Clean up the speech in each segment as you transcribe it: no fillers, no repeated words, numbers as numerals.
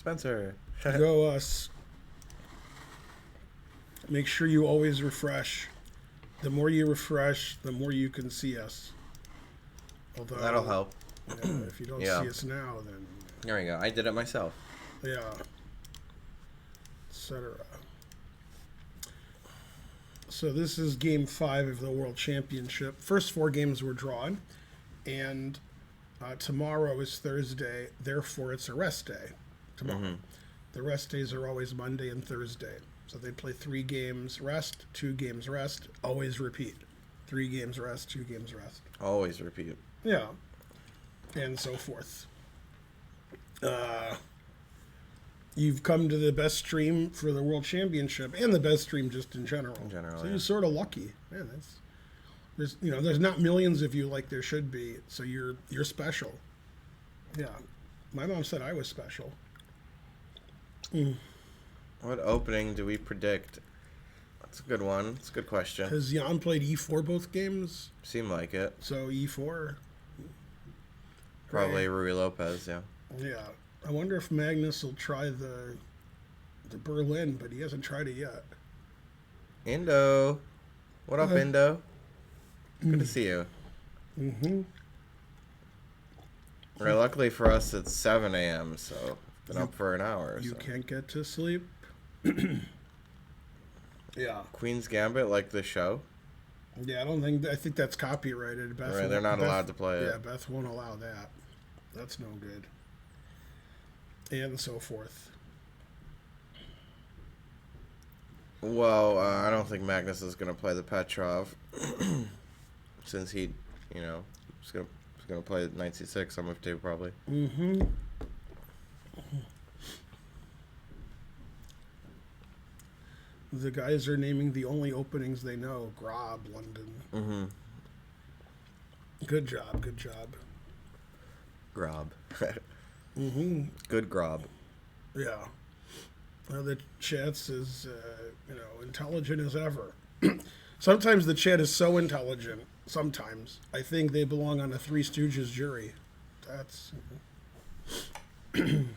Spencer. Go us. Make sure you always refresh. The more you refresh, the more you can see us. Although, That'll help. if you don't Yeah. see us now, then There we go. I did it myself. yeah, etc. So this is Game 5 of the World Championship. First 4 games were drawn, and tomorrow is Thursday. Therefore, it's a rest day tomorrow. The rest days are always Monday and Thursday. So they play 3 games rest, 2 games rest, always repeat. 3 games rest, 2 games rest. Always repeat. Yeah. And so forth. You've come to the best stream for the World Championship and the best stream just in general. So yeah. you're sort of lucky. Man, there's not millions of you like there should be, so you're special. Yeah. My mom said I was special. What opening do we predict? That's a good one. It's a good question. Has Jan played E4 both games? Seemed like it. So E4. Probably Right. Rui Lopez, yeah. Yeah. I wonder if Magnus will try the Berlin, but he hasn't tried it yet. Indo. What up, Indo? Good to see you. Mm-hmm. Right, luckily for us, it's 7 a.m., so been up for an hour. You so. can't get to sleep. Yeah. Queen's Gambit, like the show? Yeah, I think that's copyrighted. Beth Right, they're not allowed to play it. Yeah, Beth won't allow that. That's no good. And so forth. Well, I don't think Magnus is going to play the Petrov. Since he, is going to play knight c6, I'm with 2 probably. Mm-hmm. The guys are naming the only openings they know. Grob, London. Mm-hmm. Good job, good job. Grob. Mm-hmm. Good grob. Yeah. The chat's as, intelligent as ever. Sometimes the chat is so intelligent. Sometimes. I think they belong on a Three Stooges jury. That's...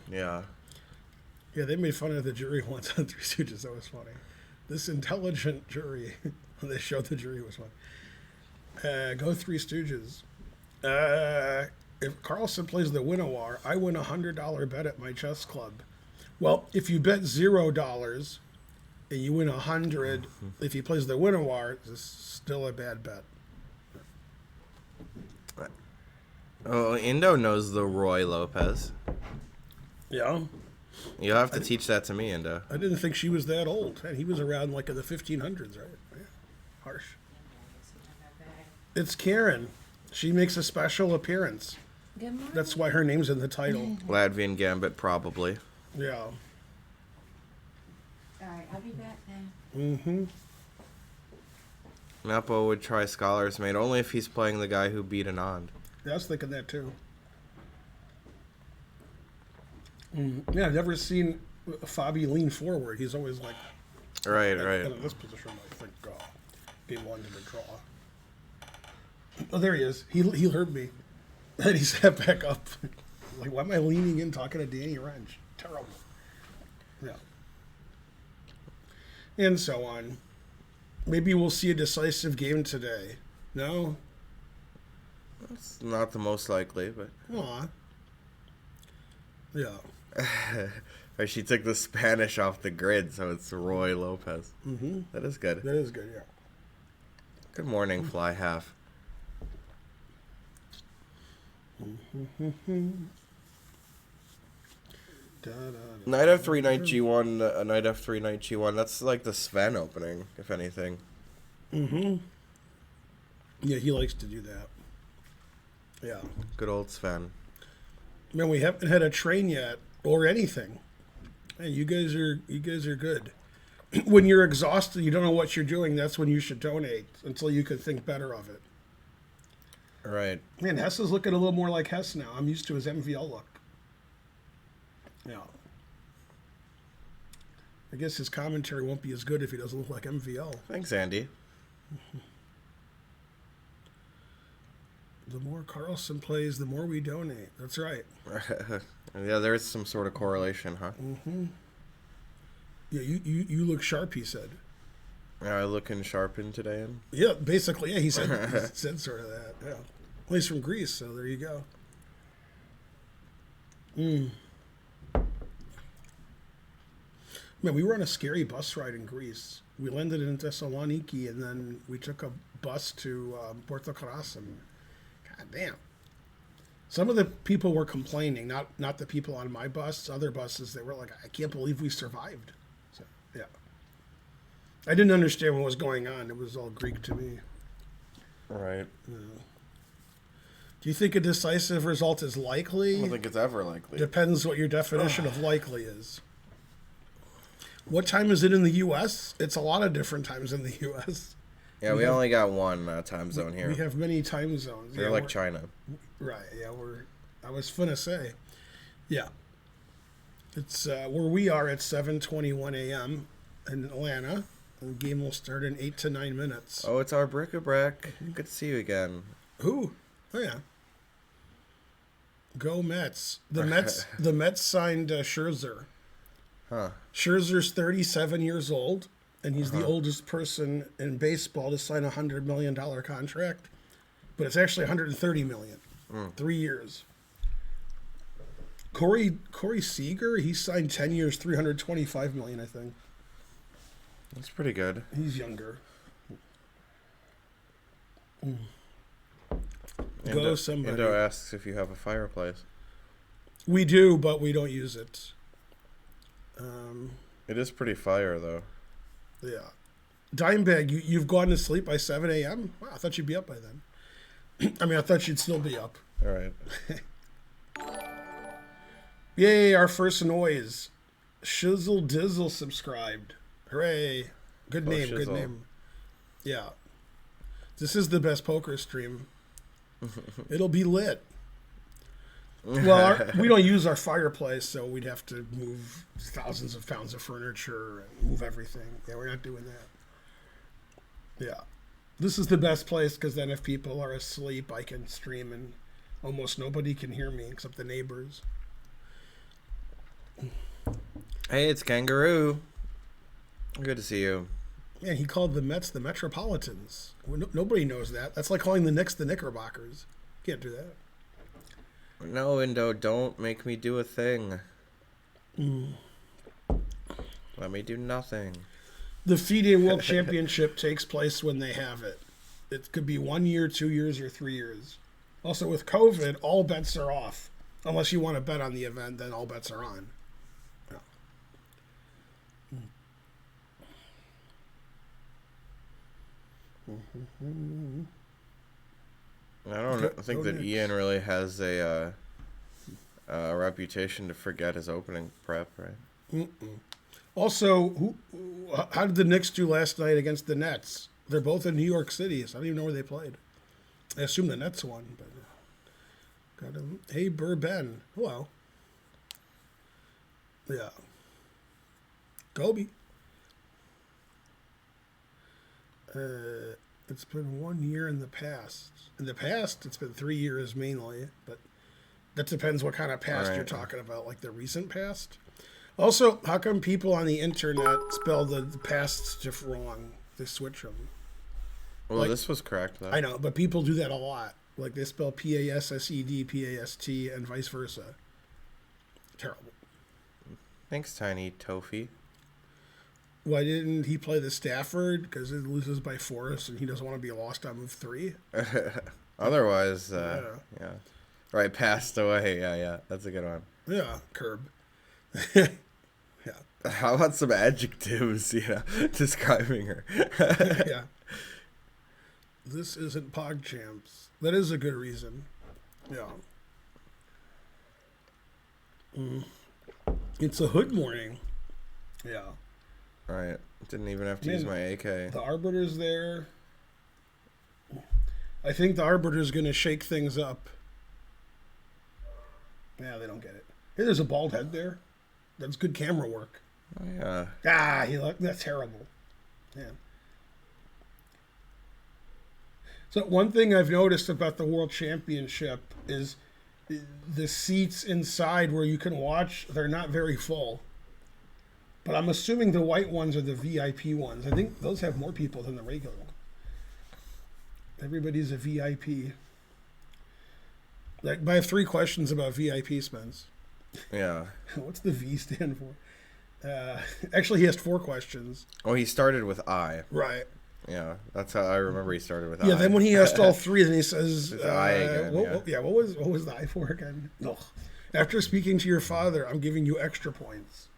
Yeah. Yeah, they made fun of the jury once on Three Stooges. That was funny. This intelligent jury. When they showed the jury was funny. Go Three Stooges. If Carlsen plays the Winnow, I win $100 bet at my chess club. Well, if you bet $0 and you win 100, if he plays the Winnow, it's still a bad bet. Oh, Indo knows the Roy Lopez. Yeah. You'll have to teach that to me, Indo. I didn't think she was that old. And he was around like in the 1500s, right? Yeah. Harsh. It's Karen. She makes a special appearance. Good morning. That's why her name's in the title. Latvian Gambit, probably. Yeah. All right, I'll be back then. Mm-hmm. Nepo would try Scholar's Mate only if he's playing the guy who beat Anand. Yeah, I was thinking that too. Yeah, I've never seen Fabi lean forward. He's always like... Right. In this position, I think game 1 to the draw. Oh, there he is. He heard me. And he sat back up. Like, why am I leaning in talking to Danny Wrench? Terrible. Yeah. And so on. Maybe we'll see a decisive game today. No? It's not the most likely, but... Aw. Yeah. She took the Spanish off the grid, so it's Roy Lopez. Mm-hmm. That is good. That is good, yeah. Good morning, Fly Half. Knight f3, knight g1, knight f3, knight g1. That's like the Sven opening, if anything. Mm-hmm. Yeah, he likes to do that. Yeah. Good old Sven. Man, we haven't had a train yet or anything. Hey, you guys are good. When you're exhausted, you don't know what you're doing, that's when you should donate until you can think better of it. Right. Man, Hess is looking a little more like Hess now. I'm used to his MVL look. Yeah. I guess his commentary won't be as good if he doesn't look like MVL. Thanks, Andy. The more Carlsen plays, the more we donate. That's right. Yeah, there is some sort of correlation, huh? Mm-hmm. Yeah, you look sharp, he said. Yeah, I looking sharpened today. And Yeah, basically, yeah, he said sort of that. Yeah. Well, he's from Greece, so there you go. Man, we were on a scary bus ride in Greece. We landed in Thessaloniki, and then we took a bus to Porto Carasem. God damn. Some of the people were complaining, not the people on my bus. Other buses, they were like, I can't believe we survived. So, yeah. I didn't understand what was going on. It was all Greek to me. right. Yeah. Do you think a decisive result is likely? I don't think it's ever likely. Depends what your definition of likely is. What time is it in the U.S.? It's a lot of different times in the U.S. Yeah, we only got one time zone here. We have many time zones. They're like China. Right, yeah, I was finna say. Yeah. It's where we are at 7:21 a.m. in Atlanta. The game will start in 8 to 9 minutes. Oh, it's our bric-a-brac. Good to see you again. Who? Oh, yeah. Go Mets. The Mets signed Scherzer. Huh. Scherzer's 37 years old, and he's the oldest person in baseball to sign a $100 million contract. But it's actually $130 million. 3 years. Corey Seager, he signed 10 years, $325 million, I think. That's pretty good. He's younger. Go somebody. Indo asks if you have a fireplace. We do, but we don't use it. It is pretty fire, though. Yeah. Dimebag, you've gone to sleep by 7 a.m.? Wow, I thought you'd be up by then. I mean, I thought you'd still be up. All right. Yay, our first noise. Shizzle Dizzle subscribed. Hooray. Good name, good name. Yeah. This is the best poker stream. It'll be lit. Well, we don't use our fireplace, so we'd have to move thousands of pounds of furniture and move everything. Yeah, we're not doing that. Yeah. This is the best place because then if people are asleep, I can stream and almost nobody can hear me except the neighbors. Hey, it's Kangaroo. Good to see you. Yeah, he called the Mets the Metropolitans. Well, nobody knows that. That's like calling the Knicks the Knickerbockers. Can't do that. No, Indo, don't make me do a thing. Let me do nothing. The FIDE World Championship takes place when they have it. It could be 1 year, 2 years, or 3 years. Also, with COVID, all bets are off. Unless you want to bet on the event, then all bets are on. I don't think that Ian really has a reputation to forget his opening prep, right? Also, how did the Knicks do last night against the Nets? They're both in New York City, so I don't even know where they played. I assume the Nets won, but got him. Hey, Burben. Hello. Yeah. Kobe. It's been 1 year in the past. In the past, it's been 3 years mainly, but that depends what kind of past you're talking about, like the recent past. Also, how come people on the internet spell the pasts wrong? They switch them. Well, like, this was correct, though. I know, but people do that a lot. Like they spell P-A-S-S-E-D, P-A-S-T, and vice versa. Terrible. Thanks, Tiny Tofi. Why didn't he play the Stafford? Because it loses by force, and he doesn't want to be lost on move 3. Otherwise, yeah. Right, passed away. Yeah, that's a good one. Yeah, curb. Yeah. How about some adjectives, describing her? Yeah. This isn't PogChamps. That is a good reason. Yeah. It's a hood morning. Yeah. Right. Didn't even have to use my AK. The Arbiter's there. I think the Arbiter's going to shake things up. Yeah, they don't get it. Hey, there's a bald head there. That's good camera work. Oh, yeah. That's terrible. Yeah. So one thing I've noticed about the World Championship is the seats inside where you can watch, they're not very full. But I'm assuming the white ones are the VIP ones. I think those have more people than the regular one. Everybody's a VIP. Like, I have 3 questions about VIP, Spence. Yeah. What's the V stand for? Actually, he has 4 questions. Oh, he started with I. Right. Yeah, that's how I remember he started with I. Yeah, then when he asked all 3, then he says, I again, what was the I for again? Ugh. After speaking to your father, I'm giving you extra points.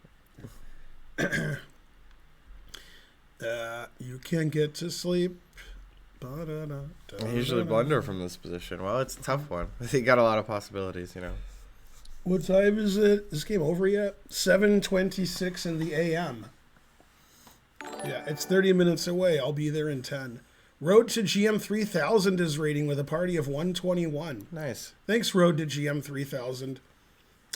You can't get to sleep. I usually blunder from this position. Well, it's a tough one. I think got a lot of possibilities, you know. What time is it? Is this game over yet? 7:26 in the a.m. Yeah, it's 30 minutes away. I'll be there in 10. Road to GM 3000 is rating with a party of 121. Nice. Thanks, Road to GM 3000.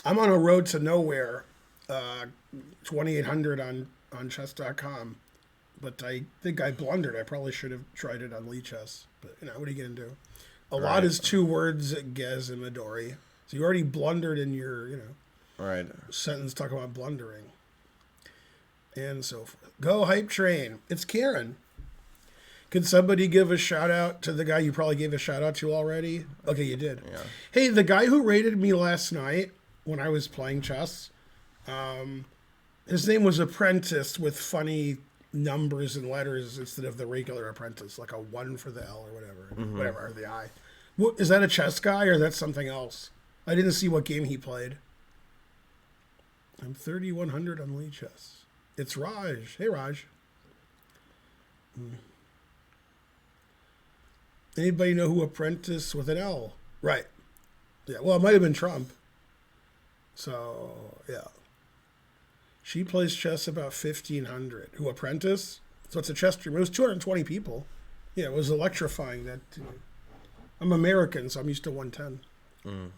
I'm on a road to nowhere. 2800 on chess.com. But I think I blundered. I probably should have tried it on Lee Chess. But, what are you going to do? A lot is 2 words, Gez and Midori. So you already blundered in your, right. sentence talking about blundering. And so forth. Go Hype Train. It's Karen. Could somebody give a shout out to the guy you probably gave a shout out to already? Okay, you did. Yeah. Hey, the guy who rated me last night when I was playing chess, his name was Apprentice with funny numbers and letters instead of the regular Apprentice, like a 1 for the L or whatever, or the I. Is that a chess guy or that's something else? I didn't see what game he played. I'm 3100 on Lee Chess. It's Raj. Hey, Raj. Anybody know who Apprentice with an L? Right. Yeah, well, it might have been Trump. So, yeah. She plays chess about 1,500. Who, Apprentice? So it's a chess stream. It was 220 people. Yeah, it was electrifying. That I'm American, so I'm used to 110.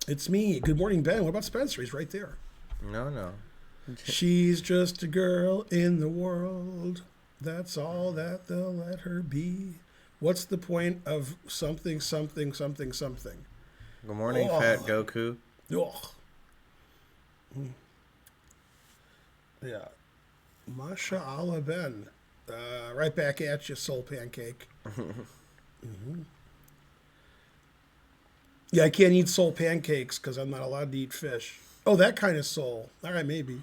It's me. Good morning, Ben. What about Spencer? He's right there. No. She's just a girl in the world. That's all that they'll let her be. What's the point of something? Good morning, Fat Goku. Oh. Yeah. Masha Allah Ben. Right back at you, Soul Pancake. Yeah, I can't eat soul pancakes because I'm not allowed to eat fish. Oh, that kind of soul. All right, maybe.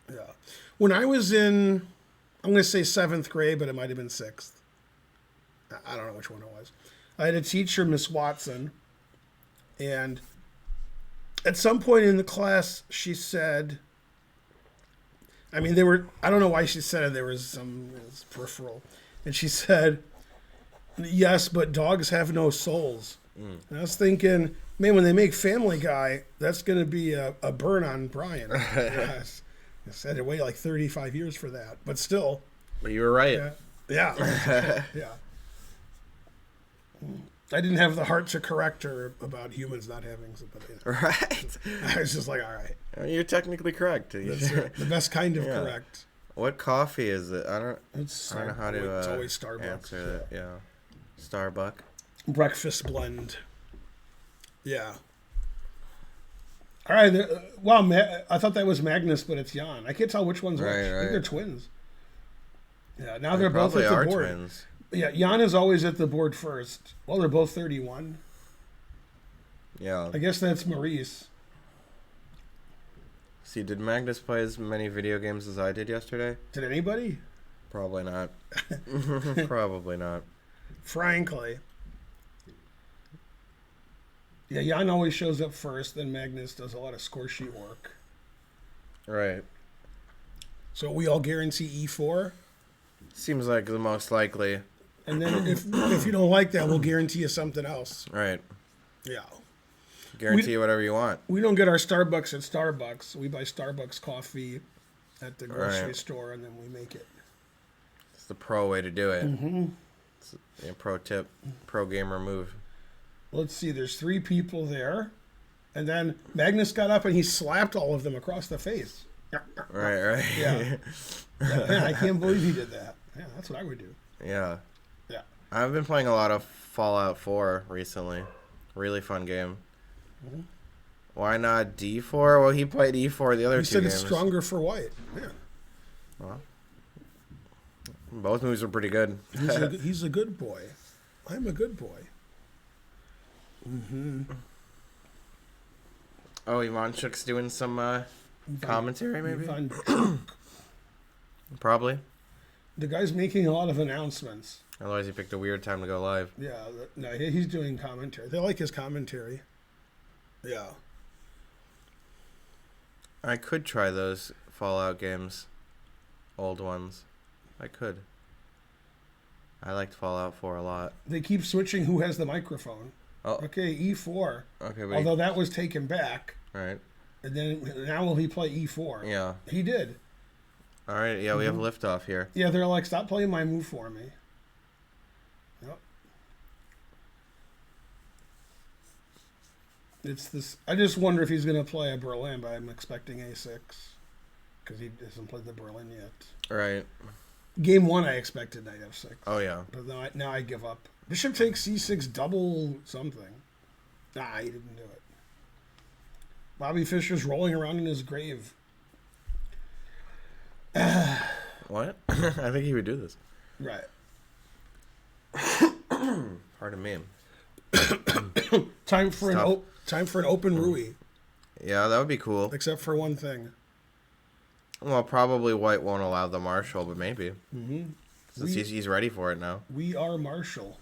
Yeah. When I was in, I'm going to say 7th grade, but it might have been 6th. I don't know which one it was. I had a teacher, Miss Watson, and at some point in the class, she said, I don't know why she said it, there was some peripheral. And she said, yes, but dogs have no souls. And I was thinking, man, when they make Family Guy, that's going to be a burn on Brian. Yes. I said it waited like 35 years for that, but still. But you were right. Yeah. Yeah. I didn't have the heart to correct her about humans not having something. Right. I was just like, all right. You're technically correct. That's the best kind of correct. What coffee is it? I don't know how to it's always Starbucks. Answer that. Yeah. Starbucks. Breakfast blend. Yeah. All right. Wow, I thought that was Magnus, but it's Jan. I can't tell which one's which. I think they're twins. Yeah, now they're both at the board. Twins. Yeah, Jan is always at the board first. Well, they're both 31. Yeah. I guess that's Maurice. See, did Magnus play as many video games as I did yesterday? Did anybody? Probably not. Probably not. Frankly. Yeah, Jan always shows up first, then Magnus does a lot of score sheet work. Right. So we all guarantee E4? Seems like the most likely. And then if you don't like that, we'll guarantee you something else. Right. Yeah. Guarantee you whatever you want. We don't get our Starbucks at Starbucks. We buy Starbucks coffee at the grocery store, and then we make it. It's the pro way to do it. It's a pro tip, pro gamer move. Let's see. There's 3 people there. And then Magnus got up and he slapped all of them across the face. Right. Yeah. Man, I can't believe he did that. Yeah, that's what I would do. Yeah. Yeah. I've been playing a lot of Fallout 4 recently. Really fun game. Mm-hmm. Why not D4? Well, he played E4 the other He two said games. it's stronger for white. Yeah. Well, both moves were pretty good. He's a good boy. I'm a good boy. Mm-hmm. Oh, Ivanchuk's doing some commentary, maybe? Probably. The guy's making a lot of announcements. Otherwise, he picked a weird time to go live. Yeah, no, he's doing commentary. They like his commentary. Yeah. I could try those Fallout games. Old ones. I could. I liked Fallout 4 a lot. They keep switching who has the microphone. Oh. Okay, E4. Okay, but Although that was taken back. Right. And then now will he play E4? Yeah. He did. All right, yeah, we have liftoff here. Yeah, they're like, stop playing my move for me. Yep. It's this. I just wonder if he's going to play a Berlin, but I'm expecting A6 because he hasn't played the Berlin yet. Right. Game 1, I expected knight F6. Oh, yeah. But now I give up. Bishop takes C6 double something. Nah, he didn't do it. Bobby Fischer's rolling around in his grave. What? I think he would do this. Right. Pardon me. Time for an open Rui. Yeah, that would be cool. Except for one thing. Well, probably white won't allow the Marshall, but maybe. Mm-hmm. Since he's ready for it now. We are Marshall.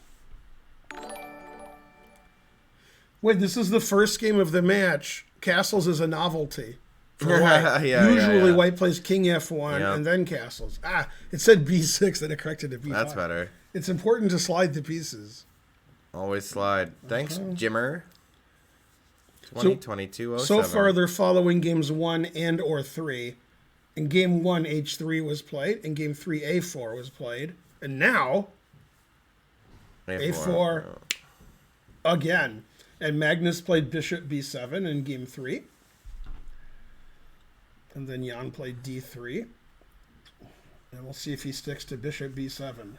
Wait, this is the first game of the match. Castles is a novelty for white. Usually white plays king F1 and then castles. It said B6, then it corrected to B5. That's better. It's important to slide the pieces. Always slide. Thanks, Jimmer. 2022-07. So far, they're following games 1 and or 3. In game 1, H3 was played. In game 3, A4 was played. And now, A4 again. And Magnus played bishop B7 in game 3. And then Jan played D3. And we'll see if he sticks to bishop B7.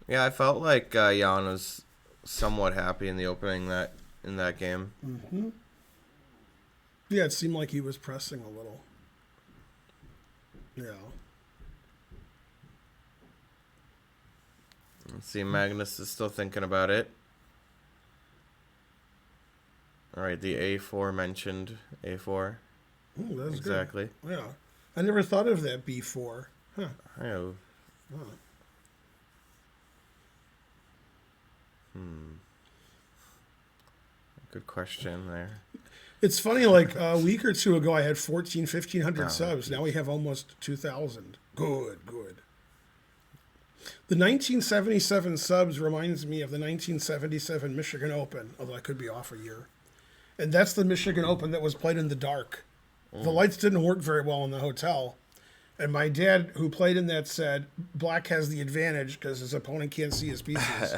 Yeah, I felt like Jan was somewhat happy in the opening in that game. Mm-hmm. Yeah, it seemed like he was pressing a little. Yeah. Let's see, Magnus is still thinking about it. All right, the A4 mentioned. A4. Ooh, that's exactly. Good. Yeah. I never thought of that B4. Huh. Oh. Good question there. It's funny, like a week or two ago, I had 1,500 subs. Now we have almost 2,000. Good. The 1977 subs reminds me of the 1977 Michigan Open, although I could be off a year. And that's the Michigan Open that was played in the dark. The lights didn't work very well in the hotel. And my dad, who played in that, said, black has the advantage because his opponent can't see his pieces.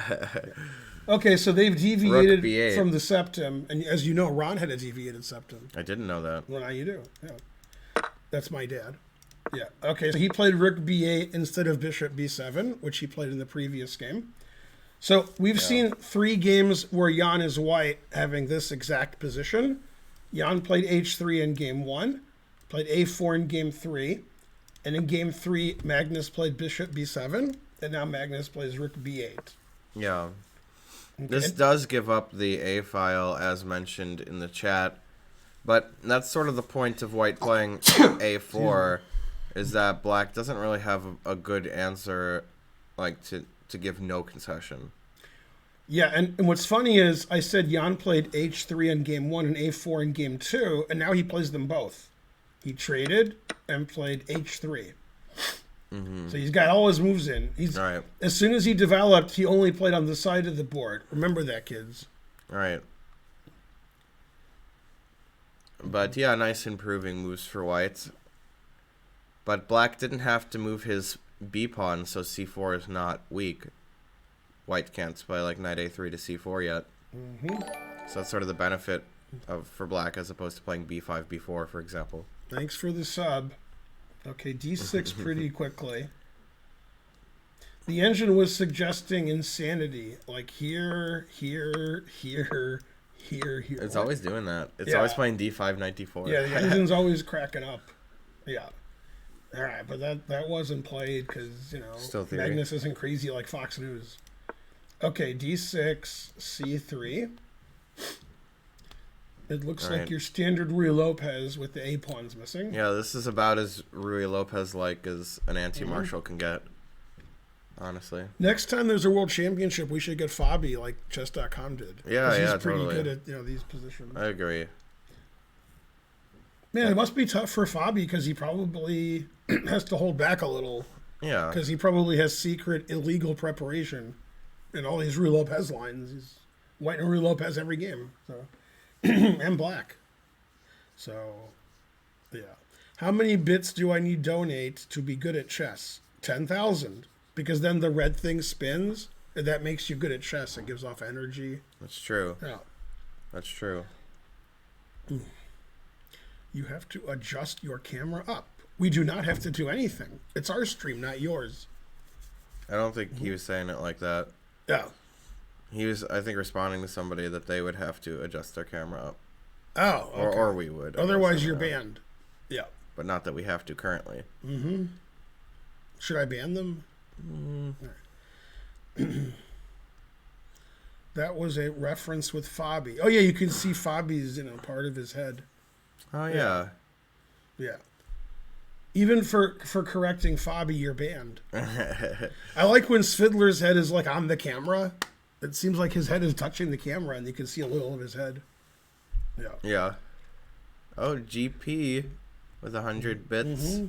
Okay, so they've deviated from the septum. And as you know, Ron had a deviated septum. I didn't know that. Well, now you do. Yeah. That's my dad. Yeah. Okay, so he played rook B8 instead of bishop B7, which he played in the previous game. So we've seen 3 games where Jan is white having this exact position. Jan played H3 in game 1, played A4 in game 3, and in game 3, Magnus played bishop B7, and now Magnus plays rook B8. Yeah. Okay. This does give up the A file, as mentioned in the chat, but that's sort of the point of white playing A4, is that black doesn't really have a good answer, like to give no concession. Yeah, and what's funny is I said Jan played H3 in game 1 and A4 in game 2, and now he plays them both. He traded and played H3. Mm-hmm. So he's got all his moves in. Right. As soon as he developed, he only played on the side of the board. Remember that, kids. Right. But yeah, nice improving moves for white. But black didn't have to move his B pawn, so C4 is not weak. White can't play like knight A3 to C4 yet. Mm-hmm. So that's sort of the benefit for black as opposed to playing B5, B4, for example. Thanks for the sub. Okay, D6 pretty quickly. The engine was suggesting insanity, like here, here, here, here, here. It's always doing that. It's Yeah. always playing D5 Knight D4. Yeah, the engine's always cracking up. Yeah. All right, but that wasn't played because, Still theory. Magnus isn't crazy like Fox News. Okay, D6, C3. It looks like your standard Rui Lopez with the A pawns missing. Yeah, this is about as Rui Lopez-like as an anti-marshal can get, honestly. Next time there's a world championship, we should get Fabi like chess.com did. Yeah, 'Cause yeah, he's pretty totally. good at these positions. I agree. Man, it must be tough for Fabi because he probably has to hold back a little Yeah. because he probably has secret illegal preparation in all these Rui Lopez lines. He's white and Rui Lopez every game, so and black. So, yeah. How many bits do I need donate to be good at chess? 10,000. Because then the red thing spins, and that makes you good at chess. It gives off energy. That's true. Yeah. That's true. You have to adjust your camera up. We do not have to do anything. It's our stream, not yours. I don't think he was saying it like that. Yeah. He was, I think, responding to somebody that they would have to adjust their camera up. Oh, okay. Or we would. I Otherwise, guess, you're yeah. banned. Yeah. But not that we have to currently. Mm-hmm. Should I ban them? That was a reference with Fabi. Oh, yeah, you can see Fabi's, part of his head. Oh, yeah. Yeah. Even for correcting Fabi, you're banned. I like when Svidler's head is like on the camera. It seems like his head is touching the camera and you can see a little of his head. Yeah. Yeah. Oh, GP with 100 bits.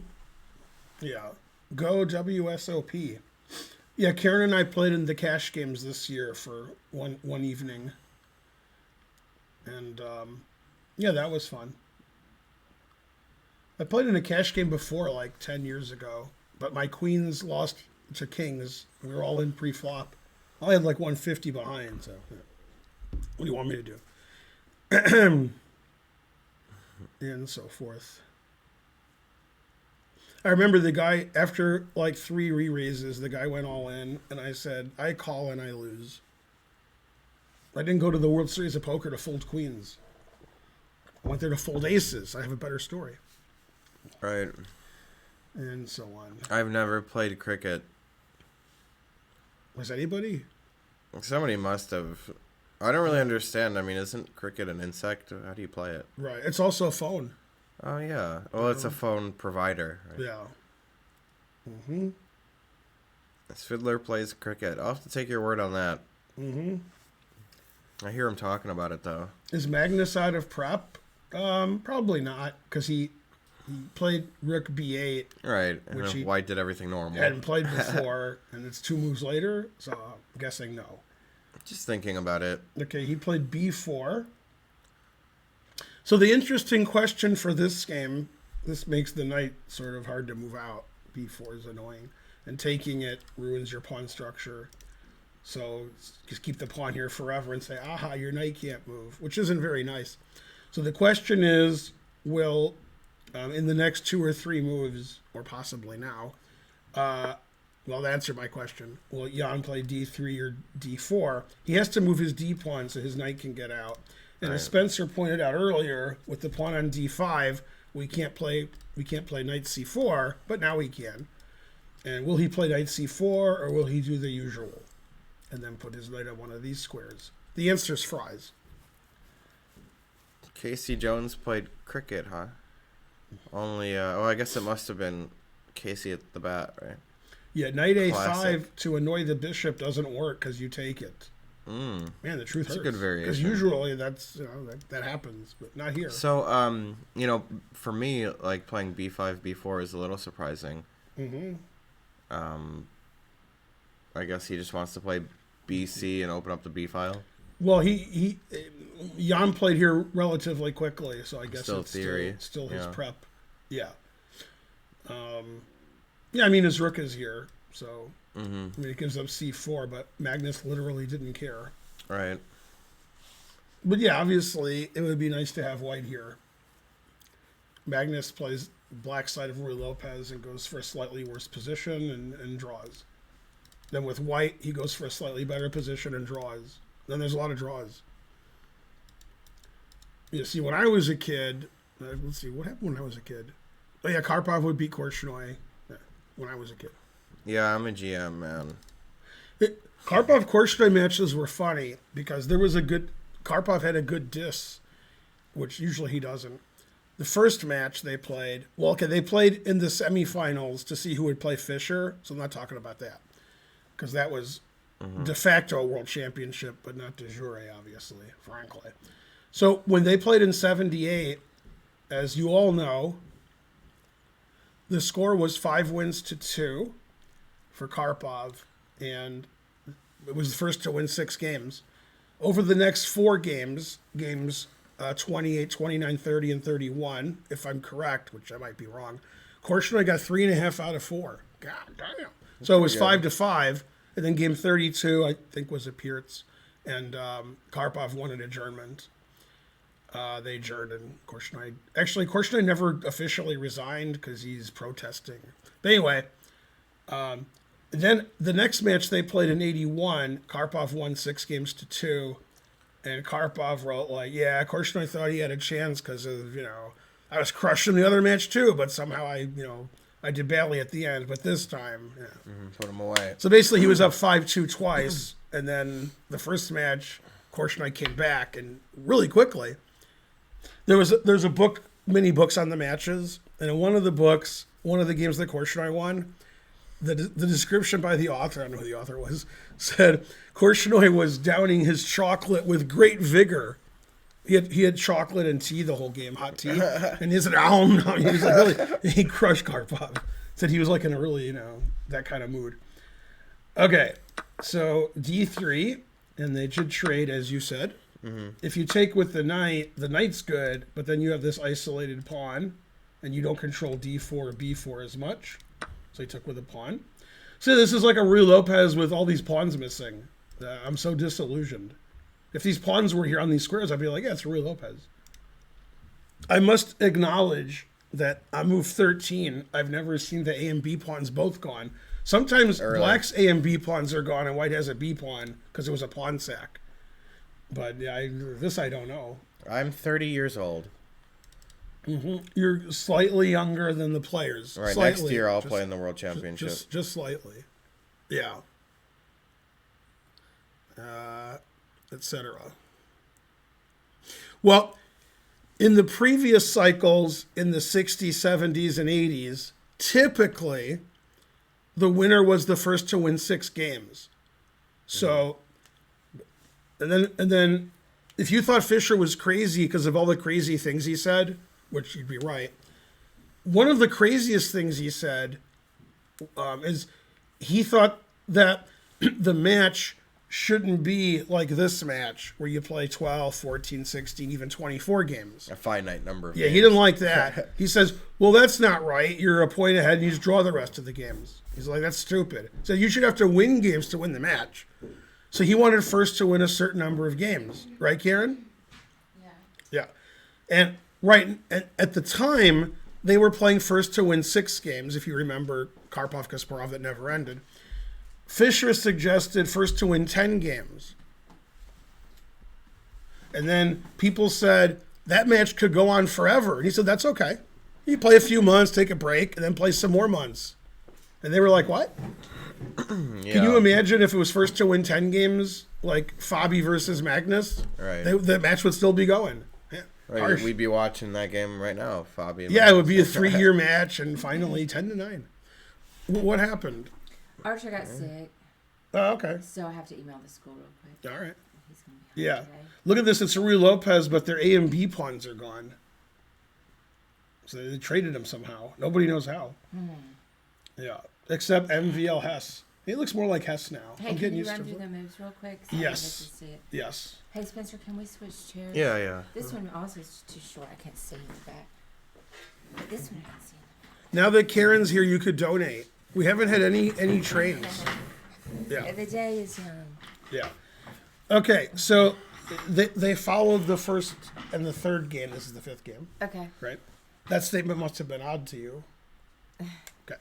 Yeah. Go WSOP. Yeah, Karen and I played in the cash games this year for one evening. And, yeah, that was fun. I played in a cash game before, like 10 years ago, but my queens lost to kings. We were all in pre-flop. I had like 150 behind, so yeah. What do you want me to do? And so forth. I remember the guy, after like 3 re-raises, the guy went all in, and I said, I call and I lose. I didn't go to the World Series of Poker to fold queens. I went there to fold aces. I have a better story. Right. And so on. I've never played cricket. Was anybody? Somebody must have. I don't really understand. I mean, isn't cricket an insect? How do you play it? Right. It's also a phone. Oh, yeah. Well, it's a phone provider. Right? Yeah. Mm-hmm. Fiddler plays cricket. I'll have to take your word on that. Mm-hmm. I hear him talking about it, though. Is Magnus out of prep? Probably not, because he played Rook B8. Right. And Which then he White did everything normal. hadn't played before, and it's 2 moves later, so I'm guessing no. Just thinking about it. Okay, he played B4. So the interesting question for this game, this makes the knight sort of hard to move out. B4 is annoying. And taking it ruins your pawn structure. So just keep the pawn here forever and say, aha, your knight can't move, which isn't very nice. So the question is, will, in the next 2 or 3 moves, or possibly now, well, answer my question. Will Jan play D3 or D4? He has to move his D pawn so his knight can get out. And as Spencer pointed out earlier, with the pawn on D5, we can't play knight C4, but now we can. And will he play knight C4 or will he do the usual and then put his knight on one of these squares? The answer is fries. Casey Jones played cricket, huh? Only, I guess it must have been Casey at the bat, right? Yeah, knight A5 Classic. to annoy the bishop doesn't work because you take it. Man, the truth hurts. a good variation. Because usually that's that happens, but not here. So, for me, like playing B5, B4 is a little surprising. Mm-hmm. I guess he just wants to play BC and open up the B file. Well, Jan played here relatively quickly, so I guess Still it's theory. still his Yeah. prep. Yeah. Yeah, I mean, his rook is here, so I mean, it gives up C4, but Magnus literally didn't care. Right. But yeah, obviously, it would be nice to have white here. Magnus plays black side of Rui Lopez and goes for a slightly worse position and draws. Then with white, he goes for a slightly better position and draws. Then there's a lot of draws. You see, when I was a kid, let's see, what happened when I was a kid? Oh yeah, Karpov would beat Korchnoi when I was a kid. Yeah, I'm a GM, man. Karpov-Korchnoi matches were funny because there was a good... Karpov had a good diss, which usually he doesn't. The first match they played... Well, okay, they played in the semifinals to see who would play Fischer, so I'm not talking about that. Because that was de facto world championship, but not de jure, obviously, frankly. So when they played in 78, as you all know, the score was 5-2 for Karpov, and it was the first to win 6 games. Over the next 4 games 28, 29, 30, and 31, if I'm correct, which I might be wrong, Korchnoi got 3.5 out of 4. God damn. So it was 5-5, and then game 32, I think, was at Pierce, and Karpov won an adjournment. They adjourned, and Korchnoi never officially resigned because he's protesting. But anyway, then the next match they played in 81, Karpov won 6-2, and Karpov wrote yeah, Korchnoi thought he had a chance because of, I was crushing the other match too, but somehow I did badly at the end, but this time, Put him away. So basically he was up 5-2 twice, and then the first match, Korchnoi came back, and really quickly. There's a book, many books on the matches, and in one of the books, one of the games that Korchnoi won, the description by the author, I don't know who the author was, said Korchnoi was downing his chocolate with great vigor. He had chocolate and tea the whole game, hot tea, and he said, he was really, he crushed Karpov. Said he was in a really, that kind of mood. Okay, so D3, and they should trade, as you said. Mm-hmm. If you take with the knight's good, but then you have this isolated pawn, and you don't control D4 or B4 as much. So he took with a pawn. So this is like a Ruy Lopez with all these pawns missing. I'm so disillusioned. If these pawns were here on these squares, I'd be like, yeah, it's Ruy Lopez. I must acknowledge that on move 13, I've never seen the A and B pawns both gone. Sometimes black's A and B pawns are gone and white has a B pawn because it was a pawn sack. But this I don't know. I'm 30 years old. Mm-hmm. You're slightly younger than the players. All right, slightly. next year I'll play in the World Championship. Just slightly. Yeah. Etc. Well, in the previous cycles, in the 60s, 70s, and 80s, typically the winner was the first to win 6 games. So, and then if you thought Fischer was crazy because of all the crazy things he said, which you'd be right, one of the craziest things he said is he thought that the match shouldn't be like this match where you play 12, 14, 16, even 24 games. A finite number of games. Yeah, he didn't like that. He says, well, that's not right. You're a point ahead and you just draw the rest of the games. He's like, that's stupid. So you should have to win games to win the match. So he wanted first to win a certain number of games. Right, Karen? Yeah. And at the time, they were playing first to win 6 games, if you remember Karpov-Kasparov that never ended. Fischer suggested first to win 10 games. And then people said that match could go on forever. And he said, that's okay. You play a few months, take a break, and then play some more months. And they were like, what? Yeah. Can you imagine if it was first to win 10 games, like Fabi versus Magnus? Right. The match would still be going. Yeah. Right. We'd be watching that game right now, Fabi. Yeah, Magnus. It would be a 3-year match, and finally 10-9. What happened? Archer got sick. Oh, okay. So I have to email the school real quick. All right. He's gonna be home Yeah. today. Look at this. It's Ruy Lopez, but their A and B pawns are gone. So they traded him somehow. Nobody knows how. Yeah. Except MVL Hess. He looks more like Hess now. Hey, I'm can getting you used run to through it. the moves real quick? So Yes. I can see it. Yes. Hey, Spencer, can we switch chairs? Yeah. This one also is too short. I can't see in the back. But this one I can see in the Now that Karen's here, you could donate. We haven't had any trains. back. Yeah. The day is young. Yeah. Okay, so they followed the first and the third game. This is the 5th game, Okay. right? That statement must have been odd to you. Okay.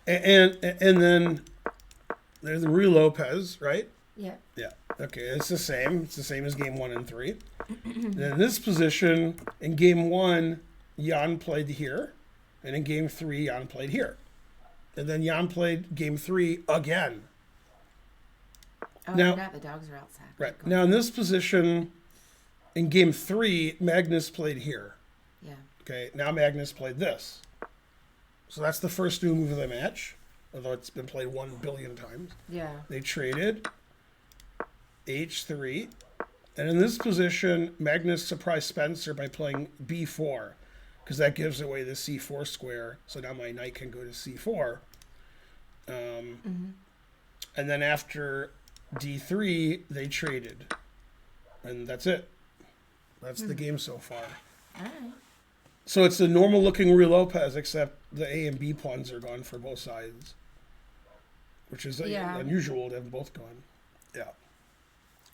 And then There's the Rui Lopez, right? Yeah. Yeah. Okay, it's the same. It's the same as game 1 and 3. And in this position, in game 1, Jan played here. And in game 3, Jan played here. And then Jan played game 3 again. Oh, Now, I forgot the dogs are outside. right. Now, in this position, in game 3, Magnus played here. Yeah. Okay, now Magnus played this. So that's the first new move of the match, although it's been played 1 billion times. Yeah. They traded H3. And in this position, Magnus surprised Spencer by playing B4, because that gives away the C4 square. So now my knight can go to C4. And then after D3, they traded. And that's it. That's the game so far. All right. So it's a normal looking Rui Lopez, except the A and B pawns are gone for both sides, which is unusual to have them both gone. Yeah.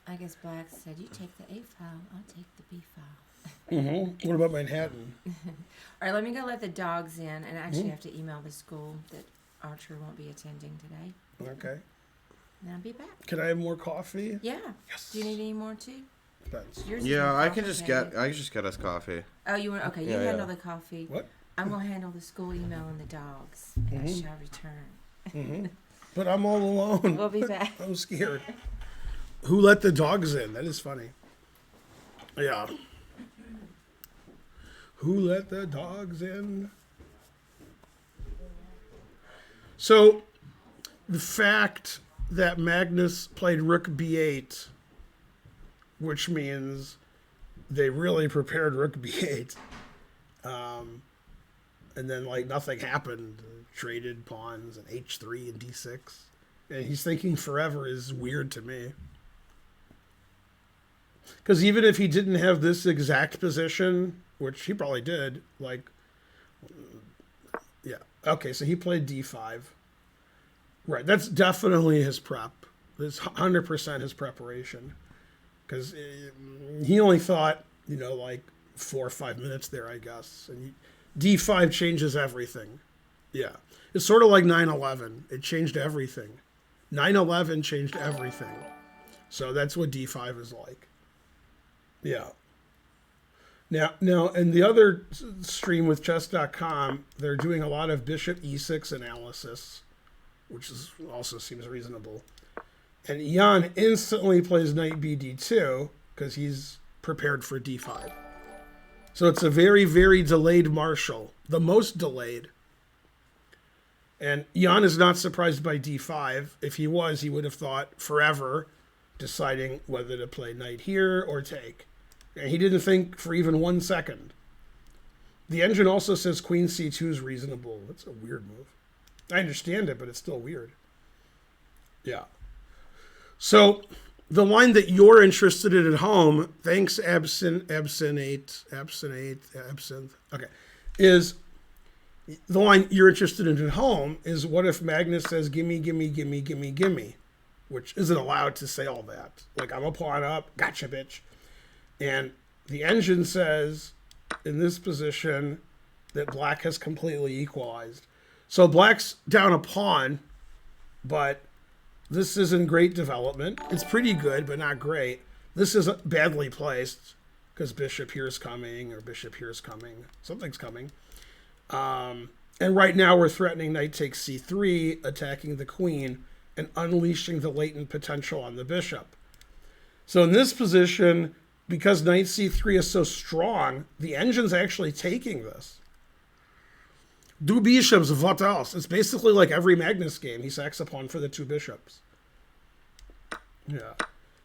I guess Black said, you take the A file, I'll take the B file. What about Manhattan? All right, let me go let the dogs in, and I actually have to email the school that Archer won't be attending today. Okay. And I'll be back. Can I have more coffee? Yeah. Yes. Do you need any more too? Depends. Yours is Yeah, more I can just complicated. get us coffee. Oh, you want? Okay, you Yeah, handle yeah. the coffee. What? I'm gonna handle the school email and the dogs. And I shall return. But I'm all alone. We'll be back. I'm scared. Who let the dogs in? That is funny. Yeah. Who let the dogs in? So, the fact that Magnus played Rook B8, which means they really prepared Rook B8, and then like nothing happened, traded pawns and H3 and D6, and he's thinking forever is weird to me. Because even if he didn't have this exact position, which he probably did, like, yeah. Okay, so he played D5. Right, that's definitely his prep. That's 100% his preparation. Because he only thought, like 4 or 5 minutes there, I guess. And D5 changes everything. Yeah. It's sort of like 9/11. It changed everything. 9/11 changed everything. So that's what D5 is like. Yeah. Now, in the other stream with chess.com, they're doing a lot of bishop E6 analysis, which also seems reasonable. And Jan instantly plays knight BD2 because he's prepared for D5. So it's a very, very delayed Marshall, the most delayed. And Jan is not surprised by D5. If he was, he would have thought forever, deciding whether to play knight here or take. And he didn't think for even 1 second. The engine also says queen C2 is reasonable. That's a weird move. I understand it, but it's still weird. Yeah. So the line that you're interested in at home, thanks absinthe, okay, is the line you're interested in at home is what if Magnus says, gimme, gimme, gimme, gimme, gimme, which isn't allowed to say all that. Like, I'm a pawn up, gotcha, bitch. And the engine says, in this position, that black has completely equalized. So black's down a pawn, but this isn't great development. It's pretty good, but not great. This is badly placed, because bishop here's coming, or bishop here's coming. Something's coming. And right now we're threatening knight takes c3, attacking the queen, and unleashing the latent potential on the bishop. So in this position, because knight c3 is so strong, the engine's actually taking this. Do bishops, what else? It's basically like every Magnus game. He sacks a pawn for the 2 bishops. Yeah.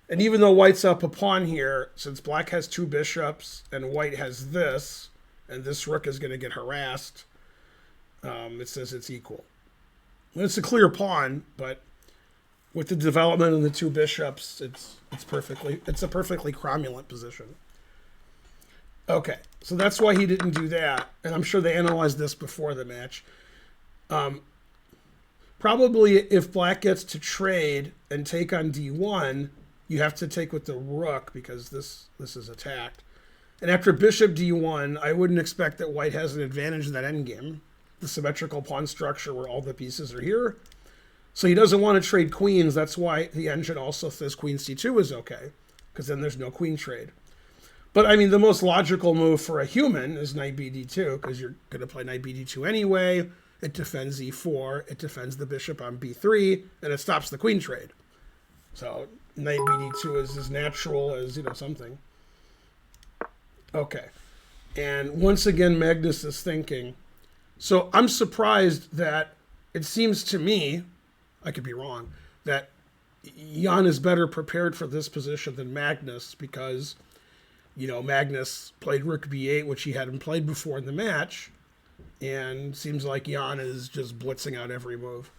And even though white's up a pawn here, since black has 2 bishops and white has this, and this rook is going to get harassed, it says it's equal. And it's a clear pawn, but with the development of the 2 bishops, it's a perfectly cromulent position. Okay, so that's why he didn't do that, and I'm sure they analyzed this before the match. Probably if black gets to trade and take on d1, you have to take with the rook because this is attacked. And after bishop d1, I wouldn't expect that white has an advantage in that endgame. The symmetrical pawn structure where all the pieces are here. So he doesn't want to trade queens. That's why the engine also says queen c2 is okay, because then there's no queen trade. But, I mean, the most logical move for a human is knight bd2, because you're going to play knight bd2 anyway. It defends e4. It defends the bishop on b3, and it stops the queen trade. So knight bd2 is as natural as, something. Okay. And once again, Magnus is thinking. So I'm surprised that it seems to me, I could be wrong, that Jan is better prepared for this position than Magnus because, Magnus played rook b8, which he hadn't played before in the match, and seems like Jan is just blitzing out every move.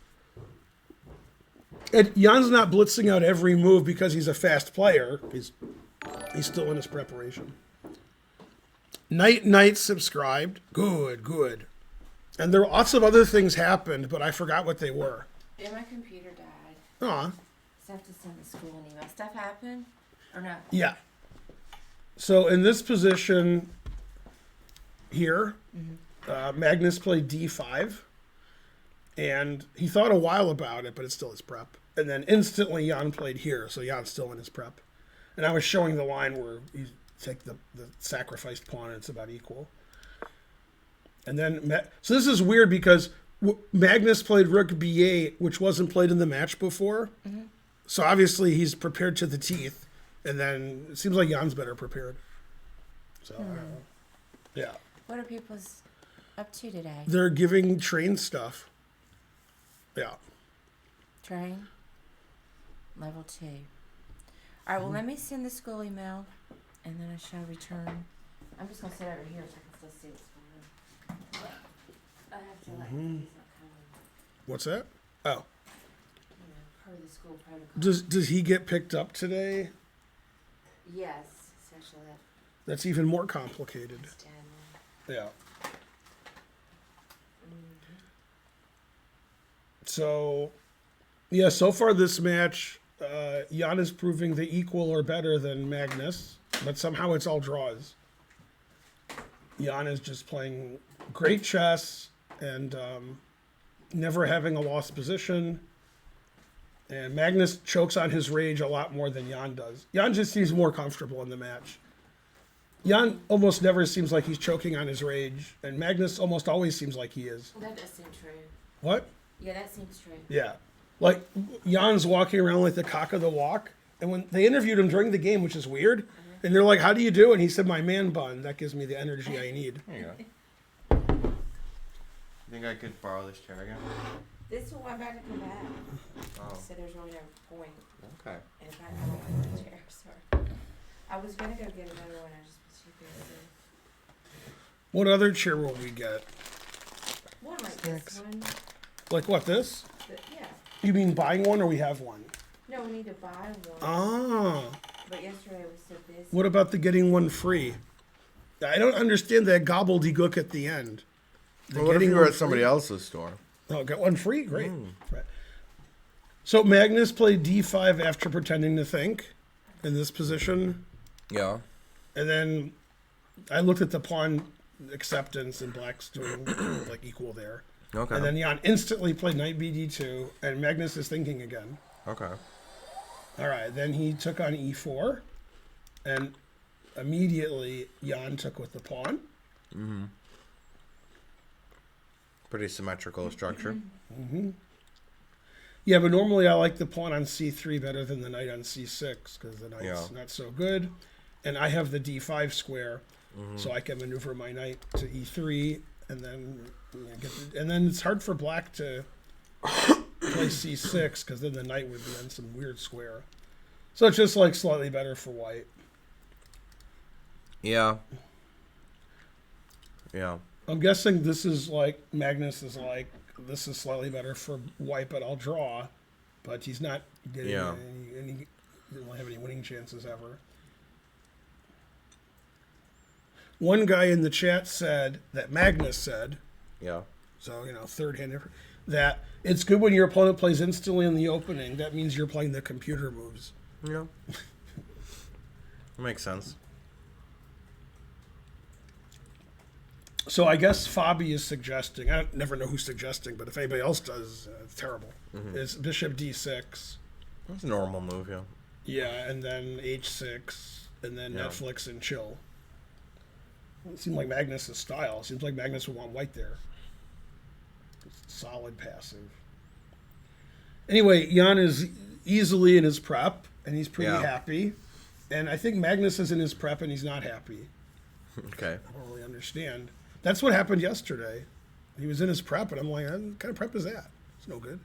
And Jan's not blitzing out every move because he's a fast player. He's still in his preparation. Knight subscribed. Good. And there were lots of other things happened, but I forgot what they were. Yeah, my computer died. Aw. So I have to send the school an email. Stuff happened? Or no? Yeah. So in this position here, Magnus played d5. And he thought a while about it, but it's still his prep. And then instantly Jan played here, so Jan's still in his prep. And I was showing the line where you take the sacrificed pawn and it's about equal. And then, so this is weird because Magnus played rook b8, which wasn't played in the match before. Mm-hmm. So obviously he's prepared to the teeth. And then it seems like Jan's better prepared. So, I don't know. Yeah. What are people up to today? They're giving train stuff. Yeah. Train? Level 2. All right, well, let me send the school email, and then I shall return. I'm just going to sit over here so I can still see what's going on. I have to, he's not coming. What's that? Oh. Per the school protocol. Does he get picked up today? Yes, essentially. That's even more complicated. Yeah. So, yeah, so far this match, Jan is proving the equal or better than Magnus, but somehow it's all draws. Jan is just playing great chess and never having a lost position. And Magnus chokes on his rage a lot more than Jan does. Jan just seems more comfortable in the match. Jan almost never seems like he's choking on his rage, and Magnus almost always seems like he is. Well, that does seem true. What? Yeah, that seems true. Yeah. Like, Jan's walking around like the cock of the walk, and when they interviewed him during the game, which is weird, and they're like, how do you do? And he said, my man bun. That gives me the energy I need. There you go. You think I could borrow this chair again? This is why I'm about to come back. Oh. So there's really no point. Okay. And if I don't like the chair, sorry. I was going to go get another one. I just was too busy. What other chair will we get? One like this one. Like what, this? Yeah. You mean buying one or we have one? No, we need to buy one. Ah. But yesterday I was so busy. What about the getting one free? I don't understand that gobbledygook at the end. Well, what if you were at somebody else's store? Oh, got one free? Great. Right. So Magnus played d5 after pretending to think in this position. Yeah. And then I looked at the pawn acceptance and black's doing like equal there. Okay. And then Jan instantly played knight bd2 and Magnus is thinking again. Okay. All right. Then he took on e4 and immediately Jan took with the pawn. Mm-hmm. Pretty symmetrical structure. Mm-hmm. Yeah, but normally I like the pawn on c3 better than the knight on c6 because the knight's not so good. And I have the d5 square, so I can maneuver my knight to e3, and then and then it's hard for black to play c6 because then the knight would be on some weird square. So it's just like slightly better for white. Yeah. Yeah. I'm guessing this is like Magnus is like this is slightly better for white, but I'll draw. But he's not getting any he doesn't have any winning chances ever. One guy in the chat said that Magnus said, so third hand, that it's good when your opponent plays instantly in the opening. That means you're playing the computer moves. Yeah. Makes sense. So I guess Fabi is suggesting, I never know who's suggesting, but if anybody else does, it's terrible. It's bishop d6. That's a normal move, yeah. Yeah, and then h6, and then Netflix and chill. It seemed like Magnus' style. It seems like Magnus would want white there. Solid passive. Anyway, Jan is easily in his prep, and he's pretty happy. And I think Magnus is in his prep, and he's not happy. Okay. I don't really understand. That's what happened yesterday. He was in his prep, and I'm like, what kind of prep is that? It's no good.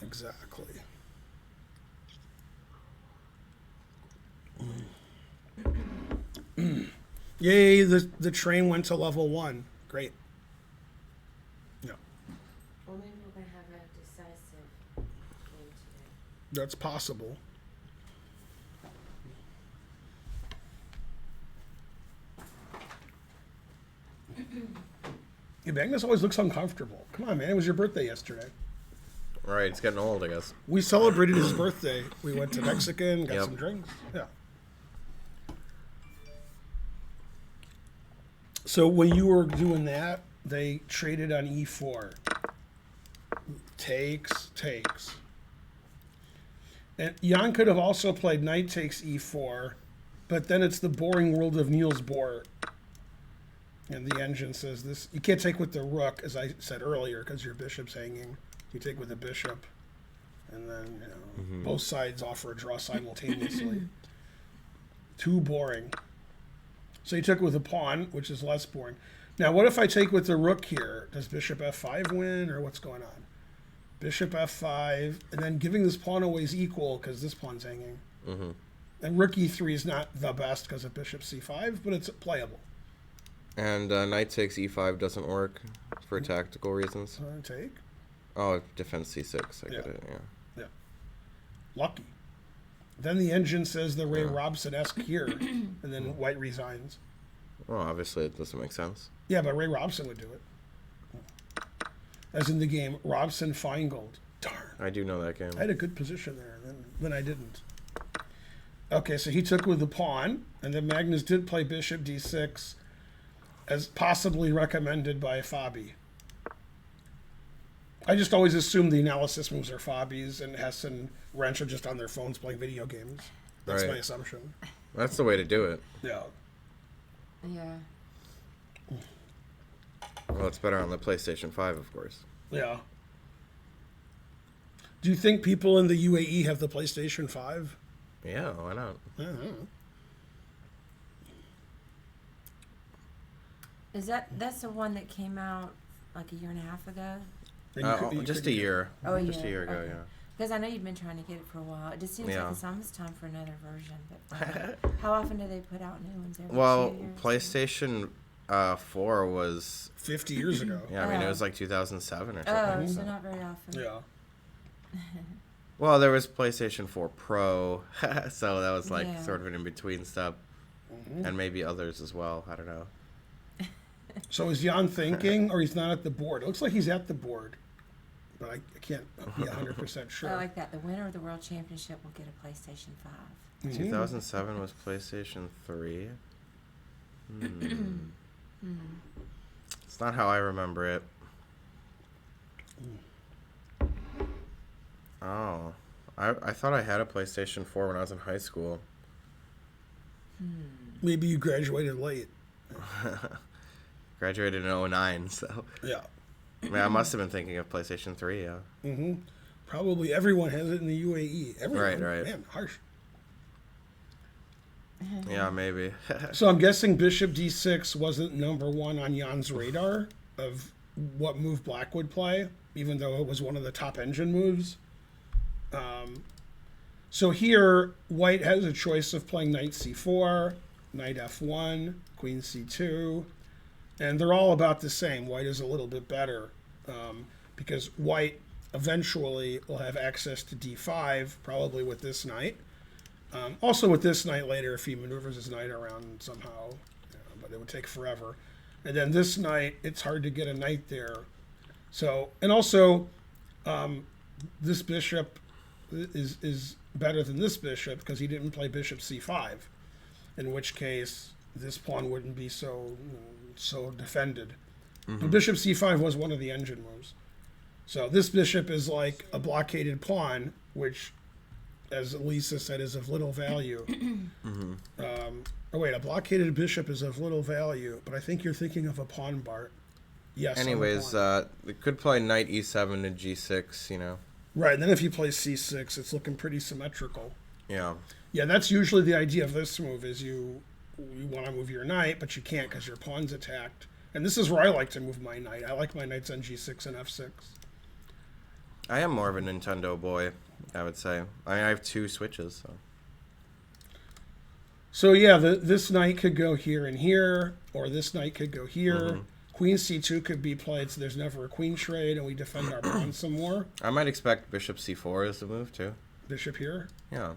Exactly. Yay, the train went to level 1. Great. Yeah. Well, maybe we're going to have a decisive game today. That's possible. Yeah, Magnus always looks uncomfortable. Come on, man. It was your birthday yesterday. Right, it's getting old, I guess. We celebrated his birthday. We went to Mexican, got some drinks. Yeah. So when you were doing that, they traded on e4. Takes. And Jan could have also played knight takes e4, but then it's the boring world of Niels Bohr. And the engine says this, you can't take with the rook, as I said earlier, because your bishop's hanging. You take with the bishop, and then both sides offer a draw simultaneously. Too boring. So you took with a pawn, which is less boring. Now, what if I take with the rook here? Does bishop f5 win, or what's going on? Bishop f5, and then giving this pawn away is equal because this pawn's hanging. And rook e3 is not the best because of bishop c5, but it's playable. And knight takes e5 doesn't work for tactical reasons. Take. Oh, defense c6. I get it, Yeah. Lucky. Then the engine says the Ray Robson-esque here, and then white resigns. Well, obviously it doesn't make sense. Yeah, but Ray Robson would do it. As in the game, Robson-Feingold. Darn. I do know that game. I had a good position there, and then I didn't. Okay, so he took with the pawn, and then Magnus did play bishop d6, as possibly recommended by Fabi. I just always assume the analysis moves are Fabi's, and Hess and Wrench are just on their phones playing video games. That's my assumption. That's the way to do it. Yeah. Yeah. Well, it's better on the PlayStation 5, of course. Yeah. Do you think people in the UAE have the PlayStation 5? Yeah, why not? I don't know. That's the one that came out like a year and a half ago? Just a year. Oh, just a year ago, okay. yeah. Because I know you've been trying to get it for a while. It just seems like it's almost time for another version. But how often do they put out new ones? Every 2 years? PlayStation 4 was 50 years ago. Yeah, I mean it was like 2007 or something. Oh, so not very often. Yeah. Well, there was PlayStation 4 Pro, so that was like sort of an in-between step, and maybe others as well. I don't know. So is Jan thinking, or he's not at the board? It looks like he's at the board, but I can't be 100% sure. I like that. The winner of the World Championship will get a PlayStation 5. 2007 was PlayStation 3. It's not how I remember it. Oh, I thought I had a PlayStation 4 when I was in high school. Maybe you graduated late. Graduated in 2009, so. Yeah. I mean, I must have been thinking of PlayStation 3, yeah. Probably everyone has it in the UAE. Everyone. Right. Man, harsh. Yeah, maybe. So I'm guessing bishop d6 wasn't number one on Jan's radar of what move black would play, even though it was one of the top engine moves. So here, white has a choice of playing knight c4, knight f1, queen c2, and they're all about the same. White is a little bit better because white eventually will have access to d5, probably with this knight. Also with this knight later if he maneuvers his knight around somehow, but it would take forever. And then this knight, it's hard to get a knight there. So, and also this bishop is better than this bishop because he didn't play bishop c5, in which case this pawn wouldn't be so defended. But bishop c5 was one of the engine moves. So this bishop is like a blockaded pawn, which, as Lisa said, is of little value. A blockaded bishop is of little value, but I think you're thinking of a pawn, Bart. Yes. Anyways, it could play knight e7 to g6, you know. Right, and then if you play c6, it's looking pretty symmetrical. Yeah. Yeah, that's usually the idea of this move, is you want to move your knight, but you can't because your pawn's attacked. And this is where I like to move my knight. I like my knights on g6 and f6. I am more of a Nintendo boy, I would say. I have 2 switches, so. So yeah, this knight could go here and here, or this knight could go here. Queen c2 could be played, so there's never a queen trade, and we defend our pawn some more. I might expect bishop c4 as the move, too. Bishop here? Yeah.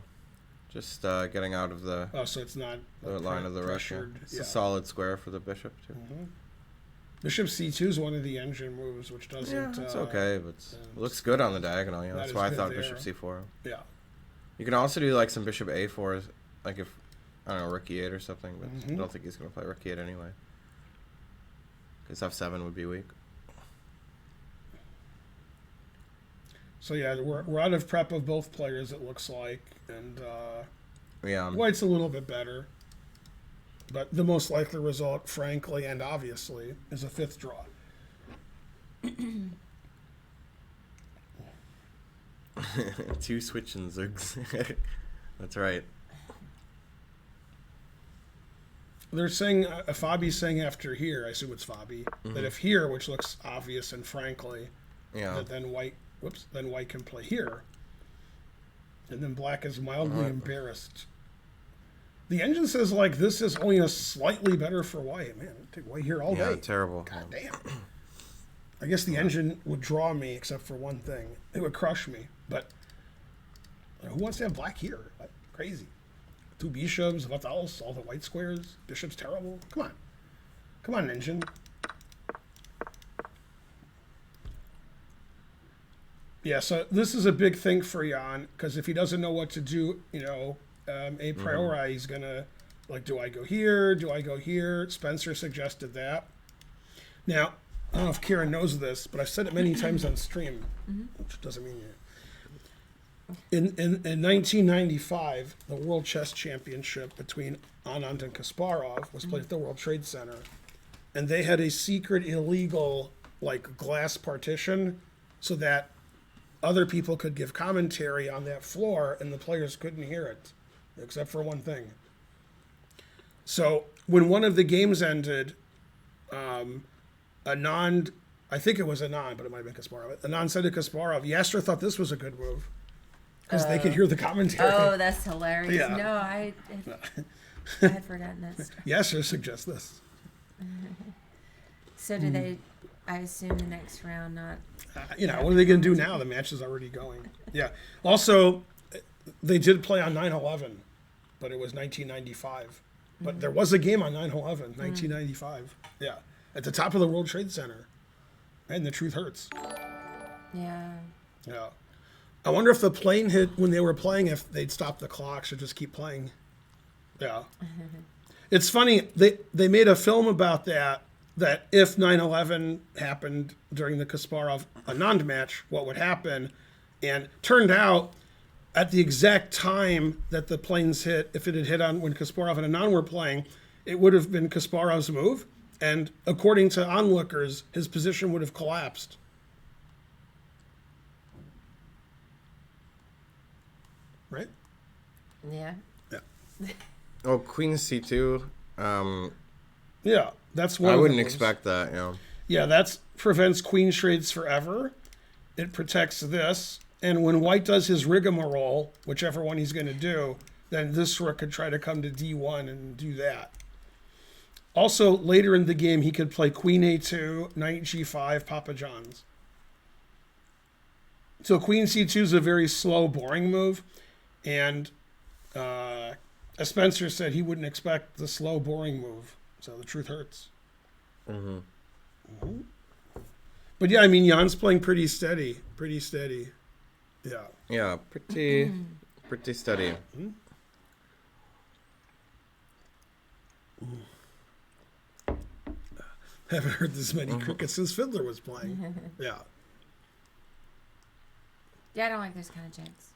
Just getting out of the, so it's not the line of the rush. Yeah. It's a solid square for the bishop, too. Bishop c2 is one of the engine moves, which doesn't... Yeah, it's okay, but it looks good on the diagonal. You know, that's why I thought bishop c4. Yeah. You can also do like some bishop a4, like if, I don't know, rook e8 or something, but I don't think he's going to play rook e8 anyway. Because f7 would be weak. So yeah, we're out of prep of both players, it looks like, and yeah, White's a little bit better. But the most likely result, frankly and obviously, is a 5th draw. 2 switch and zigs. That's right. They're saying, Fabi's saying after here, I assume it's Fabi, that if here, which looks obvious and frankly, that then White can play here. And then Black is mildly embarrassed. The engine says, like, this is only a slightly better for White. Man, I'd take White here all day. Yeah, terrible. God damn. I guess the engine would draw me, except for one thing. It would crush me. But who wants to have Black here? Like, crazy. 2 bishops, what else? All the white squares. Bishop's terrible. Come on. Come on, engine. Yeah, so this is a big thing for Jan, because if he doesn't know what to do, you know, a priori, he's going to, like, do I go here? Do I go here? Spencer suggested that. Now, I don't know if Kieran knows this, but I've said it many times on stream, which doesn't mean yet. In 1995, the World Chess Championship between Anand and Kasparov was played at the World Trade Center, and they had a secret, illegal, like, glass partition so that other people could give commentary on that floor, and the players couldn't hear it, except for one thing. So when one of the games ended, Anand, I think it was Anand, but it might have been Kasparov. Anand said to Kasparov, Yasser thought this was a good move because they could hear the commentary. Oh, that's hilarious. Yeah. No, I had forgotten that story. Yasser suggests this. So do they, I assume the next round not... You know, what are they going to do now? The match is already going. Yeah. Also, they did play on 9/11, but it was 1995. But there was a game on 9/11, 1995. Yeah. At the top of the World Trade Center. And the truth hurts. Yeah. Yeah. I wonder if the plane hit when they were playing, if they'd stop the clocks or just keep playing. Yeah. It's funny, they made a film about that if 9/11 happened during the Kasparov-Anand match, what would happen. And turned out, at the exact time that the planes hit, if it had hit on when Kasparov and Anand were playing, it would have been Kasparov's move. And according to onlookers, his position would have collapsed. Right? Yeah. Yeah. Oh, Queen c2. Yeah, that's one. I of wouldn't the moves. expect that. You know. Yeah, that prevents queen trades forever. It protects this, and when White does his rigmarole, whichever one he's going to do, then this rook could try to come to d1 and do that. Also, later in the game, he could play queen a2, knight g5, Papa John's. So queen c2 is a very slow, boring move, and as Spencer said, he wouldn't expect the slow, boring move. So the truth hurts. But yeah, I mean, Jan's playing pretty steady. Pretty steady. Yeah. Yeah, pretty steady. Haven't heard this many crickets since Fiddler was playing. Yeah. Yeah, I don't like those kind of jokes.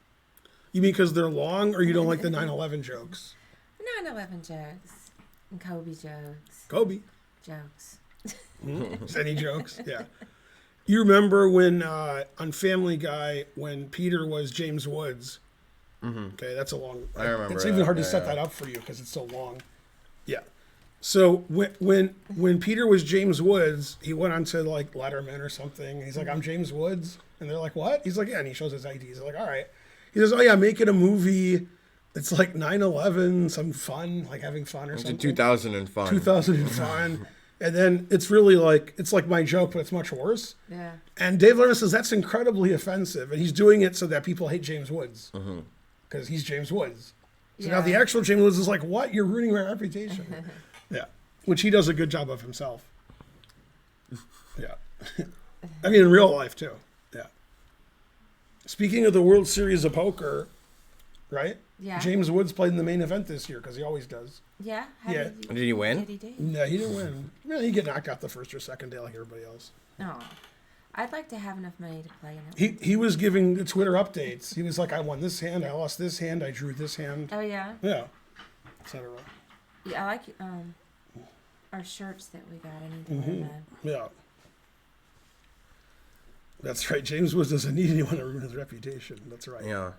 You mean because they're long, or you don't like the 9/11 jokes? 9/11 jokes and Kobe jokes. Kobe. Jokes. Any jokes? Yeah. You remember when on Family Guy when Peter was James Woods? Okay, that's a long. I remember. It's even hard to set that up for you because it's so long. Yeah. So when Peter was James Woods, he went on to like Letterman or something. And he's like, "I'm James Woods," and they're like, "What?" He's like, "Yeah," and he shows his IDs. They're like, "All right." He says, "Oh yeah, making a movie. It's like 9/11, some fun, like having fun or something." 2000 and fun. 2000 and fun. And then it's really like, it's like my joke, but it's much worse. Yeah. And Dave Lerner says that's incredibly offensive. And he's doing it so that people hate James Woods. Because he's James Woods. So now the actual James Woods is like, what? You're ruining my reputation. Yeah. Which he does a good job of himself. Yeah. I mean, in real life, too. Yeah. Speaking of the World Series of Poker, right? Yeah. James Woods played in the main event this year because he always does. Yeah. Yeah. Did he win? What did he do? No, he didn't win. Yeah, he get knocked out the first or second day like everybody else. Oh. I'd like to have enough money to play in it. He was giving the Twitter updates. He was like, I won this hand, I lost this hand, I drew this hand. Oh, yeah? Yeah. Etc. Yeah, I like our shirts that we got. I need to wear them. Yeah. That's right. James Woods doesn't need anyone to ruin his reputation. That's right. Yeah.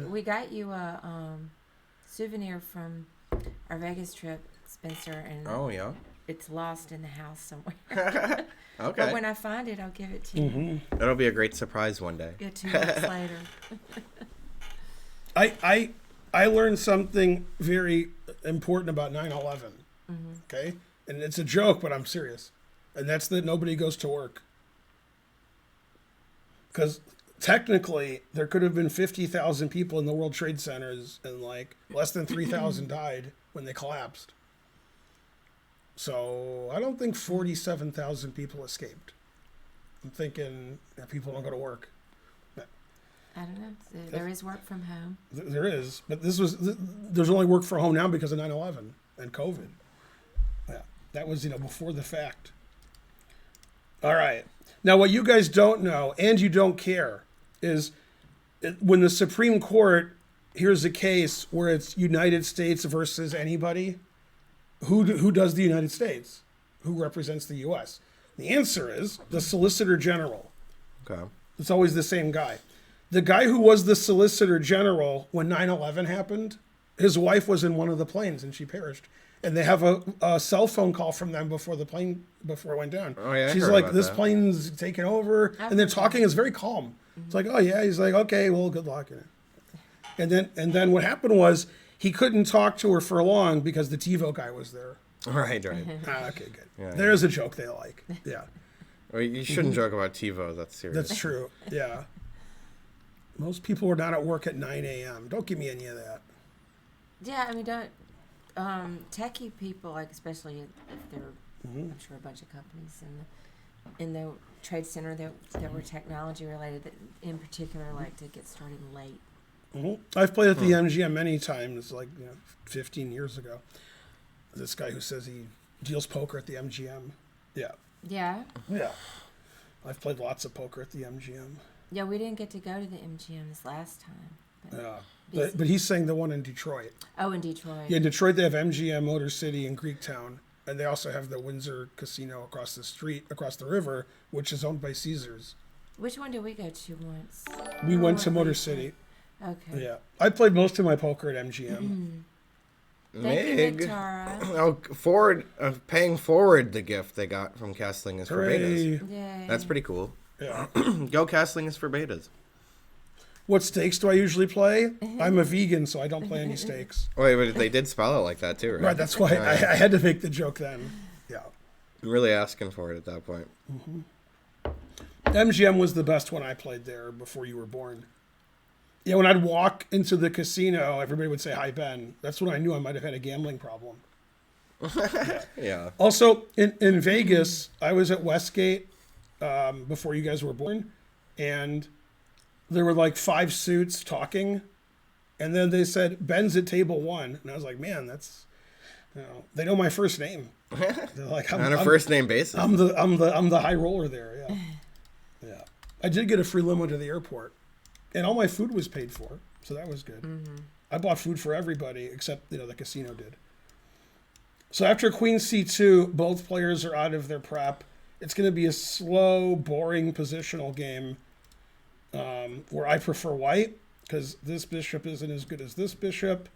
We got you a souvenir from our Vegas trip, Spencer, and Oh, yeah. it's lost in the house somewhere. Okay. But when I find it, I'll give it to you. That'll be a great surprise one day. Yeah, 2 months later. I learned something very important about 9/11. Okay? And it's a joke, but I'm serious. And that's that nobody goes to work. Because technically, there could have been 50,000 people in the World Trade Centers, and like less than 3,000 died when they collapsed. So I don't think 47,000 people escaped. I'm thinking people don't go to work. I don't know. There is work from home. There is, but there's only work from home now because of 9/11 and COVID. Yeah, that was before the fact. All right. Now, what you guys don't know, and you don't care, is when the Supreme Court hears a case where it's United States versus anybody, who does the United States? Who represents the U.S.? The answer is the Solicitor General. Okay. It's always the same guy. The guy who was the Solicitor General when 9/11 happened, his wife was in one of the planes and she perished. And they have a cell phone call from them before it went down. Oh, yeah, I She's heard like, about this that. plane's taken over. And they're talking, it's very calm. It's like, oh yeah. He's like, okay, well, good luck. And then what happened was he couldn't talk to her for long because the TiVo guy was there. Right. Okay, good. Yeah, There's a joke they like. Yeah, Well, you shouldn't joke about TiVo. That's serious. that's true. Yeah. Most people are not at work at 9 a.m. Don't give me any of that. Yeah, I mean, don't techie people, like especially if they're, I'm sure a bunch of companies in the trade center that were technology related, that in particular like to get started late. I've played at the MGM many times, like 15 years ago. This guy who says he deals poker at the MGM. Yeah. Yeah. Yeah. I've played lots of poker at the MGM. Yeah, we didn't get to go to the MGM this last time. Yeah. But he's saying the one in Detroit. Oh, in Detroit. Yeah, in Detroit they have MGM, Motor City, and Greektown. And they also have the Windsor Casino across the river, which is owned by Caesars. Which one did we go to once? We went to Motor City. Okay. Yeah. I played most of my poker at MGM. Thank you, Meg. Victoria. Paying forward the gift they got from Castling is for betas. Hooray. Yay. That's pretty cool. Yeah. Go Castling is for betas. What stakes do I usually play? I'm a vegan, so I don't play any stakes. Wait, but they did spell it like that too, right? Right, that's why I had to make the joke then. Yeah. Really asking for it at that point. MGM was the best when I played there before you were born. Yeah, when I'd walk into the casino, everybody would say, "Hi, Ben." That's when I knew I might have had a gambling problem. Yeah. Also, in Vegas, I was at Westgate before you guys were born, and there were like 5 suits talking, and then they said, "Ben's at table 1," and I was like, "Man, that's They know my first name. They're like, On a first name basis. I'm the high roller there. Yeah, yeah. I did get a free limo to the airport, and all my food was paid for, so that was good. Mm-hmm. I bought food for everybody except the casino did. So after Queen C2, both players are out of their prep. It's going to be a slow, boring positional game where I prefer white because this bishop isn't as good as this bishop.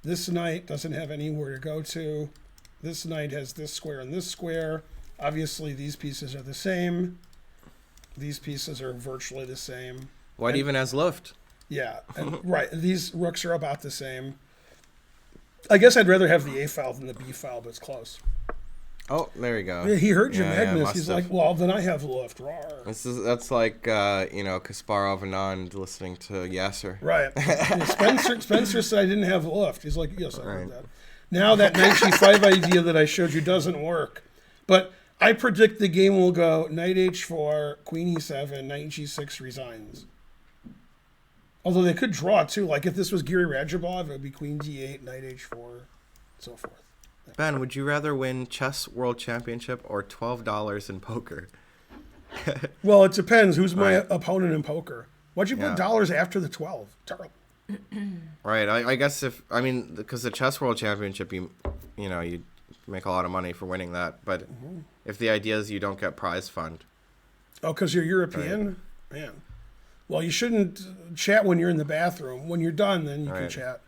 This knight doesn't have anywhere to go to. This knight has this square and this square. Obviously, these pieces are the same. These pieces are virtually the same. White even has Luft. Yeah, and, right. These rooks are about the same. I guess I'd rather have the A file than the B file, but it's close. Oh, there you go. Yeah, he heard you, Magnus. Yeah, He's like, well, then I have Luft. Rawr. That's like Kasparov and Anand listening to Yasser. Right. Spencer said I didn't have Luft. He's like, yes, I heard that. Now that knight g5 idea that I showed you doesn't work. But I predict the game will go knight h4, queen e7, knight g6 resigns. Although they could draw too. Like if this was Giri Radjabov, it would be queen d8, knight h4, so forth. Yeah. Ben, would you rather win chess world championship or $12 in poker? Well, it depends. Who's my opponent in poker? Why'd you put dollars after the 12? Terrible. Right. I guess because the chess world championship, you make a lot of money for winning that. But if the idea is you don't get prize fund. Oh, because you're European? Right. Man. Well, you shouldn't chat when you're in the bathroom. When you're done, then you can chat.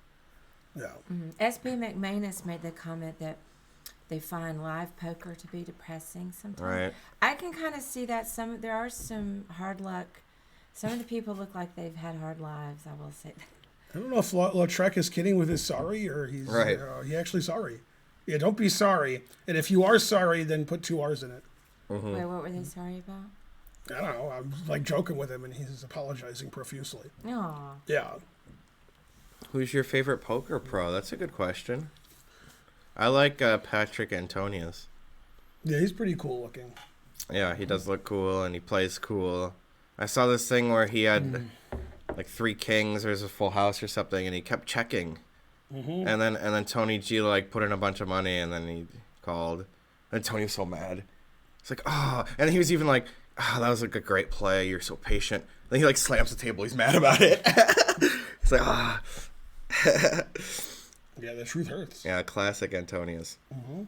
Yeah. Mm-hmm. S.B. McManus made the comment that they find live poker to be depressing sometimes. Right. I can kind of see that. There are some hard luck. Some of the people look like they've had hard lives, I will say. I don't know if Lautrec is kidding with his sorry or he's he actually sorry. Yeah, don't be sorry. And if you are sorry, then put 2 R's in it. Mm-hmm. Wait, what were they sorry about? I don't know. I'm like joking with him, and he's apologizing profusely. Aww. Yeah. Who's your favorite poker pro? That's a good question. I like Patrick Antonius. Yeah, he's pretty cool looking. Yeah, he does look cool, and he plays cool. I saw this thing where he had like 3 kings, or there's a full house or something, and he kept checking. Mm-hmm. And then Tony G put in a bunch of money, and then he called. And Tony was so mad. It's like, and he was even like, that was like a great play. You're so patient. Then he slams the table. He's mad about it. It's like, Yeah, the truth hurts. Yeah, classic Antonius. Mm-hmm.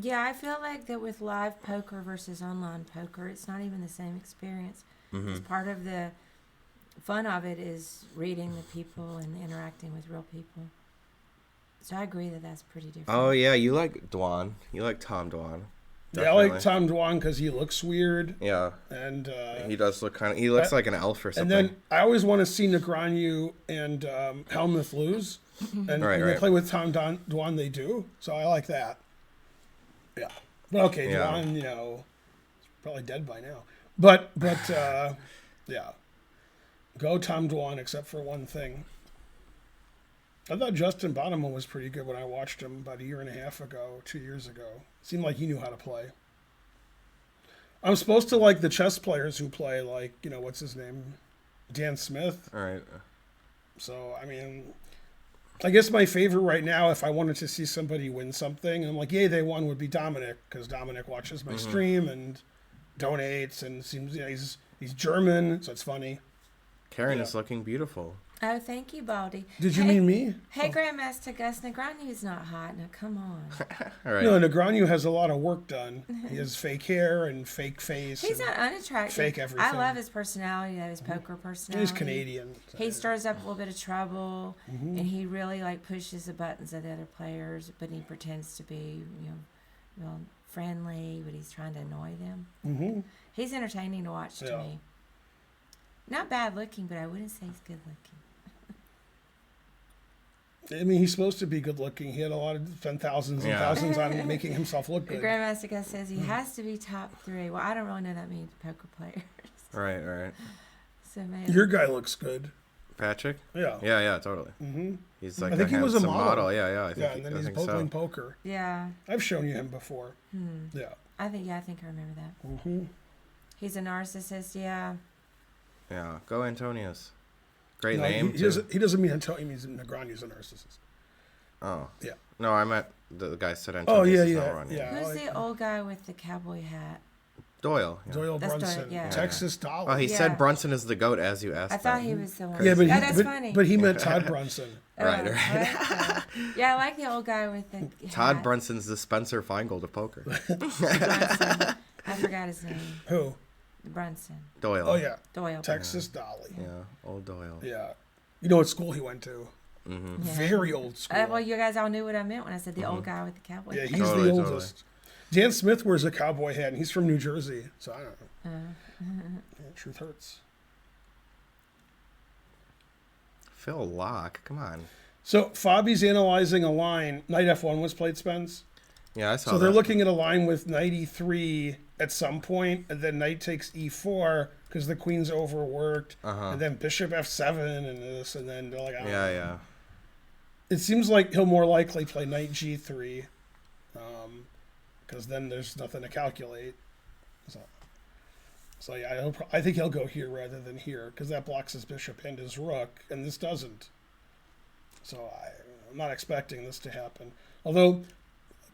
Yeah, I feel like that with live poker versus online poker, it's not even the same experience. Mm-hmm. It's part of the fun of it is reading the people and interacting with real people. So I agree that that's pretty different. Oh, yeah, you like Dwan. You like Tom Dwan. Definitely. Yeah, I like Tom Dwan because he looks weird. Yeah. And he does look he looks like an elf or something. And then I always want to see Negreanu and Helmuth lose. And when they play with Tom Dwan, they do. So I like that. Yeah. But okay, Dwan, he's probably dead by now. But yeah. Go Tom Dwan, except for one thing. I thought Justin Bonneman was pretty good when I watched him about 1.5 years ago, 2 years ago. Seemed like he knew how to play. I'm supposed to like the chess players who play, like, what's his name? Dan Smith. All right. So, I guess my favorite right now, if I wanted to see somebody win something, and I'm like, yay, they won, would be Dominic, because Dominic watches my stream and donates, and seems he's German, so it's funny. Karen is looking beautiful. Oh, thank you, Baldy. Did you mean me? Hey, Grandmaster Gus, Negreanu's not hot. Now, come on. All right. No, Negreanu has a lot of work done. He has fake hair and fake face. He's not unattractive. Fake everything. I love his personality, his poker personality. He's Canadian. So he stirs up a little bit of trouble, and he really pushes the buttons of the other players, but he pretends to be, real friendly, but he's trying to annoy them. Mm-hmm. He's entertaining to watch to me. Not bad looking, but I wouldn't say he's good looking. He's supposed to be good looking. He had a lot of spent thousands and thousands on making himself look good. Grandmaster Gus says he has to be top 3. Well, I don't really know that many poker players. Right. So man, your guy looks good. Patrick? Yeah. Yeah, totally. Mm-hmm. He's like I think he was a model. Yeah, I think and then he's playing poker. Yeah. I've shown you him before. Yeah. I think I remember that. Mm-hmm. He's a narcissist, yeah. Yeah, go Antonius. Great name. He doesn't mean Antonio. He means Negreanu's a narcissist. Oh. Yeah. No, I meant the guy said Oh, Antonius yeah, is yeah, not running. yeah. Who's the old guy with the cowboy hat? Doyle. Yeah. Doyle That's Brunson, Doyle, yeah. Texas Dollar. Oh, he Yeah. said Brunson is the GOAT as you asked. I thought him. he was the one. Yeah, but that's funny. he meant Todd Brunson. Right, Oh, right. okay. Yeah, I like the old guy with the Todd hat. Brunson's the Spencer Feingold of poker. Brunson. I forgot his name. Who? Brunson. Doyle. Oh, yeah. Doyle. Texas Dolly. Yeah, old Doyle. Yeah. You know what school he went to? Mm-hmm. Yeah. Very old school. Well, you guys all knew what I meant when I said the old guy with the cowboy Yeah, hat. he's Totally, the totally. oldest. Dan Smith wears a cowboy hat, and he's from New Jersey, so I don't know. Yeah, truth hurts. Phil Locke, come on. So Fabi's analyzing a line. Knight F1 was played, Spence. Yeah, I saw So that. they're looking at a line with Knight E3 at some point, and then Knight takes E4 because the Queen's overworked, and then Bishop F7 and this, and then they're like, I don't know. Yeah. It seems like he'll more likely play Knight G3, because then there's nothing to calculate. So yeah, I think he'll go here rather than here, because that blocks his bishop and his rook, and this doesn't. So I'm not expecting this to happen. Although,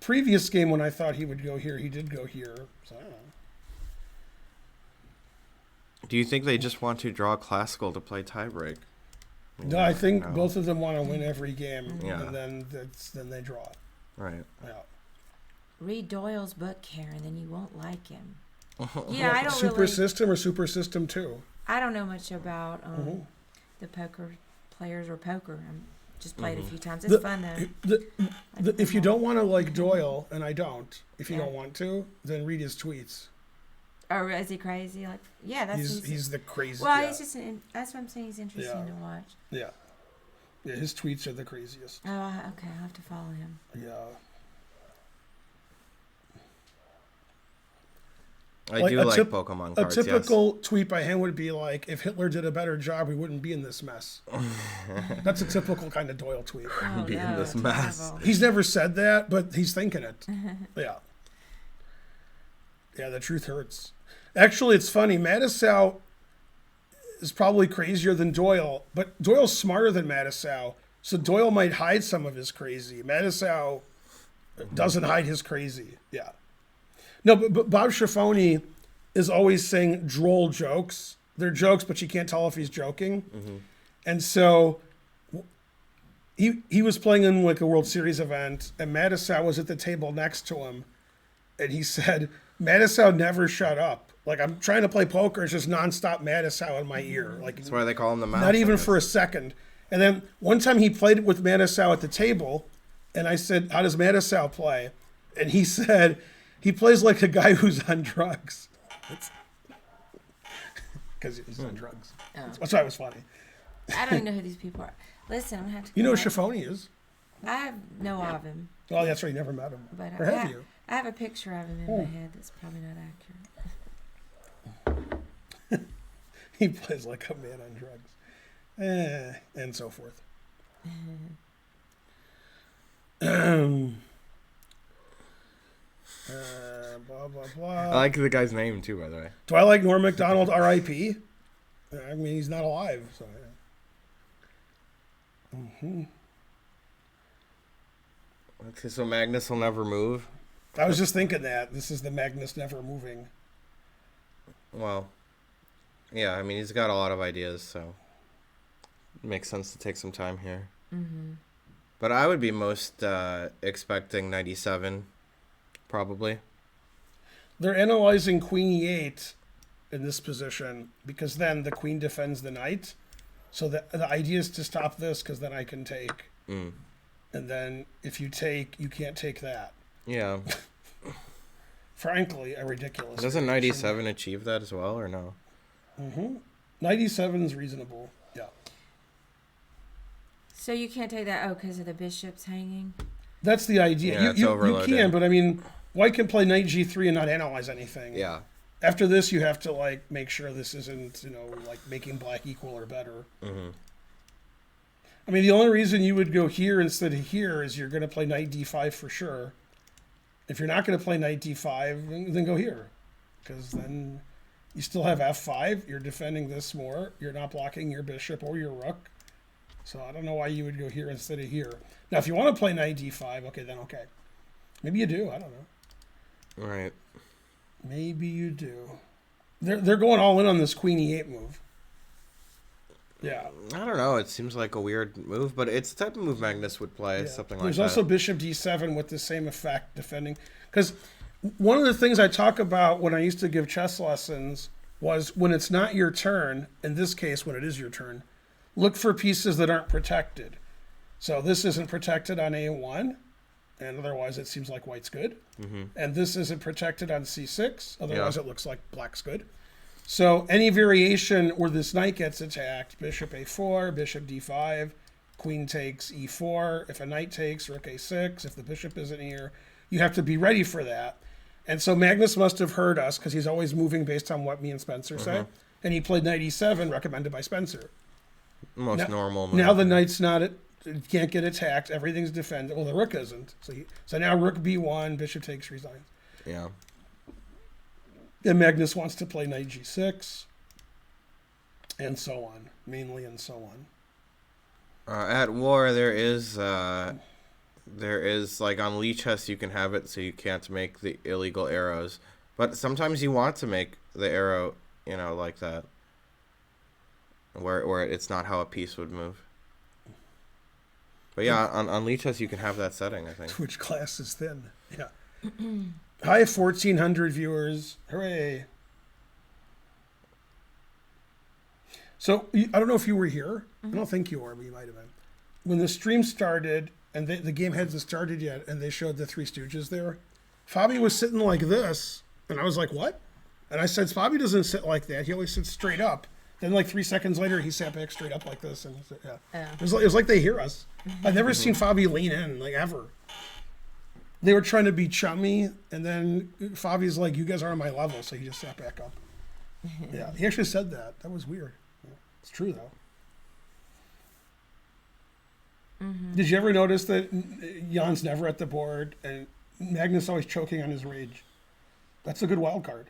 previous game when I thought he would go here, he did go here. So I don't know. Do you think they just want to draw classical to play tiebreak? No, I think No. both of them want to win every game, Yeah. and then they draw. Right. Yeah. Read Doyle's book, Karen, then you won't like him. Yeah, I don't Super really. System or Super System 2? I don't know much about the poker players or poker. I'm just played a few times. It's fun though. If you don't want to like Doyle, and I don't, if you Yeah. don't want to, then read his tweets. Or is he crazy? Like, yeah, that's He's the crazy. well, yeah. he's just that's what I'm saying. He's interesting Yeah. to watch. Yeah. Yeah, his tweets are the craziest. Oh, okay, I'll have to follow him. Yeah. I Like do a like tip- Pokemon A cards, typical tweet by him would be like, if Hitler did a better job, we wouldn't be in this mess. That's a typical kind of Doyle tweet. Oh, Be in no, this it's mess. terrible. He's never said that, but he's thinking it. Yeah. Yeah, the truth hurts. Actually, it's funny. Mattisau is probably crazier than Doyle, but Doyle's smarter than Mattisau, so Doyle might hide some of his crazy. Mattisau doesn't hide his crazy. Yeah. No, but Bob Schiaffoni is always saying droll jokes. They're jokes, but you can't tell if he's joking. And so he was playing in like a World Series event, and Mattisau was at the table next to him, and he said, Mattisau never shut up. Like, I'm trying to play poker, it's just nonstop Mattisau in my ear. Like, That's why they call him the mouse. not even I guess. for a second. And then one time he played with Mattisau at the table, and I said, how does Mattisau play? And he said, he plays like a guy who's on drugs. Because he's on drugs. Oh. That's why it was funny. I don't even know who these people are. Listen, I'm gonna have to. You know go who back. Schiaffoni is? I know of him, Oh, that's right, you never met him. but Or have you? I have a picture of him in my head that's probably not accurate. He plays like a man on drugs. And so forth. Blah, blah, blah. I like the guy's name too, by the way. Do I like Norm MacDonald, R.I.P.? I mean, he's not alive, so yeah. Okay, so Magnus will never move. I was just thinking that. This is the Magnus never moving. Well, yeah, I mean, he's got a lot of ideas, so it makes sense to take some time here. But I would be most expecting 97, probably. They're analyzing Queen E8 in this position because then the Queen defends the Knight. So the idea is to stop this because then I can take. And then if you take, you can't take that. Yeah. Frankly, a ridiculous. Doesn't creation. 97 achieve that as well, or no? 97 is reasonable. Yeah. So you can't take that because of the bishops hanging. That's the idea. Yeah, it's you overloaded. can, but I mean, White can play Knight G3 and not analyze anything. Yeah. After this, you have to like make sure this isn't, like making Black equal or better. I mean, the only reason you would go here instead of here is you're going to play Knight D5 for sure. If you're not going to play Knight D5, then go here, because then you still have F5. You're defending this more. You're not blocking your bishop or your rook. So I don't know why you would go here instead of here. Now, if you want to play Knight D5, okay, then okay. Maybe you do. I don't know. Right. Maybe you do. They're going all in on this queen e8 move. Yeah. I don't know. It seems like a weird move, but it's the type of move Magnus would play, Yeah. something like There's that. also bishop d7 with the same effect defending. Because one of the things I talk about when I used to give chess lessons was when it's not your turn, in this case, when it is your turn, look for pieces that aren't protected. So this isn't protected on a1, and otherwise it seems like white's good. Mm-hmm. And this isn't protected on c6, otherwise it looks like black's good. So any variation where this knight gets attacked, bishop a4, bishop d5, queen takes e4, if a knight takes, rook a6, if the bishop isn't here, you have to be ready for that. And so Magnus must have heard us because he's always moving based on what me and Spencer say. And he played knight e7, recommended by Spencer. Most normal move. Now the knight's not, it can't get attacked, everything's defended. Well, the rook isn't. So now rook b1, bishop takes, resigns. Yeah. And Magnus wants to play knight g6, and so on, mainly and so on. At war, there is like on Lichess you can have it so you can't make the illegal arrows, but sometimes you want to make the arrow, like that, where it's not how a piece would move. But yeah, on Lichess you can have that setting, I think. Twitch class is thin. Yeah. Hi, 1,400 viewers. Hooray. So, I don't know if you were here. I don't think you were, but you might have been. When the stream started, and the game hadn't started yet, and they showed the Three Stooges there, Fabi was sitting like this, and I was like, what? And I said, Fabi doesn't sit like that. He always sits straight up. Then, like 3 seconds later, he sat back straight up like this. And yeah. It was like they hear us. I've never seen Fabi lean in, like, ever. They were trying to be chummy, and then Fabi's like, you guys are on my level, so he just sat back up. Yeah, he actually said that. That was weird. Yeah. It's true, though. Did you ever notice that Jan's never at the board, and Magnus always choking on his rage? That's a good wild card.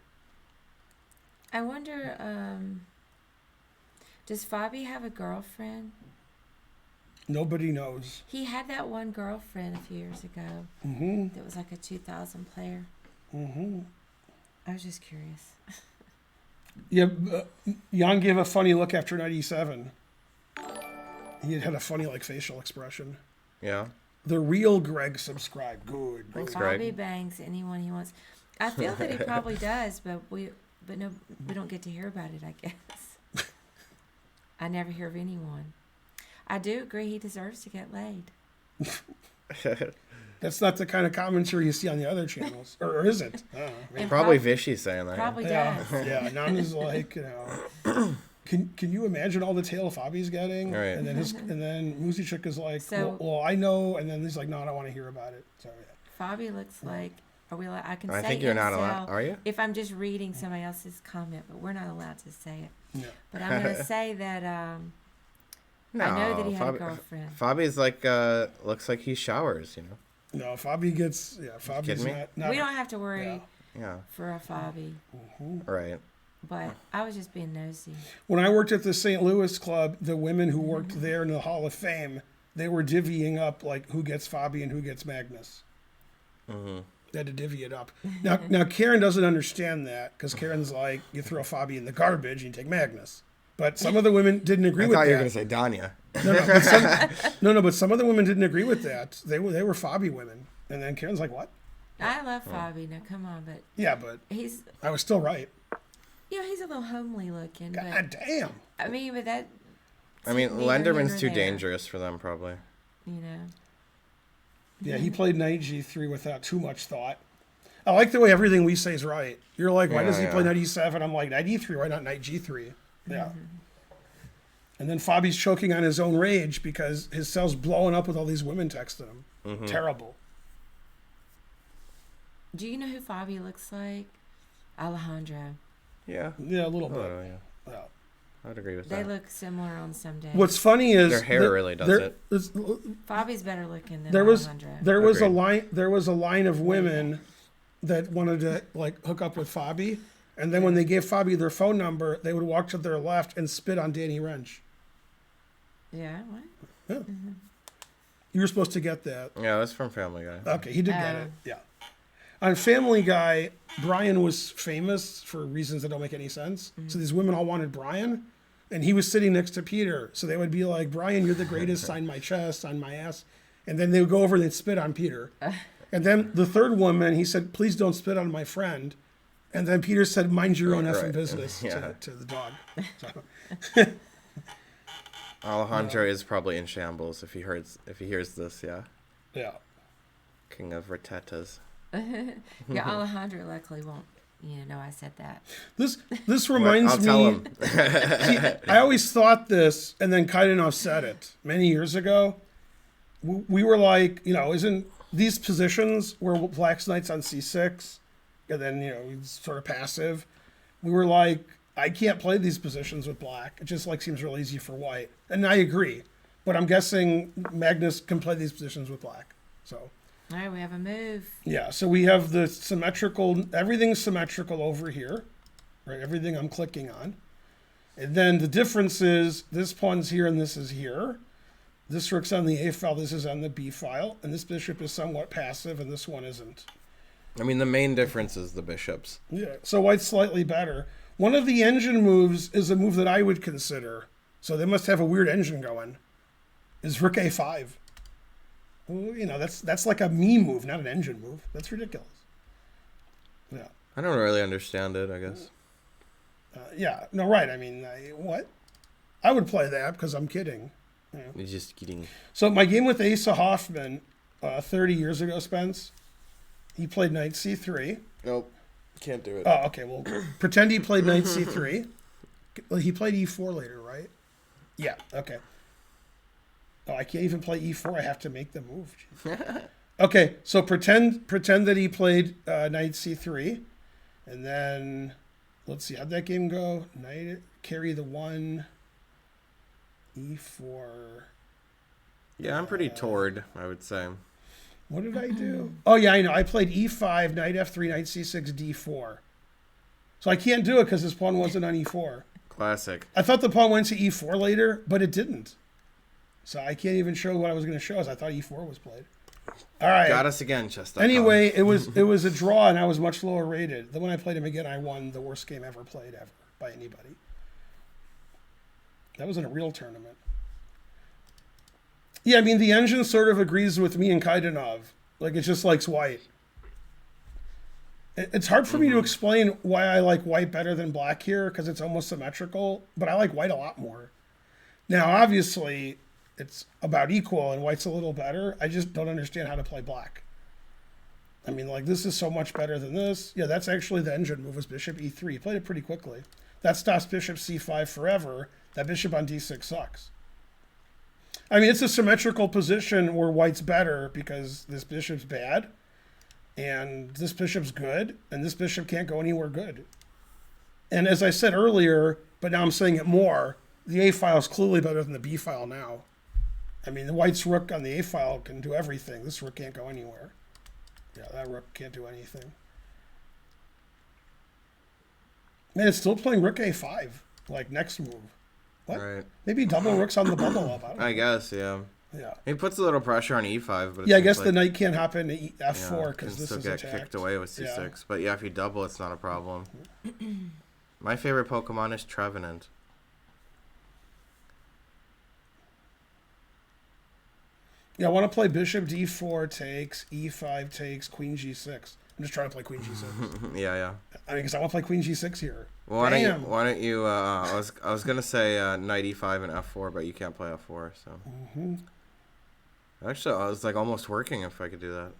I wonder, does Fabi have a girlfriend? Nobody knows. He had that one girlfriend a few years ago. That was like a 2000 player. I was just curious. Yeah, Jan gave a funny look after 97. He had a funny, like, facial expression. Yeah. The real Greg subscribed. Good. Thanks, Fabi Greg. bangs anyone he wants. I feel that he probably does, but we don't get to hear about it, I guess. I never hear of anyone. I do agree he deserves to get laid. That's not the kind of commentary you see on the other channels. Or is it? I don't know. And Probably Vishy's saying that. Probably Yeah, does. yeah. Nana's like, can you imagine all the tail Fabi's getting? Right. And then Musicek is like, So- well, I know. And then he's like, no, I don't want to hear about it. So yeah. Fabi looks like, I can I say think you're not incel allowed. Are you? if I'm just reading somebody else's comment, but we're not allowed to say it. Yeah. But I'm going to say that No. I know that he had a girlfriend. Fabi's like looks like he showers, No, Fabi gets, Fabi's kidding me? not. We don't have to worry Yeah. for a Fabi, Right. but I was just being nosy. When I worked at the St. Louis club, the women who worked there in the Hall of Fame, they were divvying up like who gets Fabi and who gets Magnus. They had to divvy it up. Now Karen doesn't understand that because Karen's like, you throw Fabi in the garbage and you take Magnus. But some of the women didn't agree I with thought that. you were gonna say Danya. But some of the women didn't agree with that. They were Fabi women, and then Karen's like, "What?" I love Fabi. Now, come on, but Yeah, but I was still right. he's a little homely looking. God But damn. I mean, but that. I mean, neither here Lenderman's nor too there, dangerous for them, probably. You know. Yeah, he played knight g3 without too much thought. I like the way everything we say is right. You're like, why does he play knight e7? I'm like, knight e3. Why not knight g3? Yeah. And then Fabi's choking on his own rage because his cell's blowing up with all these women texting him. Terrible. Do you know who Fabi looks like? Alejandro. Yeah. Yeah, a little bit. Oh, yeah. Yeah. I'd agree with They that. look similar on some days. What's funny is Their hair really does it. Fabi's better looking than There was Alejandro. there was a line of women that wanted to like hook up with Fabi, and then when they gave Fabi their phone number, they would walk to their left and spit on Danny Wrench. Yeah, what? Yeah. You were supposed to get that. Yeah, that's from Family Guy. Okay, he did get it. Yeah. on Family Guy, Brian was famous for reasons that don't make any sense. So these women all wanted Brian, and he was sitting next to Peter. So they would be like, Brian, you're the greatest, sign my chest, sign my ass. And then they would go over and they'd spit on Peter. And then the third woman, he said, please don't spit on my friend. And then Peter said, mind your own effing business to the dog. So. Alejandro is probably in shambles if he hears this, yeah. Yeah. King of Ratetas. Yeah, Alejandro luckily won't, know I said that. This reminds me. I'll tell him. See, I always thought this, and then Kaidanov said it many years ago. We were like, isn't these positions where Black's Knight's on c6, and then, he's sort of passive. We were like, I can't play these positions with Black. It just seems real easy for White. And I agree. But I'm guessing Magnus can play these positions with Black. So. All right, we have a move. Yeah, so we have the symmetrical, everything's symmetrical over here, right? Everything I'm clicking on. And then the difference is this pawn's here and this is here. This rook's on the A file, this is on the B file, and this bishop is somewhat passive and this one isn't. I mean, the main difference is the bishops. Yeah, so White's slightly better. One of the engine moves is a move that I would consider. So they must have a weird engine going. Is rook A5. Well, that's like a me move, not an engine move. That's ridiculous. Yeah. I don't really understand it, I guess. Yeah. No, right. I mean, what? I would play that because I'm kidding. You're just kidding. So my game with Asa Hoffman 30 years ago, Spence, he played knight c3. Nope. Can't do it. Oh, okay. Well, pretend he played knight c3. He played e4 later, right? Yeah. Okay. Oh, I can't even play e4. I have to make the move. Okay, so pretend that he played knight c3, and then let's see how'd that game go. Knight carry the 1, e4. Yeah, I'm pretty torn, I would say. What did I do? Oh yeah, I know. I played e5, knight f3, knight c6, d4. So I can't do it because this pawn wasn't on e4. Classic. I thought the pawn went to e4 later, but it didn't. So I can't even show what I was going to show, as I thought e4 was played. All right. Got us again, Chester. Anyway, it was a draw, and I was much lower rated. Then when I played him again, I won the worst game ever played ever by anybody. That was in a real tournament. Yeah, I mean, the engine sort of agrees with me and Kaidanov. It just likes White. It's hard for me to explain why I like White better than Black here, because it's almost symmetrical, but I like White a lot more. Now, obviously, it's about equal, and White's a little better. I just don't understand how to play Black. I mean, this is so much better than this. Yeah, that's actually the engine move, was bishop e3. He played it pretty quickly. That stops bishop c5 forever. That bishop on d6 sucks. I mean, it's a symmetrical position where White's better because this bishop's bad, and this bishop's good, and this bishop can't go anywhere good. And as I said earlier, but now I'm saying it more, the A file is clearly better than the B file now. I mean, the White's rook on the A file can do everything. This rook can't go anywhere. Yeah, that rook can't do anything. Man, it's still playing rook A5, next move. What? Right. Maybe double rooks on the bubble up. I don't know. I guess, yeah. Yeah. He puts a little pressure on e5, but yeah, I guess the knight can't hop into f4 because this still is get attacked. kicked away with c6. Yeah. But yeah, if you double, it's not a problem. My favorite Pokemon is Trevenant. Yeah, I want to play bishop d4 takes, e5 takes, queen g6. I'm just trying to play queen g6. Yeah. I mean, because I want to play queen g6 here. Well, why don't you? I was gonna say knight e5 and f4, but you can't play f4. So actually, I was almost working if I could do that.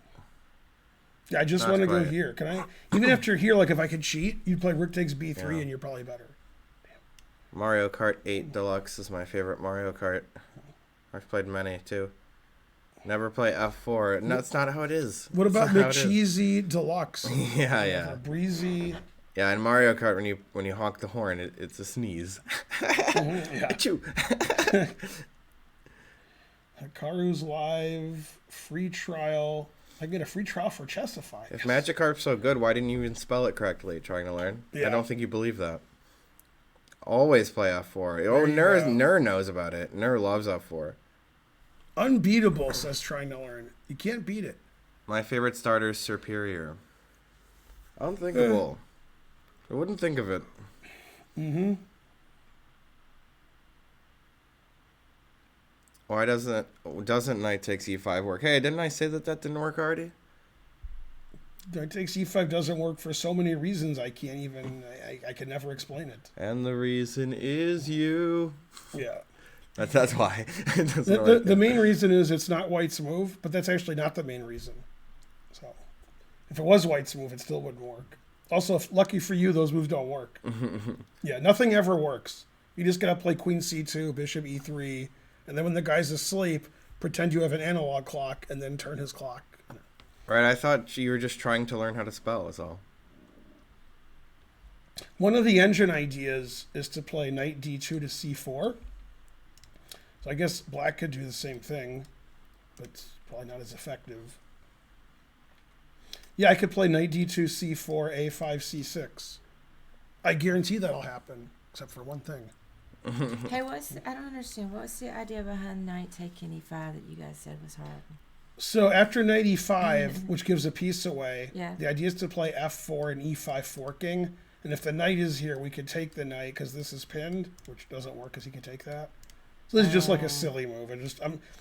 Yeah, I just want to go here. Can I? Even after here, if I could cheat, you'd play rook takes b3, and you're probably better. Damn. Mario Kart 8 Deluxe is my favorite Mario Kart. I've played many too. Never play f4. No, that's not how it is. What about McCheesy Deluxe? Yeah. Breezy. Yeah, in Mario Kart, when you honk the horn, it's a sneeze. Yeah. Achoo. Karu's Live, free trial. I get a free trial for Chessify. If Magikarp's so good, why didn't you even spell it correctly trying to learn? Yeah. I don't think you believe that. Always play f4. Oh, Nur knows about it. Nur loves f4. Unbeatable, says trying to learn. You can't beat it. My favorite starter is Superior. Unthinkable. I wouldn't think of it. Mm-hmm. Why doesn't knight takes e5 work? Hey, didn't I say that didn't work already? Knight takes e5 doesn't work for so many reasons I can't even, I can never explain it. And the reason is you. Yeah. That's why. The main reason is it's not white's move, but that's actually not the main reason. So, if it was white's move, it still wouldn't work. Also, lucky for you, those moves don't work. Yeah, nothing ever works. You just gotta play queen c2, bishop e3, and then when the guy's asleep, pretend you have an analog clock, and then turn his clock. Right, I thought you were just trying to learn how to spell, is all. One of the engine ideas is to play knight d2 to c4. So I guess black could do the same thing, but it's probably not as effective. Yeah, I could play knight d2, c4, a5, c6. I guarantee that'll happen, except for one thing. Hey, I don't understand. What was the idea behind knight taking e5 that you guys said was horrible? So after knight e5, which gives a piece away, Yeah. the idea is to play f4 and e5 forking. And if the knight is here, we could take the knight because this is pinned, which doesn't work because he can take that. So this is just like a silly move.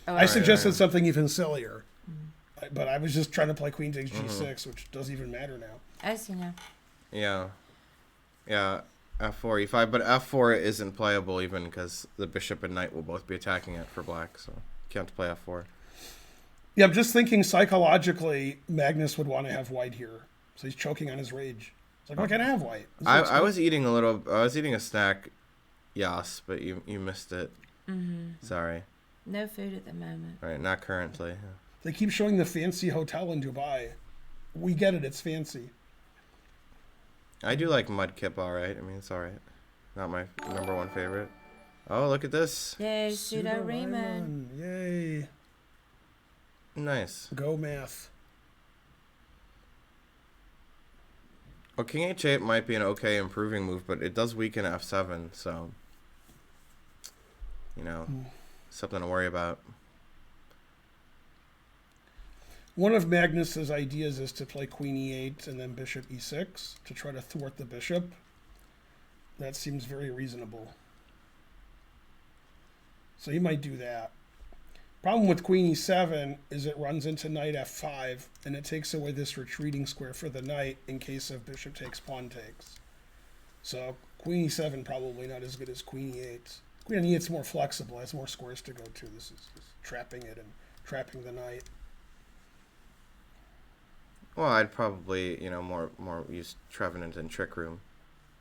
I suggested something even sillier. But I was just trying to play queen takes g6, which doesn't even matter now. I see now. Yeah. Yeah, f4, e5. But f4 isn't playable even because the bishop and knight will both be attacking it for black. So you can't play f4. Yeah, I'm just thinking psychologically, Magnus would want to have white here. So he's choking on his rage. It's like, why can't I have white? I was eating a snack, yes, but you missed it. Mm-hmm. Sorry. No food at the moment. Right, not currently. They keep showing the fancy hotel in Dubai. We get it, it's fancy. I do like mudkip, alright. I mean, it's alright. Not my number one favorite. Oh, look at this. Yay, pseudo Riemann. Yay. Nice. Go math. Well, king h8 might be an okay improving move, but it does weaken f7, so... You know, something to worry about. One of Magnus's ideas is to play queen e8 and then bishop e6 to try to thwart the bishop. That seems very reasonable. So he might do that. Problem with queen e7 is it runs into knight f5 and it takes away this retreating square for the knight in case of bishop takes, pawn takes. So queen e7 probably not as good as queen e8. Queen e8's more flexible, has more squares to go to. This is trapping it and trapping the knight. Well, I'd probably, more use Trevenant and Trick Room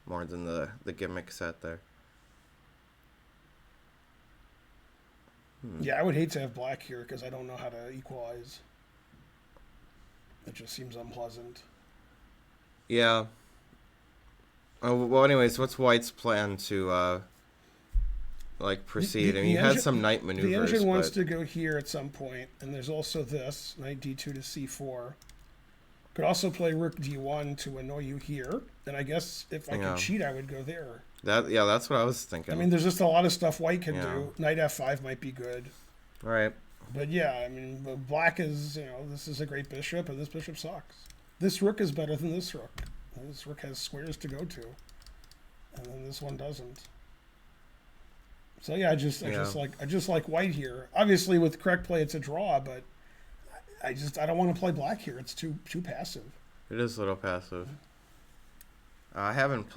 more than the gimmick set there. Yeah, I would hate to have black here because I don't know how to equalize. It just seems unpleasant. Yeah. Well, anyways, what's White's plan to, proceed? He had some knight maneuvers. The engine wants to go here at some point, and there's also this, knight d2 to c4. Could also play rook d1 to annoy you here, and I guess if I could cheat, I would go there. That's what I was thinking. I mean, there's just a lot of stuff White can do. Knight f5 might be good. All right. But yeah, I mean, black is, this is a great bishop, and this bishop sucks. This rook is better than this rook. This rook has squares to go to, and then this one doesn't. So yeah, I just like White here. Obviously, with correct play, it's a draw, but I don't want to play black here. It's too passive. It is a little passive. I haven't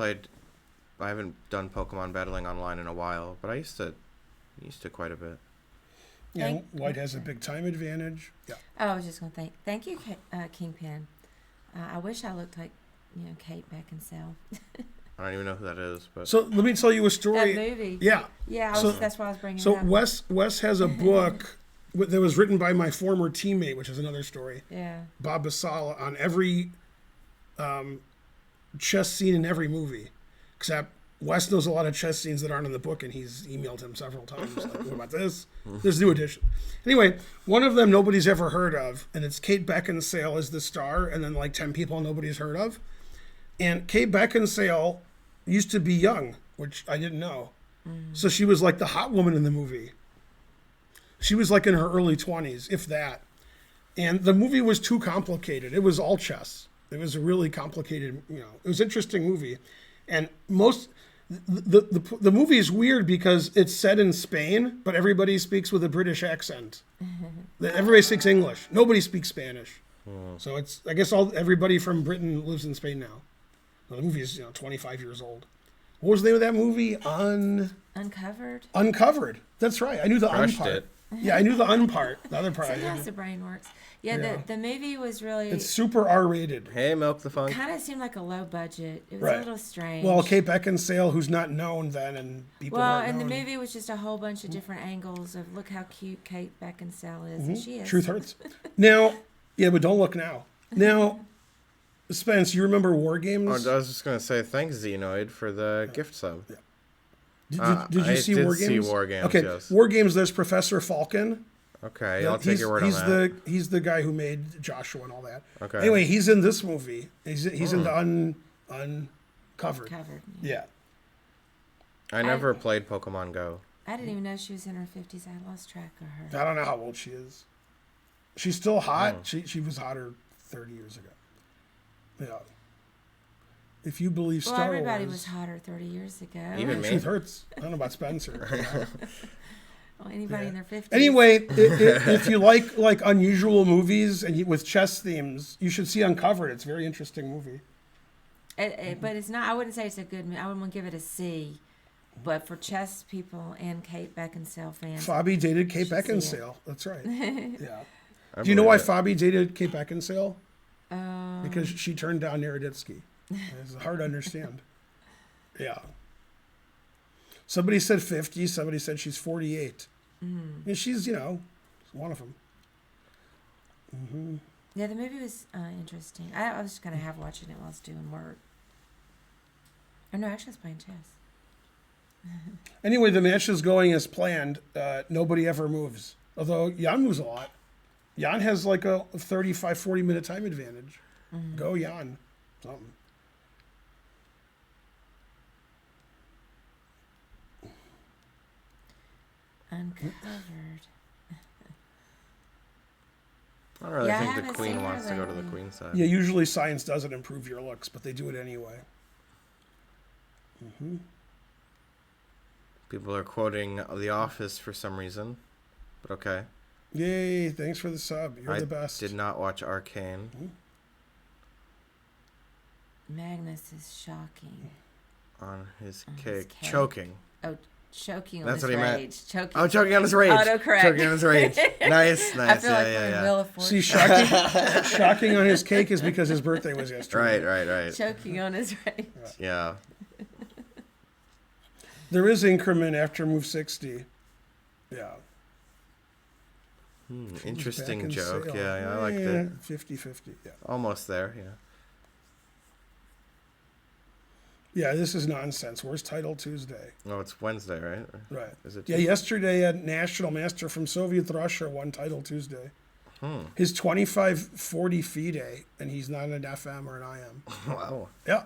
done Pokemon battling online in a while, but I used to quite a bit. Yeah, White has a big time advantage. Yeah. Oh, I was just going to thank you, Kingpin. I wish I looked like, Kate Beckinsale. I don't even know who that is, but so let me tell you a story. That movie. Yeah. Yeah, that's why I was bringing it up. So Wes has a book that was written by my former teammate, which is another story. Yeah. Bob Basala, on every chess scene in every movie, except Wes knows a lot of chess scenes that aren't in the book, and he's emailed him several times. Like, what about this? There's new edition. Anyway, one of them nobody's ever heard of, and it's Kate Beckinsale as the star, and then like 10 people nobody's heard of. And Kate Beckinsale used to be young, which I didn't know. So she was like the hot woman in the movie. She was like in her early 20s, if that. And the movie was too complicated. It was all chess. It was a really complicated, it was an interesting movie. And the movie is weird because it's set in Spain, but everybody speaks with a British accent. Everybody speaks English. Nobody speaks Spanish. So it's, I guess everybody from Britain lives in Spain now. The movie is 25 years old. What was the name of that movie? Uncovered. Uncovered. That's right. I knew the un part. It. Yeah, I knew the un part. The other part. Sometimes the brain works. Yeah, the movie was really... It's super R-rated. Hey, Milk the Funk. Kind of seemed like a low budget. It was Right. a little strange. Well, Kate Beckinsale, who's not known then, and people weren't and known. the movie was just a whole bunch of different angles of look how cute Kate Beckinsale is. And she is. Truth hurts. Now, yeah, but don't look now. Now, Spence, you remember War Games? Oh, I was just going to say, thanks, Xenoid, for the gift sub. Did you I see did War see Games? War Games, Okay, yes. War Games, there's Professor Falcon. Okay, Yeah, I'll take your word on that. He's the guy who made Joshua and all that. Okay. Anyway, he's in this movie. He's in the Uncovered. Covered. Yeah. I never played Pokemon Go. I didn't even know she was in her 50s. I lost track of her. I don't know how old she is. She's still hot. Oh. She was hotter 30 years ago. Yeah. If you believe Well, Star everybody Wars, was hotter 30 years ago. Even me. Truth hurts. I don't know about Spencer. Well, anybody in their 50s. Anyway, if you like unusual movies and with chess themes, you should see Uncovered. It's a very interesting movie. But it's not, I wouldn't say it's a good movie. I wouldn't give it a C. But for chess people and Kate Beckinsale fans. Fabi dated Kate should see it. Beckinsale. That's right. Yeah. I Do you know why believe it. Fabi dated Kate Beckinsale? Um, Because she turned down Naroditsky. It's hard to understand. Yeah. Somebody said 50. Somebody said she's 48. And she's, one of them. Yeah, the movie was interesting. I was going to have watching it while I was doing work. Or no, actually I was playing chess. Anyway, the match is going as planned. Nobody ever moves. Although Jan moves a lot. Jan has like a 35, 40-minute time advantage. Go Jan. Something. Uncovered. I don't really Yeah, I think the haven't queen seen her wants to go to the lately. queen side. Yeah, usually science doesn't improve your looks, but they do it anyway. People are quoting The Office for some reason, but okay. Yay, thanks for the sub. You're I the best. did not watch Arcane Magnus is shocking. on his On his cake. cake. Choking. Oh, choking on That's his what he meant. rage. Choking. Oh, choking on his rage. Autocorrect. Choking on his rage. Nice, I nice. feel like Yeah, we're in yeah, Wheel yeah. of Fortune. See, shocking on his cake is because his birthday was yesterday. Right. Choking on his rage. Yeah. There is increment after move 60. Yeah. Interesting Back in joke. sale. Yeah, I liked it. 50-50. Yeah. Almost there, yeah. Yeah, this is nonsense. Where's Title Tuesday? Oh, it's Wednesday, right? Right. Is it Yeah, Tuesday? yesterday a national master from Soviet Russia won Title Tuesday. His 25-40 FIDE, and he's not an FM or an IM. Wow. Yeah.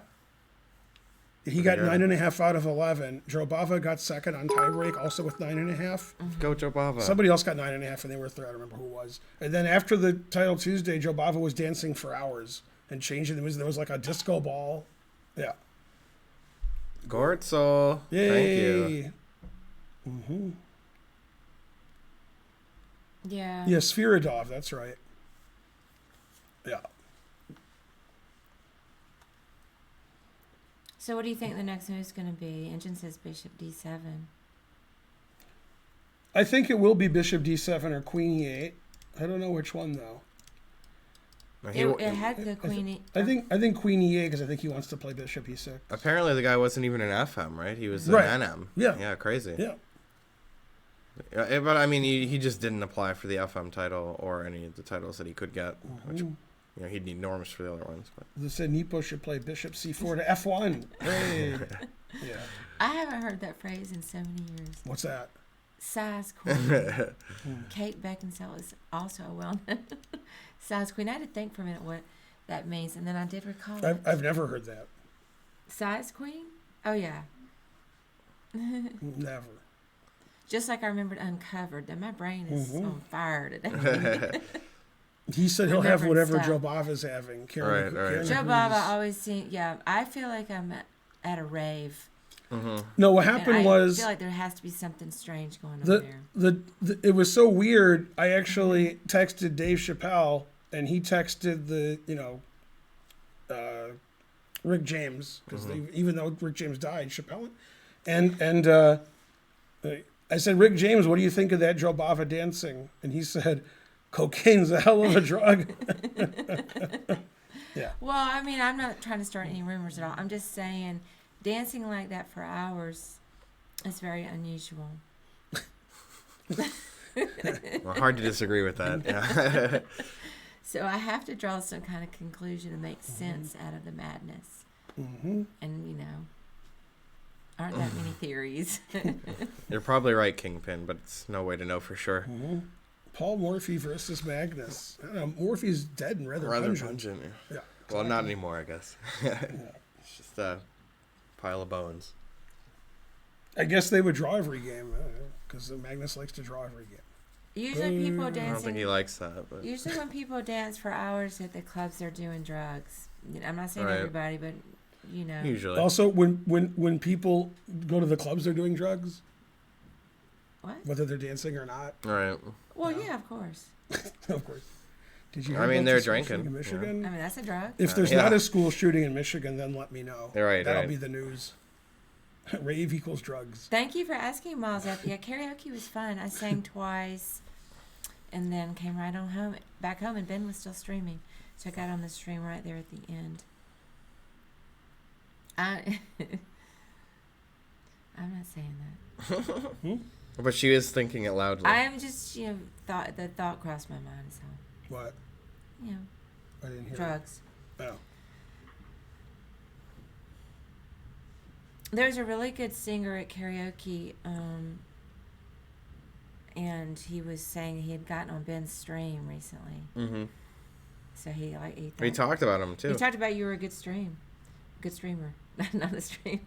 He got good. 9.5 out of 11. Drobava got second on tiebreak, also with 9.5. Go Jobava. Somebody else got 9.5, and they were third. I don't remember who it was. And then after the Title Tuesday, Drobava was dancing for hours and changing. There was like a disco ball. Yeah. Gortzel. Yay. Thank you. Yeah. Yeah, Sviridov, that's right. Yeah. So what do you think the next move is going to be? Engine says Bishop D7. I think it will be Bishop D7 or Queen E8. I don't know which one, though. It had the Queen. I think Queen E8 because I think he wants to play Bishop E6. Apparently, the guy wasn't even an FM, right? He was an Right. NM. Yeah. Yeah, crazy. Yeah. But I mean, he just didn't apply for the FM title or any of the titles that he could get, which he'd need norms for the other ones. But They said Nepo should play Bishop C4 to F1. Hey. Yeah. I haven't heard that phrase in so many years. What's that? Size Queen. Kate Beckinsale is also a well-known Size Queen. I had to think for a minute what that means, and then I did recall it. I've never heard that. Size Queen? Oh, yeah. Never. Just like I remembered Uncovered. That my brain is on fire today. He said he'll have remembered whatever stuff. Joe Bava's having. Karen, Right. Karen Joe agrees. Baba always seems. Yeah, I feel like I'm at a rave. No, what And happened I was feel like there has to be something strange going on there. it was so weird. I actually texted Dave Chappelle, and he texted Rick James, because even though Rick James died, Chappelle, and I said, Rick James, what do you think of that Joe Bava dancing? And he said, cocaine's a hell of a drug. Yeah. Well, I mean, I'm not trying to start any rumors at all. I'm just saying, dancing like that for hours is very unusual. Well, hard to disagree with that. Yeah. So I have to draw some kind of conclusion to make sense out of the madness. And, aren't that many theories. You're probably right, Kingpin, but it's no way to know for sure. Paul Morphy versus Magnus. I don't know, Morphy's dead and rather pungent. Yeah. Well, not anymore, I guess. It's just a pile of bones. I guess they would draw every game, because Magnus likes to draw every game. Usually people I don't think dancing. he likes that. But Usually when people dance for hours at the clubs, they're doing drugs. I'm not saying Right. everybody, but usually. Also, when people go to the clubs, they're doing drugs, What? whether they're dancing or not. Right. Well, yeah, of course. Of course. Did you? I hear mean, about they're the school drinking, shooting in Michigan. I mean, that's a drug. If there's Yeah. not a school shooting in Michigan, then let me know. Right, That'll right. be the news. Rave equals drugs. Thank you for asking, Miles. Yeah, karaoke was fun. I sang twice, and then came right on home, back home, and Ben was still streaming, so I got on the stream right there at the end. I'm not saying that. But she is thinking it loudly. I am just, the thought crossed my mind is all. What? I didn't hear. Drugs. Oh. There's a really good singer at karaoke, and he was saying he had gotten on Ben's stream recently. Mm-hmm. So he We talked about him, too. He talked about you were a good streamer, not a streamer,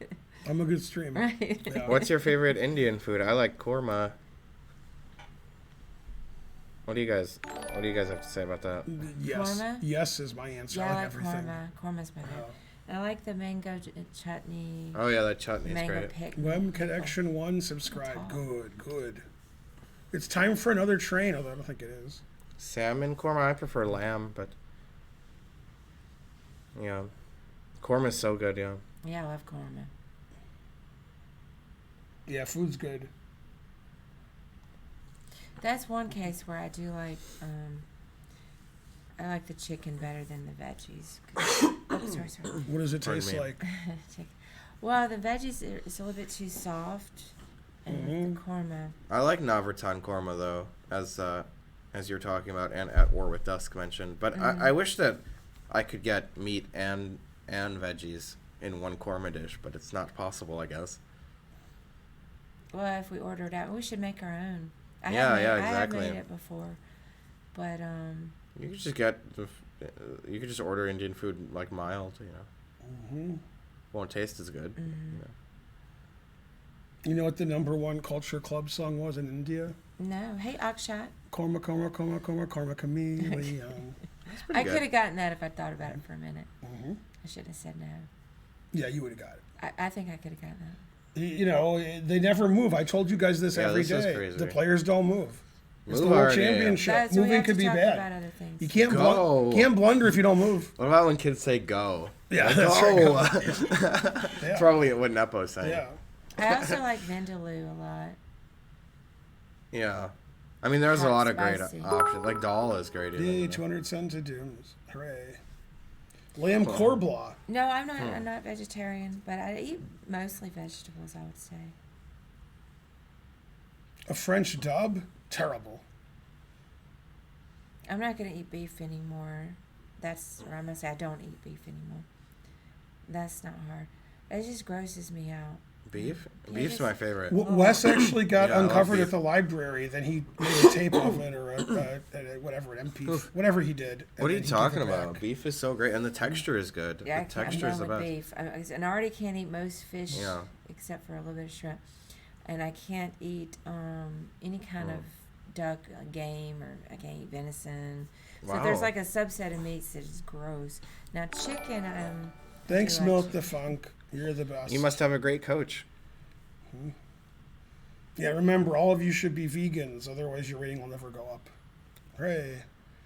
I'm a good streamer. right? Yeah. What's your favorite Indian food? I like korma. What do you guys have to say about that? Yes. Korma? Yes is my answer. Yeah, I like everything. korma. Korma's my favorite. I like the mango chutney. Oh yeah, that chutney's mango great. pick. Web Connection 1, subscribe. Oh. Good. It's time for another train, although I don't think it is. Salmon korma, I prefer lamb, but yeah, korma's so good. Yeah. Yeah, I love korma. Yeah, food's good. That's one case where I do like. I like the chicken better than the veggies. Sorry. What does it Pardon taste me. like? Chicken. Well, the veggies it's a little bit too soft, and with the korma. I like Navratan korma though, as you're talking about, and At War with Dusk mentioned. But I wish that I could get meat and veggies in one korma dish, but it's not possible, I guess. Well, if we order it out, we should make our own. Yeah, I exactly. have made it before, but You could just you could just order Indian food like mild, Won't taste as good. You know what the #1 culture club song was in India? no. Hey, Akshat. Korma, chameleon. I good. could have gotten that if I thought about it for a minute. I should have said no. Yeah, you would have got it. I think I could have gotten that. They never move. I told you guys this Yeah, every this is day. crazy. The players don't move. It's the Move World already, yeah. Championship. That's, we Moving have could to be talk bad. about other things. You can't Go. can't blunder if you don't move. What about when kids say go? Yeah, Like, that's go. right. That's probably what Nepo's saying. Yeah. I also like vindaloo a lot. Yeah. I mean, there's a Hot lot of great spicy. options. Like Dal is great. Yay, Even. 200 cents of dooms. Hooray. Lamb corbla. No, I'm not. I'm not vegetarian, but I eat mostly vegetables. I would say. A French dub. Terrible. I'm not gonna eat beef anymore. Or I'm gonna say I don't eat beef anymore. That's not hard. It just grosses me out. Beef? Yeah, Beef's just- my favorite. Wes actually got Yeah, I love uncovered beef. at the library. Then he made a tape of it or whatever, an MP, whatever he did. What are you and then he gave talking it about? back. Beef is so great, and the texture is good. Yeah, the texture I'm is the done with best. beef. And I already can't eat most fish, Yeah. except for a little bit of shrimp, and I can't eat any kind of duck game, or I can't eat venison. So Wow. there's like a subset of meats that is gross. Now chicken, Thanks, do like Milk chicken. the Funk. You're the best. You must have a great coach. Yeah, remember, all of you should be vegans, otherwise your rating will never go up. Hooray.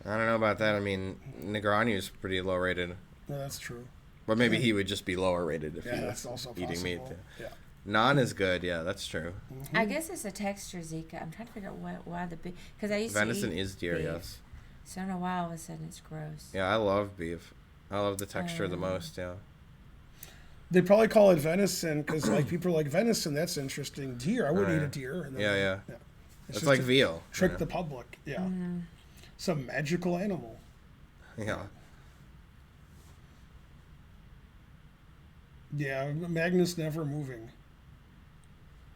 I don't know about that. I mean, Negreanu's pretty low rated. No, that's true. But maybe he would just be lower rated if Yeah, he that's was also eating meat. possible. Yeah. Naan is good. Yeah, that's true. I guess it's a texture, Zika. I'm trying to figure out why the beef. Because I used Venison to eat is deer, beef, yes. So I don't know why all of a sudden it's gross. Yeah, I love beef. I love the texture the most, yeah. They probably call it venison because like people are like, venison, that's interesting. Deer, I wouldn't eat a deer. And then, Yeah. It's It's just like to veal. trick you the know? public. Yeah. Some magical animal. Yeah. Yeah, Magnus never moving.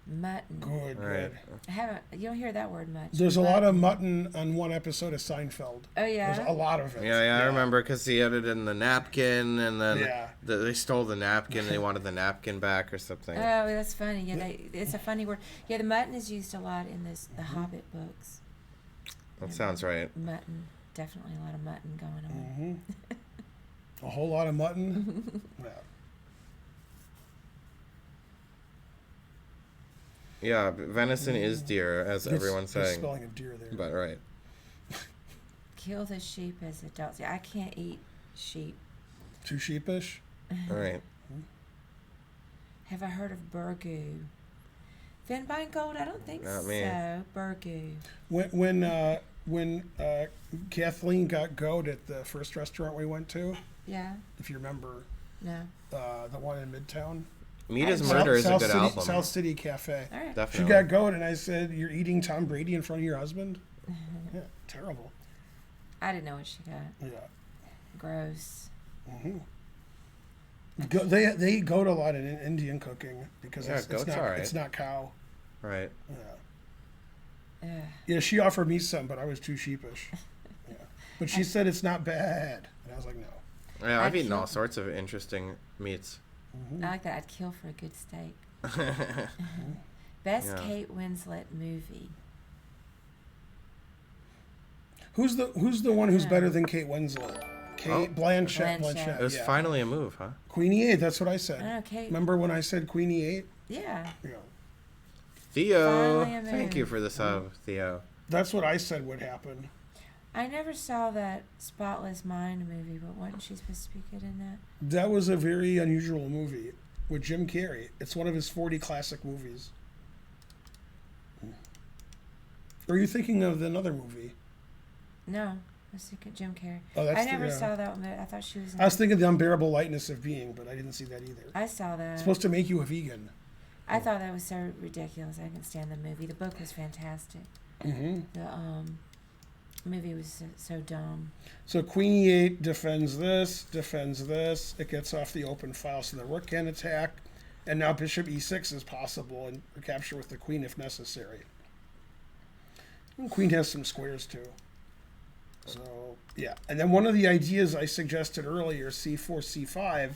Mutton. Good, Right. good. I haven't. You don't hear that word much. There's a lot of mutton on one episode of Seinfeld. Oh yeah. There's a lot of it. Yeah, I remember because he had it in the napkin, and then Yeah. they stole the napkin. They wanted the napkin back or something. Oh, that's funny. Yeah, it's a funny word. Yeah, the mutton is used a lot in the Hobbit books. That sounds right. Mutton, definitely a lot of mutton going on. A whole lot of mutton. Yeah. Yeah, but venison is deer, as everyone's Good saying. spelling of deer there. But right. Kill the sheep as adults. Yeah, I can't eat sheep. Too sheepish. Right. Have I heard of burgoo? Finbine gold? I don't think Not so. me. Burgoo. When Kathleen got goat at the first restaurant we went to, Yeah. if you remember, No. the one in Midtown. Meat is South- Murder is a South good City, album. South City Cafe. All right. Definitely. She got goat, and I said, "You're eating Tom Brady in front of your husband." Yeah, terrible. I didn't know what she got. Yeah. Gross. They eat goat a lot in Indian cooking because Yeah, it's goat's not alright. it's not cow. Right. Yeah. Ugh. Yeah, she offered me some, but I was too sheepish. Yeah. But she said it's not bad, and I was like, no. Yeah, I've I eaten all can't- sorts of interesting meats. I like that. I'd kill for a good steak. Best Yeah. Kate Winslet movie. Who's the one who's better than Kate Winslet? Kate Blanchett. Blanchett. It was yeah. finally a move, huh? Queenie 8. That's what I I said. don't know, Kate. Remember when I said Queenie 8? Yeah. Yeah. Theo. Finally a Thank you move. for the sub, Theo. That's what I said would happen. I never saw that Spotless Mind movie, but wasn't she supposed to be good in that? That was a very unusual movie with Jim Carrey. It's one of his 40 classic movies. Or are you thinking of another movie? No, I was thinking Jim Carrey. Oh, that's I never yeah. saw that one. I thought she was in I was thinking The Unbearable Lightness of Being, but I didn't see that either. I saw that. It's supposed to make you a vegan. I thought that was so ridiculous. I couldn't stand the movie. The book was fantastic. Mm-hmm. The movie was so dumb. So Queenie 8 defends this. It gets off the open file, so the rook can attack. And now bishop e6 is possible, and capture with the queen if necessary. And queen has some squares too. So, yeah. And then one of the ideas I suggested earlier, c4,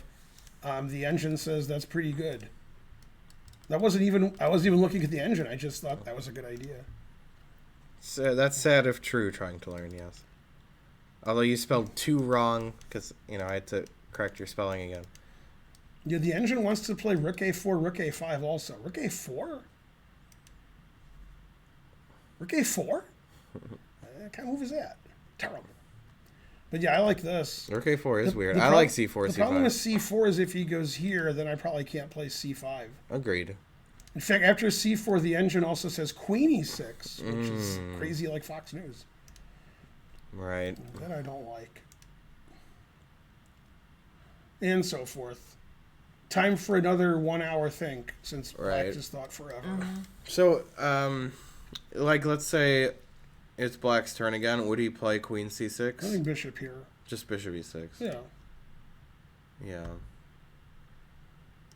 c5, the engine says that's pretty good. I wasn't even looking at the engine. I just thought that was a good idea. So that's sad if true, trying to learn, yes. Although you spelled two wrong, because, I had to correct your spelling again. Yeah, the engine wants to play rook a4, rook a5 also. Rook a4? Rook a4? What kind of move is that? Terrible. But yeah, I like this. Rook a4 is The- weird. the I prob- like c4, The problem with c5. c4 is if he goes here, then I probably can't play c5. Agreed. In fact, after c4, the engine also says queen e6, which is crazy like Fox News. Right. That I don't like. And so forth. Time for another 1 hour think, since Black Right. just thought forever. So, let's say it's Black's turn again. Would he play queen I c6? think bishop here. Just bishop e6. Yeah. Yeah.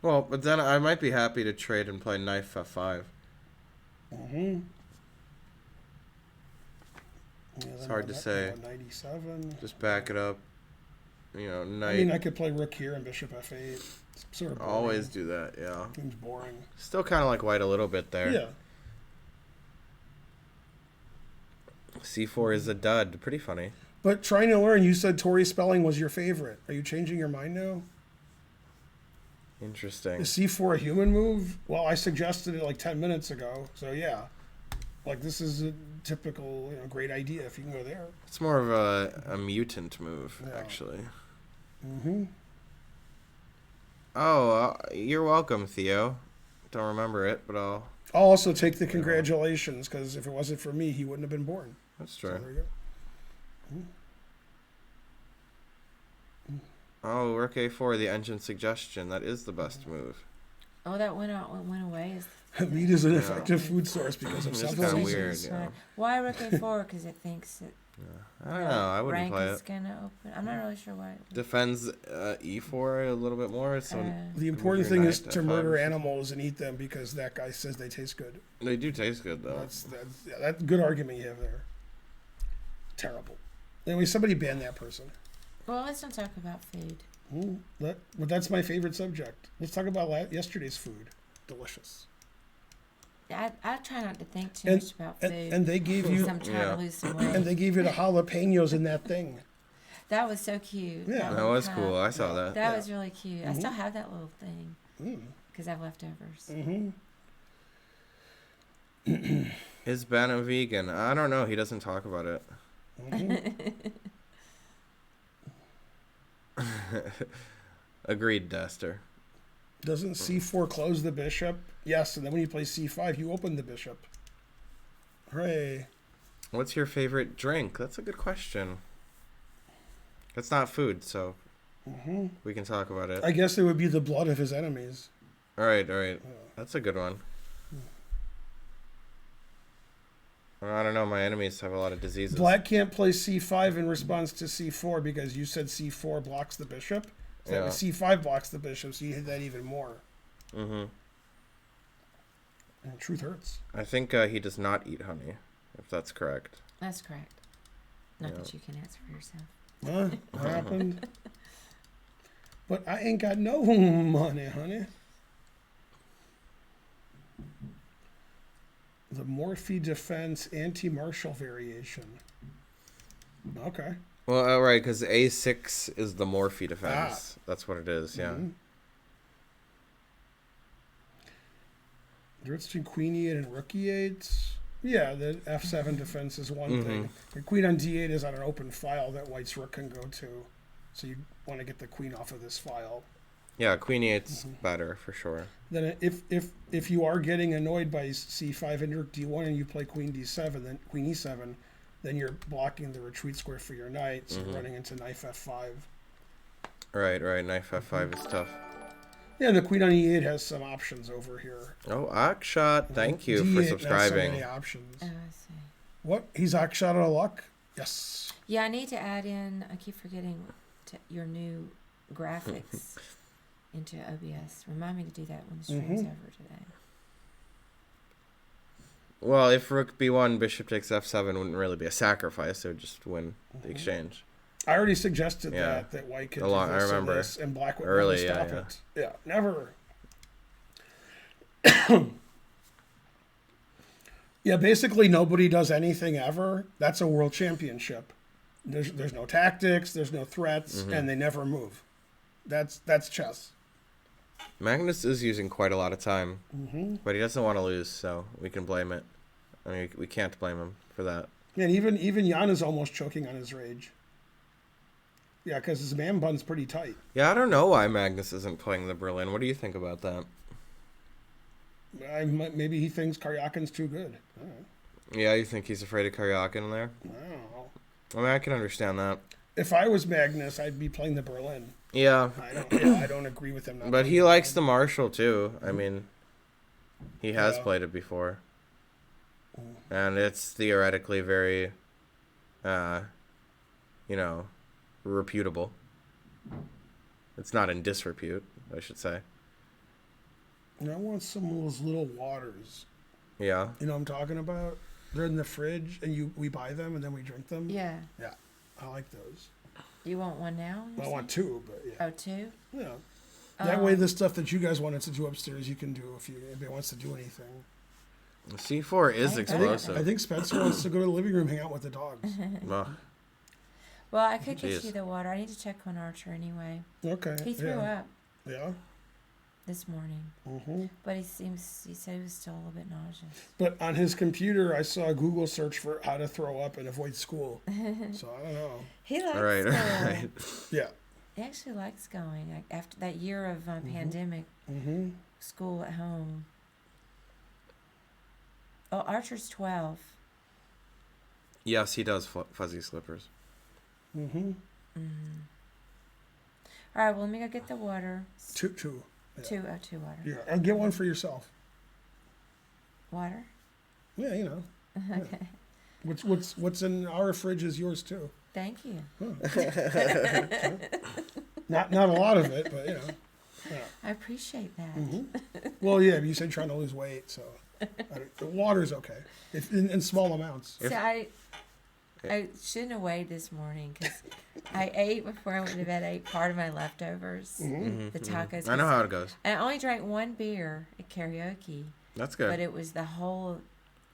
Well, but then I might be happy to trade and play knight f5. Mm-hmm. It's hard to say. 97. Just back it up. Knight. I mean, I could play rook here and bishop f8. It's sort of boring. Always do that, yeah. Seems boring. Still kind of like white a little bit there. Yeah. C4 is a dud. Pretty funny. But trying to learn, you said Tori Spelling was your favorite. Are you changing your mind now? Interesting. Is C4 a human move? Well, I suggested it like 10 minutes ago. So, yeah. Like, this is a typical, great idea if you can go there. It's more of a mutant move, actually. Mm-hmm. Oh, you're welcome, Theo. Don't remember it, but I'll also take the congratulations, because if it wasn't for me, he wouldn't have been born. That's true. So there you go. Oh, Rook A4, the engine suggestion. That is the best move. Oh, that went away. Meat is an effective food source because of It's several kind of reasons. weird, yeah. Why Rook A4? Because it thinks that I don't know. I wouldn't rank play is it. gonna open. I'm not really sure why. Defends E4 a little bit more, so The important thing is Knight to F5 murder or animals and eat them because that guy says they taste good. they do taste good though. That's good argument you have there. Terrible. Anyway, somebody ban that person. Well, let's not talk about food. But that's my favorite subject. Let's talk about yesterday's food. Delicious. I try not to think too much about food. And they gave you I'm trying to lose some weight. and they gave you the jalapenos in that thing. That was so cute. Yeah. That was cool. I saw that. That was really cute. I still have that little thing Mm. because I have leftovers. Mm-hmm. Is Ben a vegan? I don't know. He doesn't talk about it. Agreed, Duster. Doesn't C4 close the bishop? Yes, and then when you play C5, you open the bishop. Hooray. What's your favorite drink? That's a good question. It's not food, so we can talk about it. I guess it would be the blood of his enemies. All right. That's a good one. Well, I don't know. My enemies have a lot of diseases. Black can't play C5 in response to C4 because you said C4 blocks the bishop. So that was C5 blocks the bishop, so you hit that even more. Mm-hmm. And truth hurts. I think he does not eat honey, if that's correct. That's correct. Not that you can answer for yourself. What happened? But I ain't got no money, honey. The Morphe Defense Anti-Martial variation. Okay. Well, right, because A6 is the Morphe defense. That's what it is, yeah. Mm-hmm. The difference between Queen E8 and Rook E8. Yeah, the F7 defense is one thing. The Queen on D8 is on an open file that White's Rook can go to. So you want to get the Queen off of this file. Yeah, Queen E8's better, for sure. Then if you are getting annoyed by C5 and Rook D1 and you play Queen D7, then Queen E7, then you're blocking the retreat square for your knight, so you're running into Knight F5. Right, Knight F5 is tough. Yeah, and the Queen on E8 has some options over here. Oh, Akshot, thank you D8 for has subscribing. so many options. Oh, I see. What? He's Akshot out of luck? Yes. Yeah, I need to add in. I keep forgetting your new graphics into OBS. Remind me to do that when the stream's over today. Well, if Rook B1, Bishop takes F7 wouldn't really be a sacrifice. It would just win the exchange. I already suggested that White could do this I remember. and this, and Black would Early, never stop it. Yeah, never. Yeah, basically nobody does anything ever. That's a world championship. There's no tactics, there's no threats, and they never move. That's chess. Magnus is using quite a lot of time, but he doesn't want to lose, so we can blame it. I mean, we can't blame him for that. And even Jan is almost choking on his rage. Yeah, because his man bun's pretty tight. Yeah, I don't know why Magnus isn't playing the Berlin. What do you think about that? Maybe he thinks Karyakin's too good. I don't know. Yeah, you think he's afraid of Karyakin there? I don't know. I mean, I can understand that. If I was Magnus, I'd be playing the Berlin. Yeah. I don't agree with him. But he likes the Marshall, too. I mean, he has played it before. And it's theoretically very, reputable. It's not in disrepute, I should say. I want some of those little waters. Yeah. You know what I'm talking about? They're in the fridge, and we buy them, and then we drink them. Yeah. Yeah, I like those. You want one now? I want two, but yeah. Oh, two? Yeah. That way, the stuff that you guys wanted to do upstairs, you can do if anybody wants to do anything. C4 is I explosive. I think Spencer wants to go to the living room, hang out with the dogs. Well, Well, I could get Jeez. you the water. I need to check on Archer anyway. Okay. He threw up Yeah. this morning, Mm-hmm. but he said he was still a little bit nauseous. But on his computer, I saw a Google search for how to throw up and avoid school. So I don't know. He likes all right, all school. right. Yeah. He actually likes going. Like, after that year of pandemic, Mm-hmm. school at home. Oh, Archer's 12. Yes, he does fuzzy slippers. Mm-hmm. All right, well, let me go get the water. Two. Yeah. Two water. Yeah. And get one for yourself. Water? Yeah, you know. Okay. What's in our fridge is yours too. Thank you. Not a lot of it, but you know. Yeah. I appreciate that. Well, yeah, you said trying to lose weight, so the water's okay if in small amounts. So I shouldn't have weighed this morning because I ate before I went to bed. I ate part of my leftovers, the tacos. I know how it goes. And I only drank one beer at karaoke, That's good. but it was the whole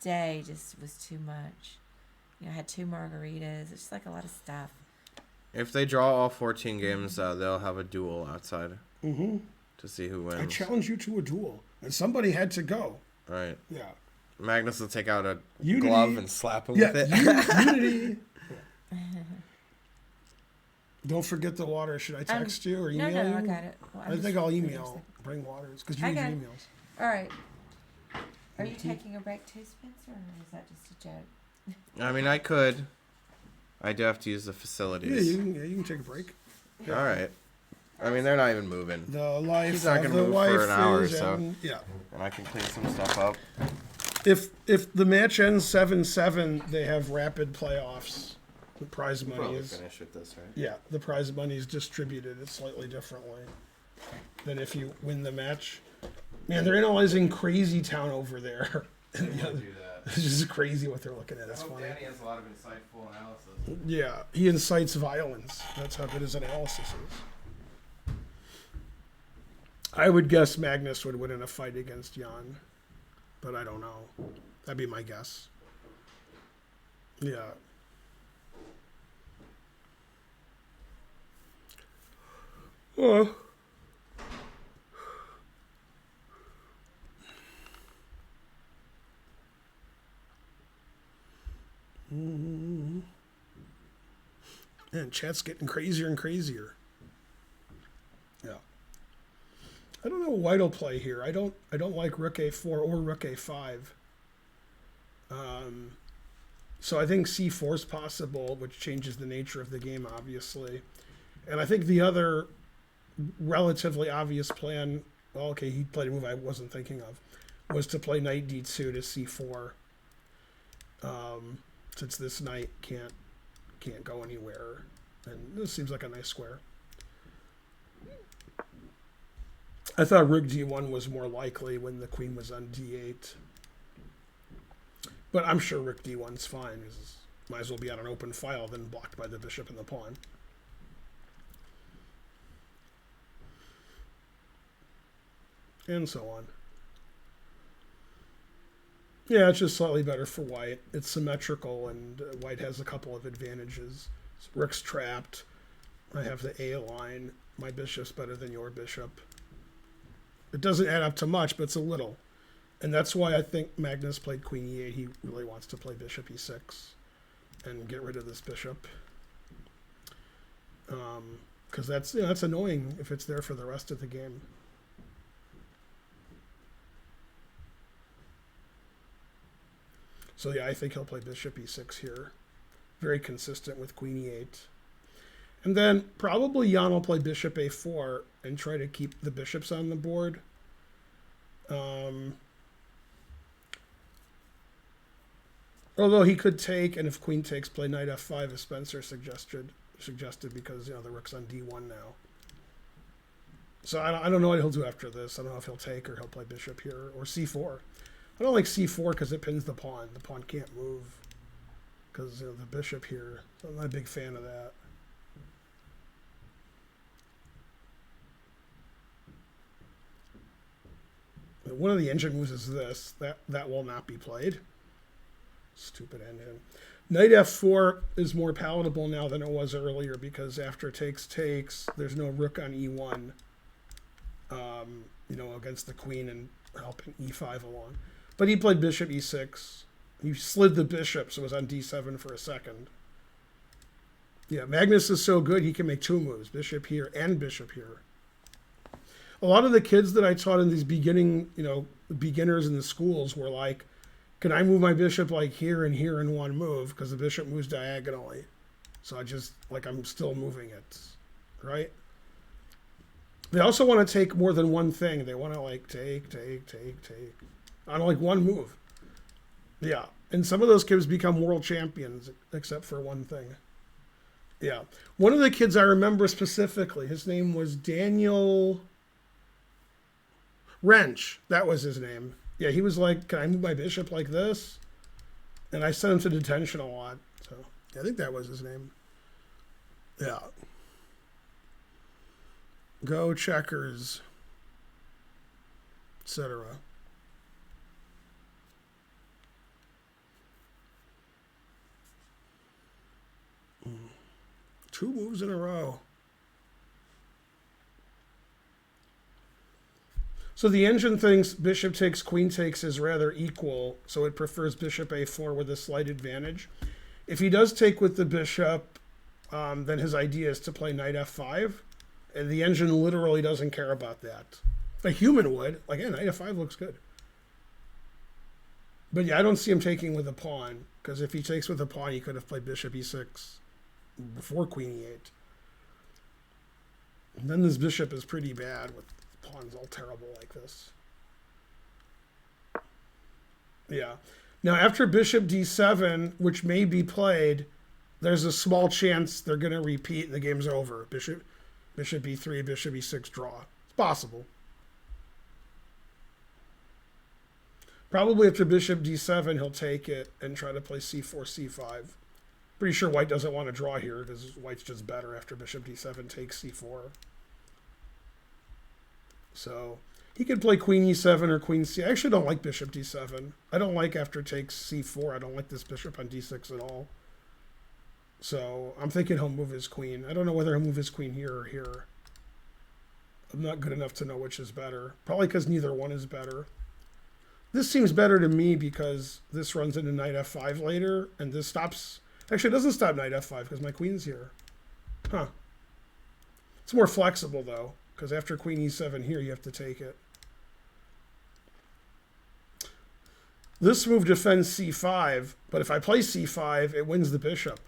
day just was too much. You know, I had 2 margaritas. It's just like a lot of stuff. If they draw all 14 games, they'll have a duel outside Mm-hmm. to see who wins. I challenge you to a duel, and somebody had to go. All right. Yeah. Magnus will take out a Unity. glove and slap him Yeah. with it. Unity. Don't forget the water. Should I text you or email you? No, I got it. Well, I think I'll email. Bring waters because you I need your got it. emails. All right. Are you taking a break too, Spencer, or is that just a joke? I mean, I could. I do have to use the Yeah, facilities. you can take a break. All right. I mean, they're not even moving. The life He's not of gonna the move wife for an hour or is, so. and, yeah. And I can clean some stuff up. If the match ends 7-7, they have rapid playoffs. The prize money Probably is finish with this, right? yeah. The prize money is distributed slightly differently than if you win the match. Man, they're analyzing Crazy Town over there. They won't do that. It's just crazy what they're looking at. That's I hope funny. Danny has a lot of insightful analysis. Yeah, he incites violence. That's how good his analysis is. I would guess Magnus would win in a fight against Jan, but I don't know. That'd be my guess. Yeah. Oh. Man, chat's getting crazier and crazier. Yeah. I don't know what White'll play here. I don't like Rook A4 or Rook A5. So I think C4 is possible, which changes the nature of the game, obviously. And I think the other relatively obvious plan, well, okay, he played a move I wasn't thinking of, was to play Knight D2 to C4. Since this knight can't go anywhere, and this seems like a nice square. I thought Rook D1 was more likely when the queen was on D8, but I'm sure Rook D1's fine. Might as well be on an open file than blocked by the bishop and the pawn. And so on. Yeah, it's just slightly better for white. It's symmetrical, and white has a couple of advantages. Rook's trapped. I have the A line. My bishop's better than your bishop. It doesn't add up to much, but it's a little. And that's why I think Magnus played queen E8. He really wants to play bishop E6 and get rid of this bishop. Because that's annoying if it's there for the rest of the game. So yeah, I think he'll play bishop E6 here. Very consistent with queen E8. And then probably Jan will play bishop A4 and try to keep the bishops on the board. Although he could take, and if queen takes, play knight F5 as Spencer suggested because the rook's on D1 now. So I don't know what he'll do after this. I don't know if he'll take or he'll play bishop here or C4. I don't like C4 because it pins the pawn. The pawn can't move because the bishop here. So I'm not a big fan of that. one of the engine moves is this. That will not be played. Stupid engine. Knight f4 is more palatable now than it was earlier because after takes, there's no rook on e1, against the queen and helping e5 along. But he played bishop e6. He slid the bishop, so it was on d7 for a second. Yeah, Magnus is so good, he can make 2 moves, bishop here and bishop here. A lot of the kids that I taught in these beginners in the schools were like, can I move my bishop like here and here in one move? Because the bishop moves diagonally. So I'm still moving it, right? They also want to take more than one thing. They want to take on one move. Yeah. And some of those kids become world champions, except for one thing. Yeah. One of the kids I remember specifically, his name was Daniel Wrench. That was his name. Yeah, he was like, can I move my bishop like this? And I sent him to detention a lot. So I think that was his name. Yeah. Go checkers, etc. 2 moves in a row. So the engine thinks bishop takes, queen takes is rather equal, so it prefers bishop a4 with a slight advantage. If he does take with the bishop, then his idea is to play knight f5, and the engine literally doesn't care about that. A human would. Like, yeah, knight f5 looks good. But yeah, I don't see him taking with a pawn, because if he takes with a pawn, he could have played bishop e6 before queen e8. And then this bishop is pretty bad with pawns all terrible like this. Yeah. Now after bishop d7, which may be played, there's a small chance they're going to repeat and the game's over. Bishop e3, bishop e6 draw. It's possible. Probably after bishop d7, he'll take it and try to play c4, c5. Pretty sure white doesn't want to draw here because white's just better after bishop d7 takes c4. So he could play queen e7 or queen c. I actually don't like bishop d7. I don't like after takes c4. I don't like this bishop on d6 at all. So I'm thinking he'll move his queen. I don't know whether he'll move his queen here or here. I'm not good enough to know which is better. Probably because neither one is better. This seems better to me because this runs into knight f5 later, and this stops... Actually, it doesn't stop knight f5 because my queen's here. Huh. It's more flexible, though, because after queen e7 here, you have to take it. This move defends c5, but if I play c5, it wins the bishop.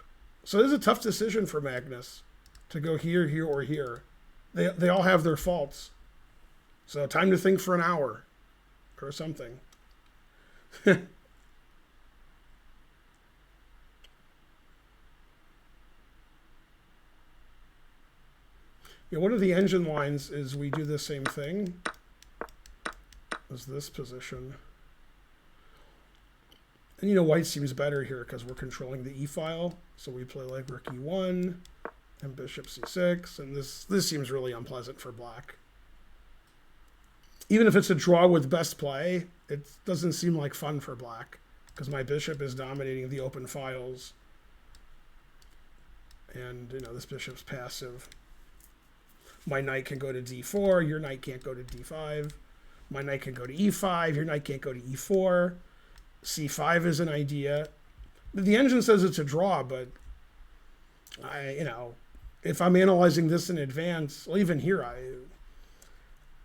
So this is a tough decision for Magnus to go here, here, or here. They all have their faults. So time to think for an hour or something. Yeah, one of the engine lines is we do the same thing as this position. And white seems better here because we're controlling the e-file. So we play like rook e1 and bishop c6, and this seems really unpleasant for black. Even if it's a draw with best play, it doesn't seem like fun for black because my bishop is dominating the open files. And, this bishop's passive. My knight can go to d4, your knight can't go to d5. My knight can go to e5, your knight can't go to e4. c5 is an idea. The engine says it's a draw, but if I'm analyzing this in advance, well, even here,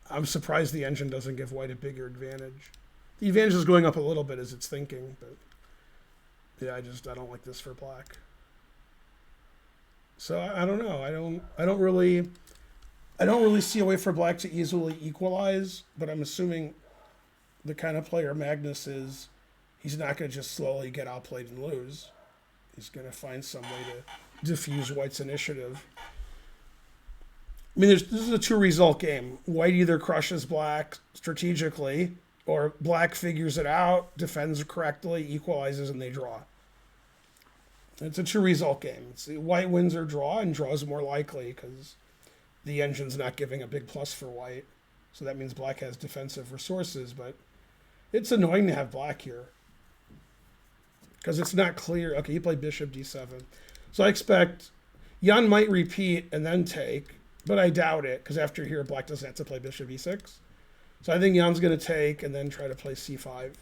I'm surprised the engine doesn't give white a bigger advantage. The advantage is going up a little bit as it's thinking, but yeah, I don't like this for black. So I don't know. I don't really see a way for black to easily equalize, but I'm assuming the kind of player Magnus is, he's not going to just slowly get outplayed and lose. He's going to find some way to diffuse white's initiative. I mean, this is a 2-result game. White either crushes black strategically, or black figures it out, defends correctly, equalizes, and they draw. It's a 2-result game. It's white wins or draw, and draw is more likely because the engine's not giving a big plus for white. So that means black has defensive resources, but it's annoying to have black here. Because it's not clear. Okay, he played bishop d7. So I expect Jan might repeat and then take, but I doubt it, because after here, black doesn't have to play bishop e6. So I think Jan's going to take and then try to play c5.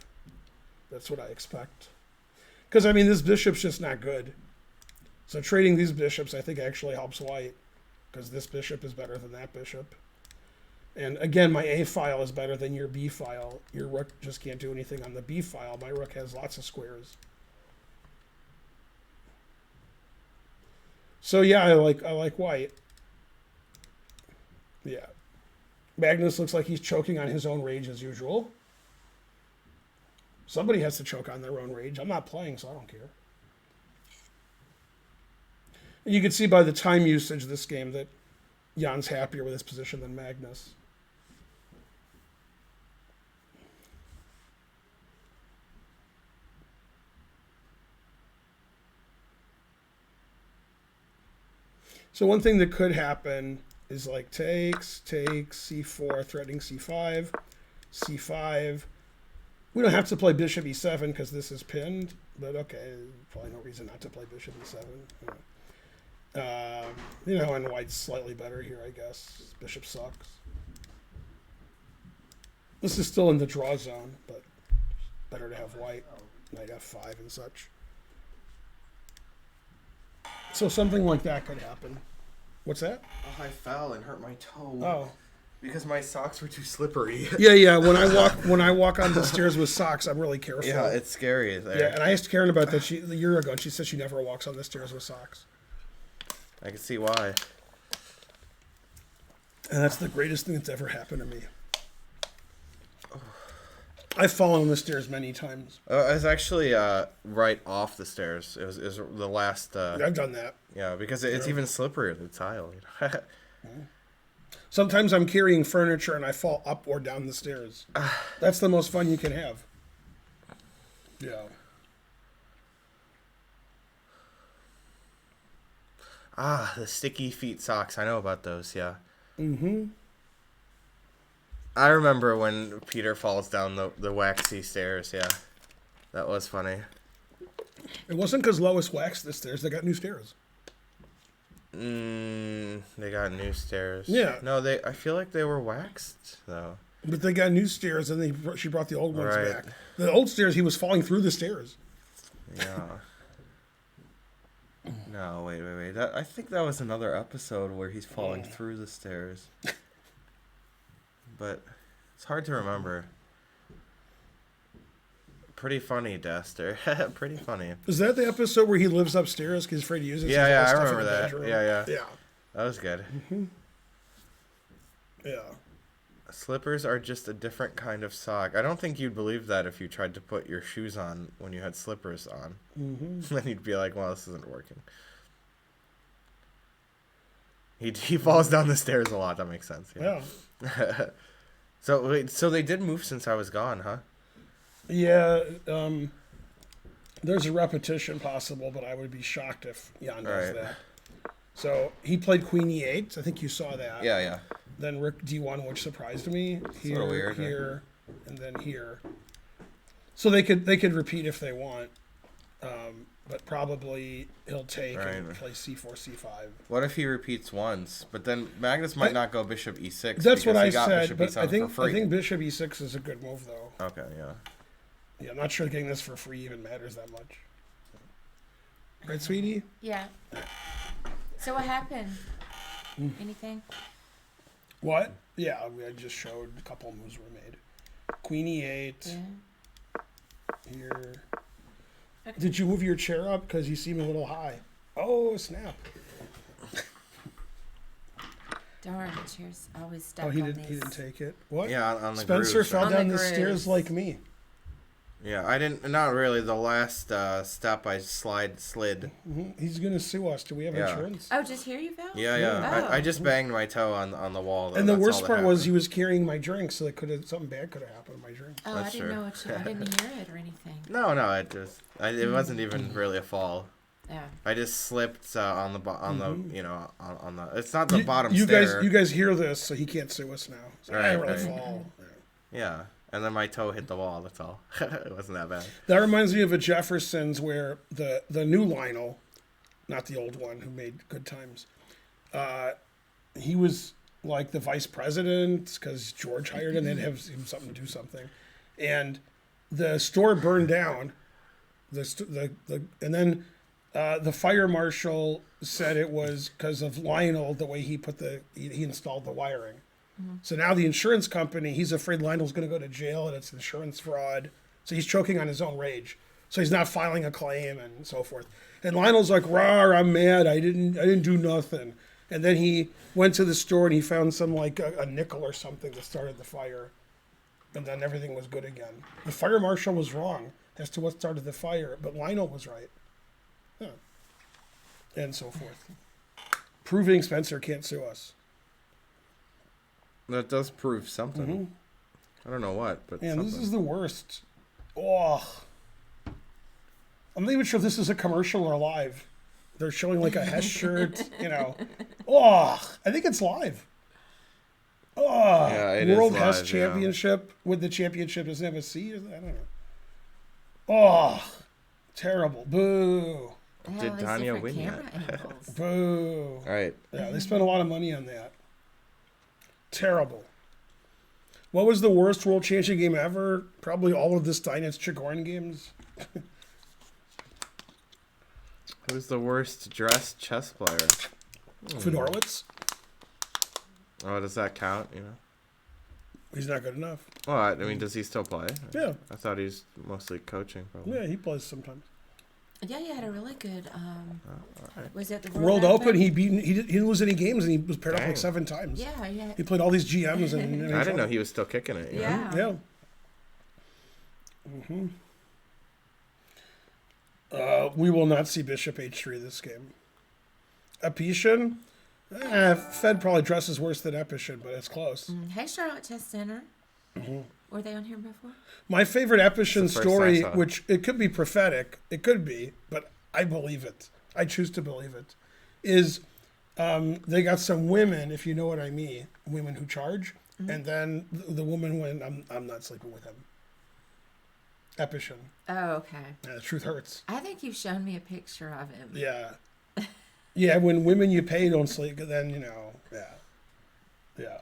That's what I expect. Because, I mean, this bishop's just not good. So trading these bishops, I think, actually helps white, because this bishop is better than that bishop. And again, my A file is better than your B file. Your rook just can't do anything on the B file. My rook has lots of squares. So yeah, I like white. Yeah. Magnus looks like he's choking on his own rage as usual. Somebody has to choke on their own rage. I'm not playing, so I don't care. And you can see by the time usage this game that Jan's happier with his position than Magnus. So one thing that could happen is like takes, c4, threatening c5, c5. We don't have to play bishop e7 because this is pinned, but okay, probably no reason not to play bishop e7. You know, and white's slightly better here, I guess. Bishop sucks. This is still in the draw zone, but better to have white, knight f5 and such. So something like that could happen. What's that? Oh, I fell and hurt my toe. Oh. Because my socks were too slippery. Yeah. When I walk on the stairs with socks, I'm really careful. Yeah, it's scary there. Yeah, and I asked Karen about that a year ago, and she said she never walks on the stairs with socks. I can see why. And that's the greatest thing that's ever happened to me. I've fallen on the stairs many times. I was actually right off the stairs. It was the last. I've done that. Yeah, because it's even slipperier, the tile. You know? Sometimes I'm carrying furniture and I fall up or down the stairs. That's the most fun you can have. Yeah. Ah, the sticky feet socks. I know about those, yeah. Mm-hmm. I remember when Peter falls down the waxy stairs, yeah. That was funny. It wasn't because Lois waxed the stairs. They got new stairs. They got new stairs. Yeah. No, I feel like they were waxed, though. But they got new stairs, and she brought the old ones Right. back. The old stairs, he was falling through the stairs. Yeah. No, wait. I think that was another episode where he's falling through the stairs. But it's hard to remember. Pretty funny, Dester. Pretty funny. Is that the episode where he lives upstairs because he's afraid to use it? Yeah, I stuff in remember the that. bedroom? Yeah. Yeah. That was good. Mm-hmm. Yeah. Slippers are just a different kind of sock. I don't think you'd believe that if you tried to put your shoes on when you had slippers on. Mm-hmm. Then you'd be like, well, this isn't working. He falls down the stairs a lot. That makes sense. Yeah. So wait, so they did move since I was gone, huh? Yeah. There's a repetition possible, but I would be shocked if Jan does Right. that. So he played Queen E8. I think you saw that. Yeah. Then Rook D1, which surprised me. Here, sort of weird, here, and then here. So they could repeat if they want, but probably he'll take and Right. play C4, C5. What if he repeats once, but then Magnus might not go Bishop E6? That's what because I he got said, Bishop but E7 I think for free. Bishop E6 is a good move though. Okay, yeah. Yeah, I'm not sure getting this for free even matters that much. Right, sweetie? Yeah. So what happened? Anything? What? Yeah, I just showed a couple moves were made. Queen E8 Yeah. here. Okay. Did you move your chair up because you seem a little high? Oh, snap! Darn, the chair's always stuck Oh, he on didn't. He these. didn't take it. What? Yeah, on the Spencer grooves, fell right? On down the the stairs grooves. like me. Yeah, I didn't. Not really. The last step I slid. He's gonna sue us. Do we have Yeah. insurance? Oh, just here you fell? Yeah. Oh. I just banged my toe on the wall. Though. And the That's worst all that part was happened. he was carrying my drink, so something bad could have happened to my drink. Oh, That's I didn't true. know I didn't hear it or anything. No, it wasn't even really a fall. Yeah. I just slipped on the on the. It's not the bottom you stair. you guys hear this, so he can't sue us now. So I didn't really Right. fall. Yeah, and then my toe hit the wall. That's all. It wasn't that bad. That reminds me of a Jeffersons where the new Lionel, not the old one who made Good Times, he was like the vice president because George hired him. They'd have him something to do something, and the store burned down. And then the fire marshal said it was because of Lionel, the way he he installed the wiring. So now the insurance company, he's afraid Lionel's going to go to jail and it's insurance fraud. So he's choking on his own rage. So he's not filing a claim and so forth. And Lionel's like, "Rawr, I'm mad. I didn't do nothing." And then he went to the store and he found some like a nickel or something that started the fire. And then everything was good again. The fire marshal was wrong as to what started the fire, but Lionel was right. Yeah. And so forth. Proving Spencer can't sue us. That does prove something. Mm-hmm. I don't know what, but Man, something. this is the worst. Oh. I'm not even sure if this is a commercial or live. They're showing like a Hess shirt, Oh, I think it's live. Oh, Yeah, it is World live, Hess yeah. Championship. With the championship, doesn't it have a C? I don't know. Oh, terrible. Boo. Did All these Tanya different win camera yet? angles. Boo. All right. Yeah, they spent a lot of money on that. Terrible. What was the worst world changing game ever? Probably all of the Steinitz Chigorin games. Who's the worst dressed chess player? Fedorowicz. Oh, does that count? You know. He's not good enough. Well, I mean, does he still play? Yeah. I thought he's mostly coaching. Probably. Yeah, he plays sometimes. Yeah, you had a really good. Alright. Was it the World Open, he didn't lose any games, and he was paired up Dang. like 7 times. Yeah, yeah. He played all these GMs and I didn't know he was still kicking it. You know? Yeah. Yeah. We will not see Bishop H3 this game. Epishin? Fed probably dresses worse than Epishin, but it's close. Hey, Charlotte Chess Center. Were they on here before? My favorite Epishin It's the first story, I saw. which it could be prophetic, it could be, but I believe it. I choose to believe it. Is they got some women, if you know what I mean, women who charge, and then the woman went, I'm not sleeping with him. Epishin. Oh, okay. Yeah, the truth hurts. I think you've shown me a picture of him. Yeah. Yeah, when women you pay don't sleep, then, yeah.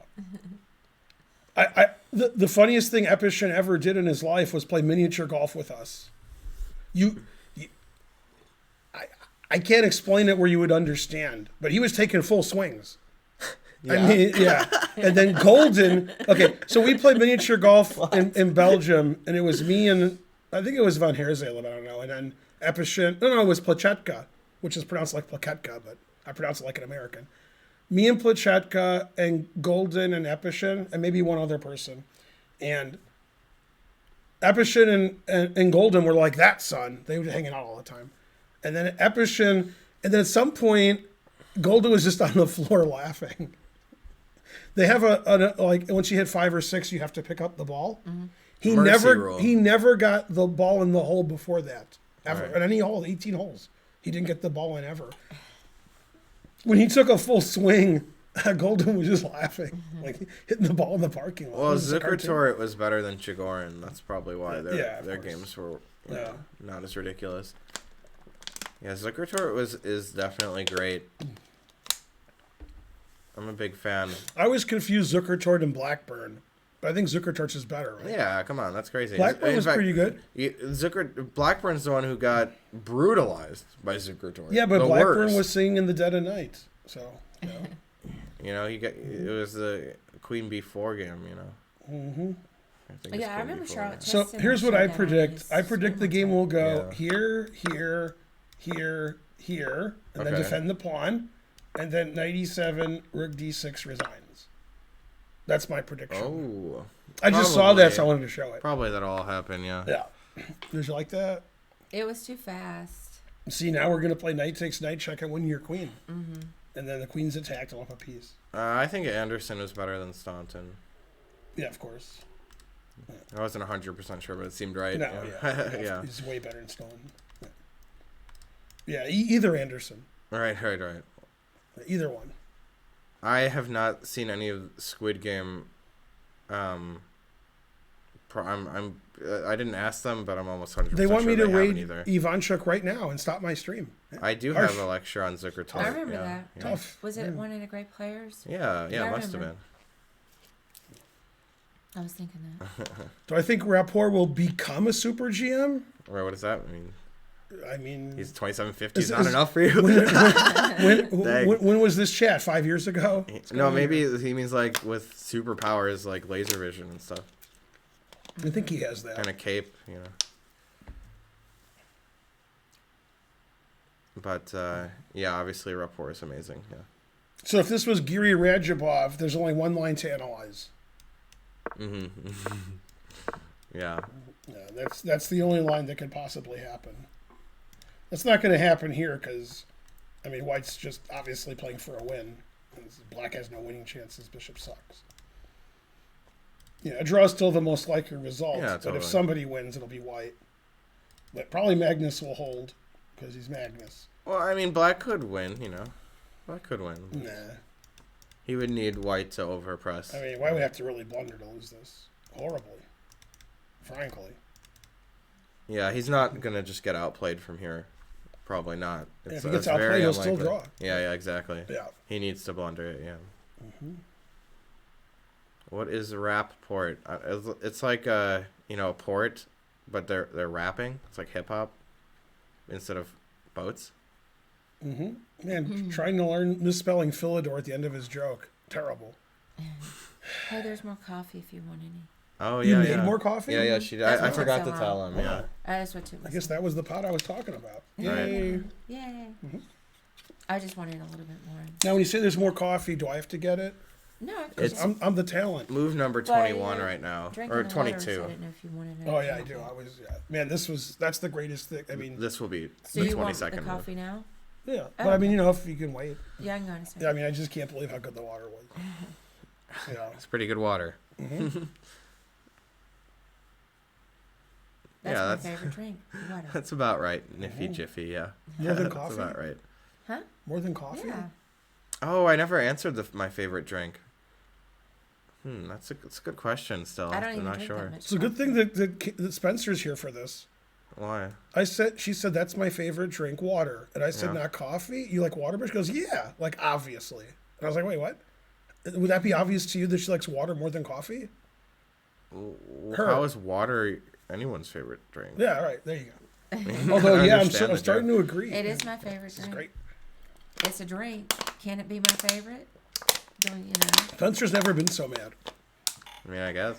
The funniest thing Epishin ever did in his life was play miniature golf with us. I can't explain it where you would understand, but he was taking full swings. Yeah. I mean, yeah. And then Golden, okay, so we played miniature golf in Belgium, and it was me and, I think it was Van Herzelen, I don't know, and then Epishin, no, it was Plachetka, which is pronounced like Plaketka, but I pronounce it like an American. Me and Plachetka and Golden and Epishin, and maybe one other person. And Epishin and Golden were like that, son. They were hanging out all the time. And then Epishin, and then at some point, Golden was just on the floor laughing. They have a like once you hit 5 or 6, you have to pick up the ball. He Mercy rule. he never got the ball in the hole before that ever. Right. At any hole, 18 holes, he didn't get the ball in ever. When he took a full swing, Golden was just laughing, like hitting the ball in the parking lot. Well, It was a cartoon. Zuckertor was better than Chigorin. That's probably why Yeah, of their course. games were Yeah. not as ridiculous. Yeah, Zuckertor is definitely great. I'm a big fan. I always confused Zuckertort and Blackburn, but I think Zuckertort's is better, right? Yeah, come on, that's crazy. Blackburn In was fact, pretty good. Blackburn's the one who got brutalized by Zuckertor. Yeah, but The Blackburn worst. was singing in the dead of night, so. You know, it was the Queen B4 game. You know. Mm-hmm. Yeah, I remember Charlotte. So Chess here's Center what I showed that on predict. his I predict the stream game will go Yeah. here, and then Okay. defend the pawn, and then knight e7, rook d6 resigns. That's my prediction. Oh. I just saw that, probably. so I wanted to show it. Probably that'll all happen. Yeah. Yeah. Did you like that? It was too fast. See, now we're going to play knight takes knight check and win your queen. Mm-hmm. And then the queen's attacked off a piece. I think Anderson was better than Staunton. Yeah, of course. I wasn't 100% sure, but it seemed right. No, yeah. yeah. Yeah. He's way better than Stone. Yeah. Yeah, either Anderson. Right. Either one. I have not seen any of Squid Game. I didn't ask them, but I'm almost 100% They want sure me to they raid haven't either. Ivanchuk right now and stop my stream. I do Harsh. have a lecture on Zuckertort. I remember that. Yeah. Tough. Was it Yeah. one of the great players? Yeah, Yeah, I it must have remember. been. I was thinking that. Do I think Rapport will become a super GM? Or what does that mean? I mean, He's 2750 Is- not is- enough for you? when was this chat? 5 years ago? No, maybe he means like with superpowers like laser vision and stuff. I think he has that. And a cape, you know. But yeah, obviously Rapport is amazing. Yeah. So if this was Giri Rajabov, there's only one line to analyze. Yeah. Yeah, that's the only line that could possibly happen. That's not going to happen here because, I mean, White's just obviously playing for a win. And Black has no winning chances. Bishop sucks. Yeah, a draw is still the most likely result. Yeah, But totally. if somebody wins, it'll be White. But probably Magnus will hold because he's Magnus. Well, I mean, Black could win, you know. Black could win. Nah. He would need White to overpress. I mean, White would have to really blunder to lose this. Horribly. Frankly. Yeah, he's not going to just get outplayed from here. Probably not. Yeah, if It's, he gets it's very outplayed, he'll still unlikely. draw. Yeah, exactly. Yeah. He needs to blunder it, yeah. What is rap port? It's like a port, but they're rapping. It's like hip hop instead of boats. Man, trying to learn misspelling Philidor at the end of his joke. Terrible. Hey, there's more coffee if you want any. Oh You yeah, made yeah. more coffee? Yeah, she. That's I what forgot took to so tell long. him. Yeah. That's what took I me guess so that was the pot I was talking about. Right. Yay. Yay. I just wanted a little bit more. Now, when you say there's more coffee, do I have to get it? No, It's- I'm the talent. Move number Well, 21 you're right now, drinking or the water, 22. so I didn't know if you wanted to Oh, yeah, I do. Man, that's the greatest thing. I mean, This will be So the you want 22nd the move. coffee now? yeah. Oh, But I mean, okay. if you can wait. Yeah, I can go in a second. Yeah, I mean, I just can't believe how good the water was. Yeah. It's pretty good water. That's yeah, my that's favorite drink. Water. that's about right. Niffy Jiffy, yeah. More than That's coffee? about right. Huh? More than coffee? Yeah. Oh, I never answered my favorite drink. That's a good question. Still, I don't I'm even not drink sure. that much. It's a good thing that Spencer's here for this. Why? She said, that's my favorite drink, water. And I said, Yeah. not coffee? You like water? But she goes, yeah, like obviously. And I was like, wait, what? Would that be obvious to you that she likes water more than coffee? Her. How is water anyone's favorite drink? Yeah, all right, there you go. I Although, yeah, understand I'm the starting joke. to agree. It is my favorite This is drink. great. It's a drink. Can it be my favorite? Don't you know? Spencer's never been so mad. I mean, I guess.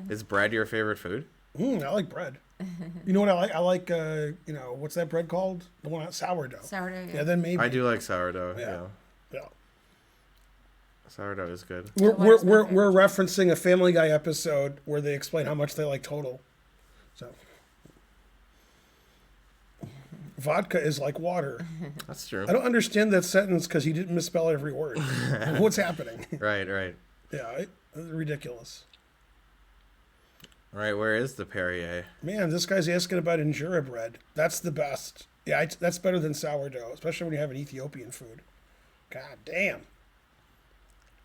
Is bread your favorite food? I like bread. You know what I like? I like, what's that bread called? The one sourdough. Sourdough. Yeah, then maybe. I do like sourdough. Yeah. Yeah, Yeah. sourdough is good. We're, what we're, is my we're, favorite we're referencing a Family Guy episode where they explain how much they like total. So, vodka is like water. That's true. I don't understand that sentence because he didn't misspell every word. What's happening? Right. Yeah, it's ridiculous. All right, where is the Perrier? Man, this guy's asking about injera bread. That's the best. Yeah, that's better than sourdough, especially when you have an Ethiopian food. God damn.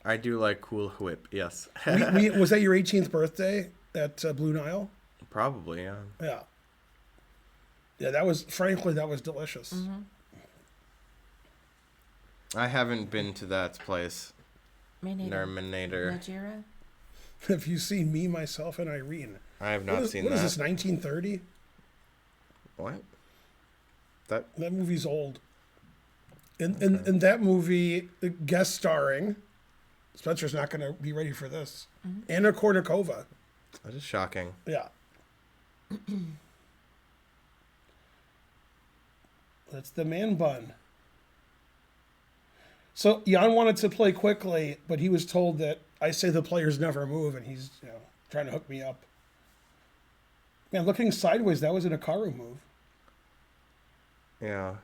I do like Cool Whip, yes. Was that your 18th birthday at Blue Nile? Probably, yeah. Yeah. Yeah, that was delicious. I haven't been to that place. Me neither. Nerminator. Nigeria? Have you seen Me, Myself, and Irene? I have not seen What that. is this, 1930? What? That That movie's old. In that movie, guest starring, Spencer's not going to be ready for this, Anna Kournikova. that is shocking. Yeah. That's the man bun. So Jan wanted to play quickly, but he was told that I say the players never move, and he's trying to hook me up. Man, looking sideways, that was an Akaru move. Yeah.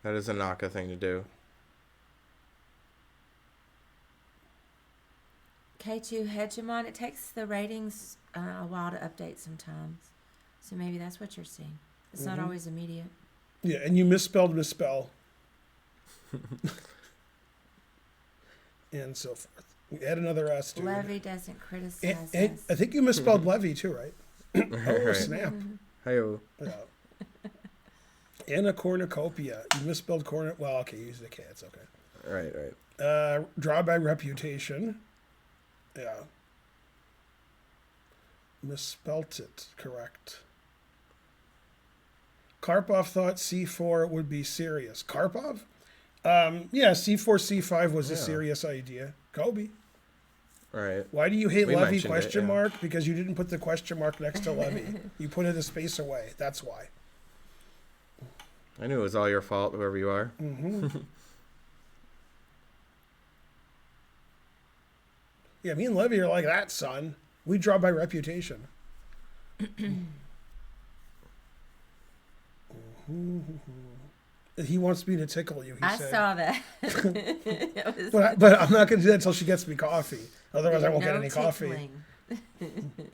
That is a Naka thing to do. K2 Hegemon. It takes the ratings a while to update sometimes. So maybe that's what you're seeing. It's not always immediate. Yeah, and you misspelled misspell. And so forth. We add another S, dude. Levy doesn't criticize And us. I think you misspelled levy too, right? Oh, Right. snap. Hi-yo. Yeah. And a cornucopia. You misspelled well, okay, use the K, it's okay. Right. Draw by reputation. Yeah. Misspelt it, correct. Karpov thought C4 would be serious. Karpov? Yeah, C4, C5 was a Yeah. serious idea. Kobe. Right. Why do you hate We Levy mentioned it, question yeah. mark? Because you didn't put the question mark next to Levy. You put it a space away. That's why. I knew it was all your fault, whoever you are. Yeah, me and Levy are like that, son. We draw by reputation. He wants me to tickle you, he I said. saw that. It was But I'm not going to do that until she gets me coffee. Otherwise, I won't get no any coffee. tickling.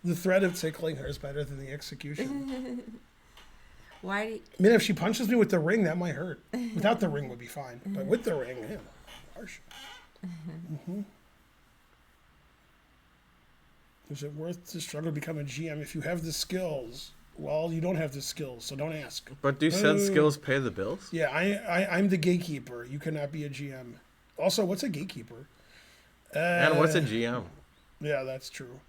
The threat of tickling her is better than the execution. Why do you, I mean, if she punches me with the ring, that might hurt. Without the ring would be fine. But with the ring, yeah, harsh. Is it worth the struggle to become a GM if you have the skills? Well, you don't have the skills, so don't ask. But do said Boo. skills pay the bills? Yeah, I'm the gatekeeper. You cannot be a GM. Also, what's a gatekeeper? And what's a GM? Yeah, that's true.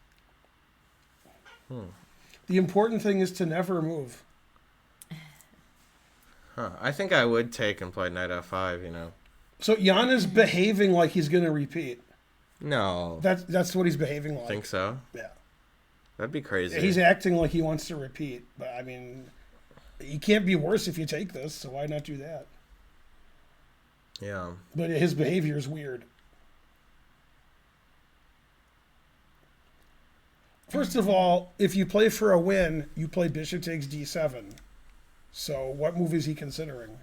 The important thing is to never move. Huh. I think I would take and play knight f5, you know. So Jan is behaving like he's going to repeat. No. That's what he's behaving like. Think so? Yeah. That'd be crazy. He's acting like he wants to repeat. But, I mean, you can't be worse if you take this, so why not do that? Yeah. But his behavior is weird. First of all, if you play for a win, you play bishop takes d7. So what move is he considering?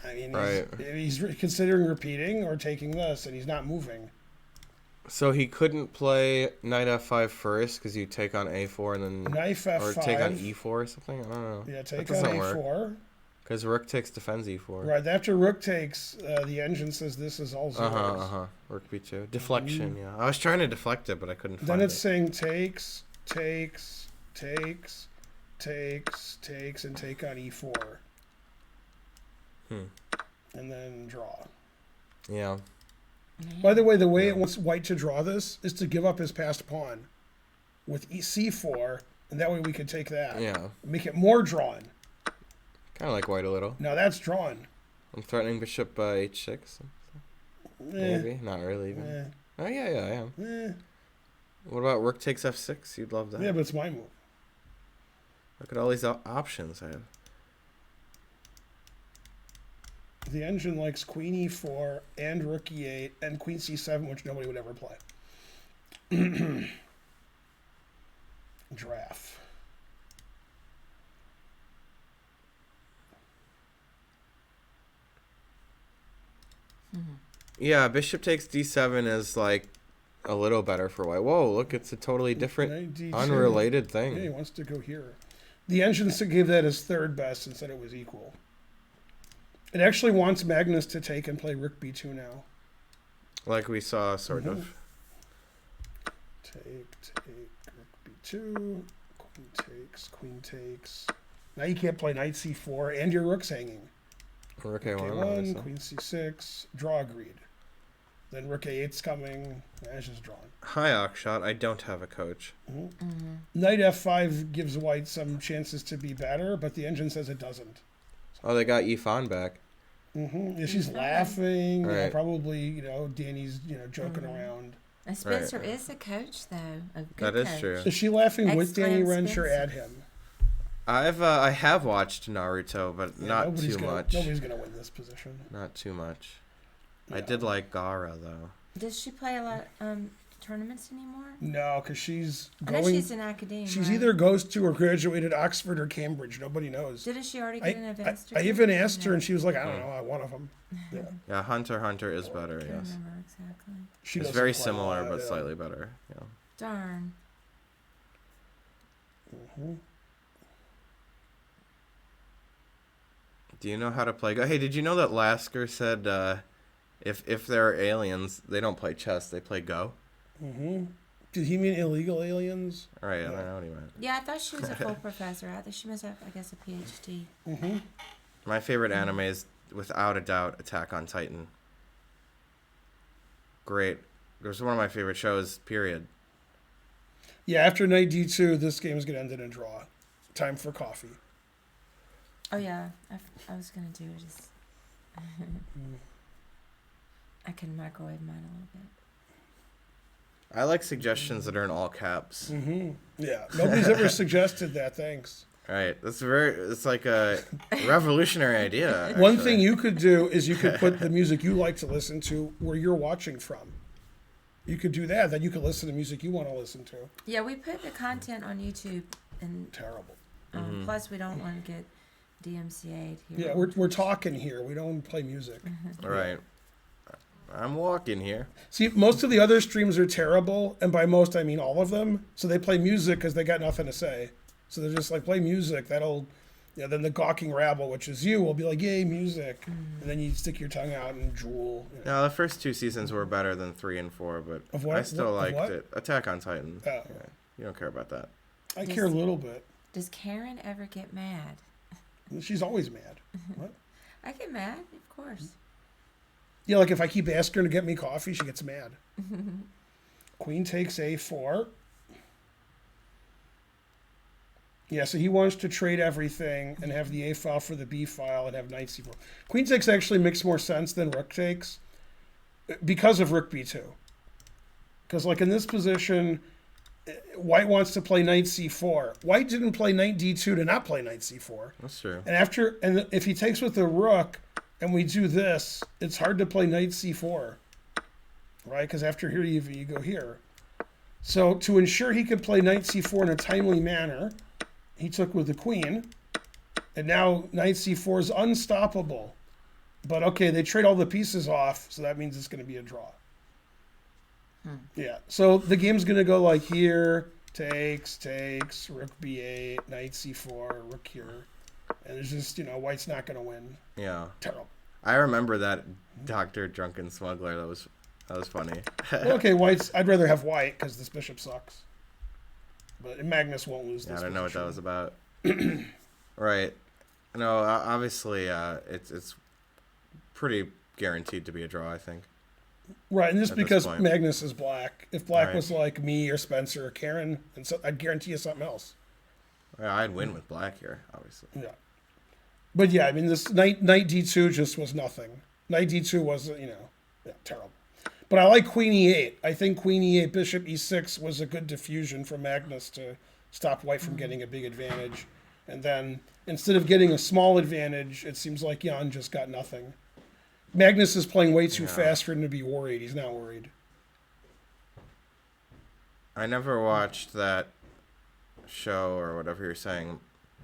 I mean, Right. he's considering repeating or taking this, and he's not moving. So he couldn't play knight f5 first because you take on a4 and then... Knife Or f5. take on e4 or something? I don't know. Yeah, take that on doesn't a4. work. Because rook takes defends e4. Right, after rook takes, the engine says this is all zeros. Rook b2. Deflection, yeah. I was trying to deflect it, but I couldn't find Then it's it. saying takes, takes, takes, takes, takes, and take on e4. And then draw. Yeah. By the way, the way it wants white to draw this is to give up his passed pawn with c4, and that way we could take that. Yeah. Make it more drawn. Kind of like white a little. Now that's drawn. I'm threatening bishop h6. Maybe. Not really even. Eh, Oh, yeah, I am. eh. What about rook takes f6? You'd love that. Yeah, but it's my move. Look at all these options I have. The engine likes queen e4 and rook e8 and queen c7, which nobody would ever play. Draft. Yeah, bishop takes d7 is like a little better for white. Whoa, look, it's a totally different, Knight d2. unrelated Yeah, he thing. wants to go here. The engine gave that as third best and said it was equal. It actually wants Magnus to take and play rook b2 now. Like we saw, sort of. Take, rook b2, queen takes. Now you can't play knight c4, and your rook's hanging. Rook Rook a1. a1, obviously. queen c6, draw agreed. Then rook a8's coming, Ash is drawn. Hi, Akshat. I don't have a coach. Knight f5 gives white some chances to be better, but the engine says it doesn't. Oh, they got Yifan back. Yeah, she's laughing. Yeah, Right. probably, Danny's, joking around. And Spencer is a coach, though. A good That is coach. true. Is she laughing with Danny Excellent Wrench or Spencer. at him? I have watched Naruto, but Yeah, not nobody's too gonna- much. Nobody's going to win this position. Not too much. I Yeah. did like Gara though. Does she play a lot tournaments anymore? No, because she's I know going. she's in academia. She's right? either goes to or graduated Oxford or Cambridge. Nobody knows. Didn't she already get an advanced I degree? even asked her, No. and she was like, "I don't know, one of them." Yeah, Yeah, Hunter is better. I can't Yes, remember exactly. she it's doesn't very play a similar, lot, but yeah. slightly better. Yeah. Darn. Do you know how to play Go? Hey, did you know that Lasker said if there are aliens, they don't play chess, they play Go? Mm-hmm. Did he mean illegal aliens? All right, I don't know what he meant. Yeah, I thought she was a full professor. I thought she must have, I guess, a PhD. Mm-hmm. My favorite anime is, without a doubt, Attack on Titan. Great. It was one of my favorite shows, period. Yeah, after night D2, this game's going to end in a draw. Time for coffee. Oh, yeah. I was going to do it. Just I can microwave mine a little bit. I like suggestions that are in all caps. Mm-hmm. Yeah, nobody's ever suggested that. Thanks. Right. It's like a revolutionary idea. Actually. One thing you could do is you could put the music you like to listen to where you're watching from. You could do that. Then you could listen to music you want to listen to. Yeah, we put the content on YouTube, and Terrible. plus we don't want to get DMCA'd here. Yeah, we're talking here. We don't play music. All right. I'm walking here. See, most of the other streams are terrible, and by most I mean all of them. So they play music because they got nothing to say. So they're just like, play music. Then the gawking rabble, which is you, will be like, yay, music. And then you stick your tongue out and drool. You know. No, the first 2 seasons were better than 3 and 4, but Of what? I still Of liked what? it. Attack on Titan. Oh. Yeah, you don't care about that. I care a little bit. Does Karen ever get mad? She's always mad. What? I get mad, of course. Yeah, like if I keep asking her to get me coffee, she gets mad. Queen takes A4. Yeah, so he wants to trade everything and have the A file for the B file and have knight C4. Queen takes actually makes more sense than rook takes because of rook B2. Because like in this position, White wants to play knight C4. White didn't play knight D2 to not play knight C4. That's true. And if he takes with the rook and we do this, it's hard to play knight C4, right? Because after here you go here. So to ensure he could play knight C4 in a timely manner, he took with the queen, and now knight C4 is unstoppable. But okay, they trade all the pieces off, so that means it's going to be a draw. Yeah, so the game's going to go like here, takes, rook B8, knight C4, rook here. And it's just, White's not going to win. Yeah. Terrible. I remember that Dr. Drunken Smuggler. That was funny. Okay, I'd rather have White because this bishop sucks. But Magnus won't lose this. I don't know what that was about. Right. No, obviously, it's pretty guaranteed to be a draw, I think. Right, and just At because this point. Magnus is black. If black Right. was like me or Spencer or Karen, and so I'd guarantee you something else. Yeah, I'd win with black here, obviously. Yeah. But yeah, I mean, this knight D2 just was nothing. Knight D2 was, terrible. But I like Queen E8. I think Queen E8, Bishop E6 was a good diffusion for Magnus to stop White from getting a big advantage. And then instead of getting a small advantage, it seems like Jan just got nothing. Magnus is playing way too fast for him to be worried. He's not worried. I never watched that show or whatever you're saying,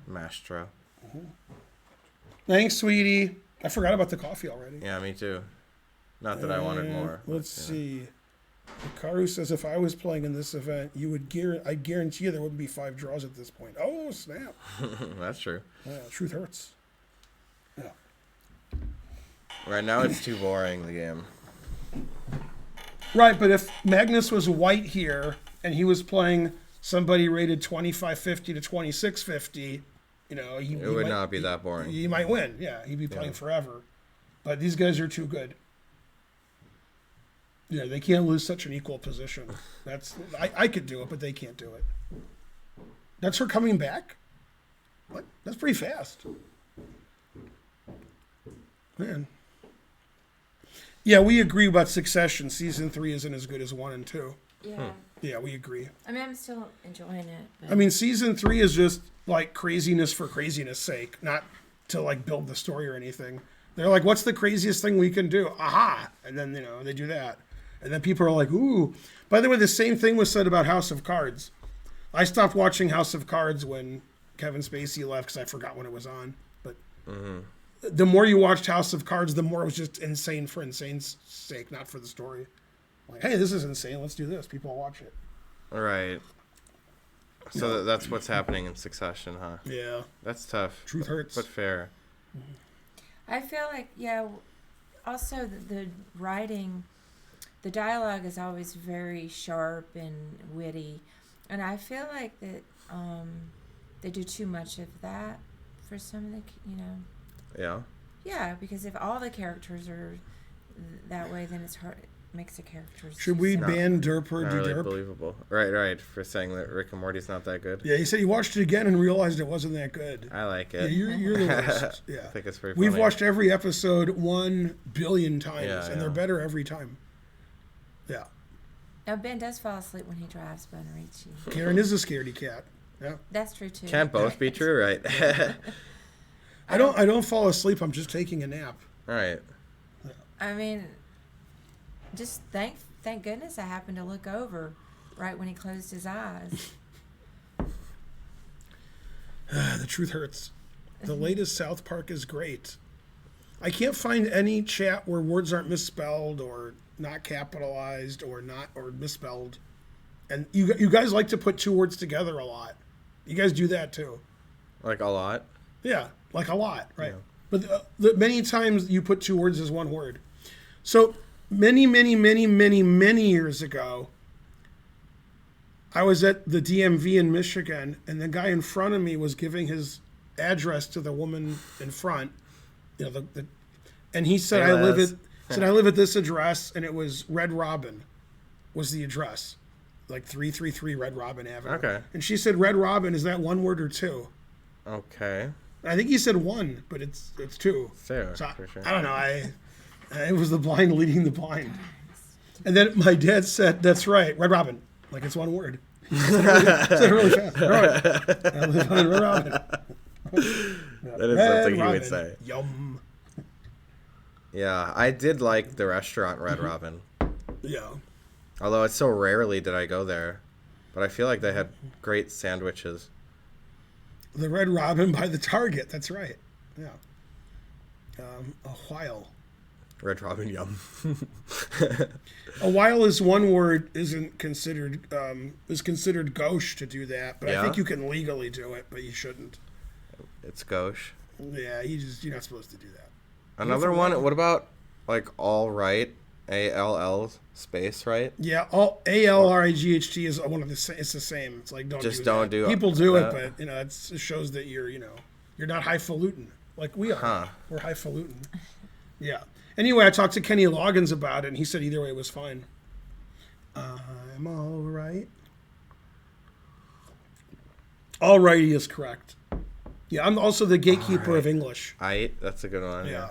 Mastro. Thanks, sweetie. I forgot about the coffee already. Yeah, me too. Not that I wanted more. Let's but, see. Hikaru says, if I was playing in this event, I guarantee you there wouldn't be 5 draws at this point. Oh, snap. That's true. Yeah, truth hurts. Yeah. Right now it's too boring, the game. Right, but if Magnus was white here and he was playing somebody rated 2550 to 2650, he It would not be that boring. He might win. Yeah, he'd be playing forever. But these guys are too good. Yeah, they can't lose such an equal position. I could do it, but they can't do it. That's her coming back? What? That's pretty fast. Man. Yeah, we agree about Succession. Season 3 isn't as good as 1 and 2. Yeah. Yeah, we agree. I mean, I'm still enjoying it. But... I mean, Season 3 is just like craziness for craziness sake, not to like build the story or anything. They're like, what's the craziest thing we can do? Aha! And then, they do that. And then people are like, ooh. By the way, the same thing was said about House of Cards. I stopped watching House of Cards when Kevin Spacey left because I forgot when it was on. But the more you watched House of Cards, the more it was just insane for insane's sake, not for the story. Like, hey, this is insane. Let's do this. People will watch it. All right. So that's what's happening in Succession, huh? Yeah. That's tough. Truth hurts. But fair. I feel like, yeah, also the writing, the dialogue is always very sharp and witty. And I feel like that they do too much of that for some of the, Yeah. Yeah, because if all the characters are that way, then it's hard. It makes the characters. Should we No. ban Derper Not de really Derp? believable. Right. For saying that Rick and Morty's not that good. Yeah, he said he watched it again and realized it wasn't that good. I like Yeah, it. you're the worst. I Yeah. think it's pretty We've funny. watched every episode 1 billion times, Yeah, and they're better every time. Yeah. Now Ben does fall asleep when he drives Bonarici. Karen is a scaredy cat. Yeah. That's true too. Can't both be true, right? I don't fall asleep. I'm just taking a nap. Right. I mean, just thank goodness I happened to look over right when he closed his eyes. The truth hurts. The latest South Park is great. I can't find any chat where words aren't misspelled or not capitalized or misspelled. And you guys like to put 2 words together a lot. You guys do that too. Like a lot. Yeah, like a lot, right? Yeah. But many times you put 2 words as 1 word. So many years ago, I was at the DMV in Michigan, and the guy in front of me was giving his address to the woman in front. You know, and he said, Hey, I live Les. at this address, and it was Red Robin, was the address, like 333 Red Robin Avenue. Okay. And she said, Red Robin, is that 1 word or 2? Okay. I think he said 1, but it's 2. Fair, So for sure. I don't know. It was the blind leading the blind. And then my dad said, "That's right, Red Robin." Like it's 1 word. He said it really fast. Red Robin. I live on Red Robin. That is something he would say. Yum. Yeah, I did like the restaurant Red Robin. Yeah. Although it's so rarely did I go there. But I feel like they had great sandwiches. The Red Robin by the Target. That's right. Yeah. A while. Red Robin, yum. A while is 1 word. Isn't considered is considered gauche to do that. But I Yeah? think you can legally do it, but you shouldn't. It's gauche. Yeah, you're not supposed to do that. Another one, what about, like, all right? A-L-L space, right? Yeah, all ALRIGHT is one of the same. It's the same. It's like Just do don't that. do People do that. it, but it shows that you're not highfalutin like we are. Huh. We're highfalutin. Yeah. Anyway, I talked to Kenny Loggins about it, and he said either way it was fine. I'm all right. Alrighty is correct. Yeah, I'm also the gatekeeper of English. That's a good one. Yeah.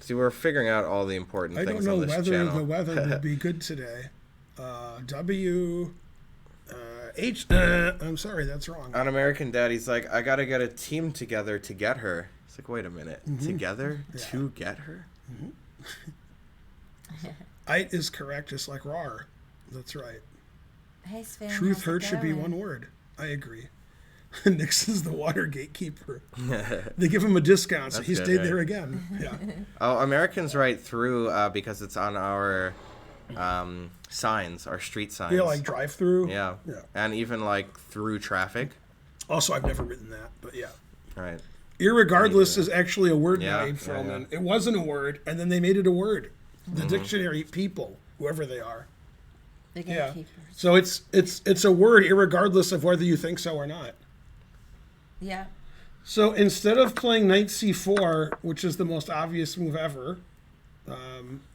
See, we're figuring out all the important I things don't know on this whether channel. the weather would be good today. I'm sorry, that's wrong. On American Dad, he's like, I gotta get a team together to get her. It's like, wait a minute. Together? Yeah. To get her? It is correct, just like RAR. That's right. Hey Sven. Truth how's it hurt should be going? 1 word. I agree. Nixon's the water gatekeeper. They give him a discount, so That's he good, stayed right? there again. Yeah. Oh, Americans write through because it's on our signs, our street signs. Yeah, like drive-through. Yeah. Yeah. And even like through traffic. Also, I've never written that, but yeah. Right. Irregardless is actually a word Yeah, made from, yeah. and it wasn't a word, and then they made it a word. Mm-hmm. The dictionary people, whoever they are. The Yeah. gatekeepers. So it's a word, irregardless of whether you think so or not. Yeah. So instead of playing knight c4, which is the most obvious move ever,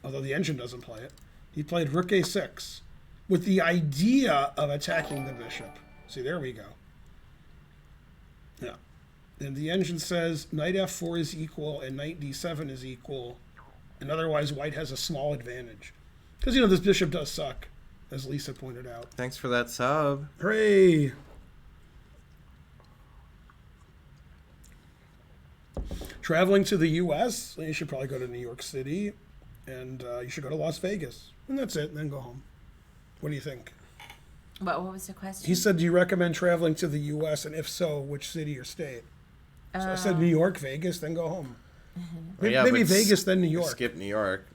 although the engine doesn't play it, he played rook a6 with the idea of attacking the bishop. See, there we go. Yeah. And the engine says knight f4 is equal and knight d7 is equal, and otherwise white has a small advantage. Because, this bishop does suck, as Lisa pointed out. Thanks for that sub. Hooray! Traveling to the U.S., you should probably go to New York City, and you should go to Las Vegas. And that's it, and then go home. What do you think? What was the question? He said, do you recommend traveling to the U.S., and if so, which city or state? So I said New York, Vegas, then go home. Yeah, Maybe but Vegas, then New York. Skip New York.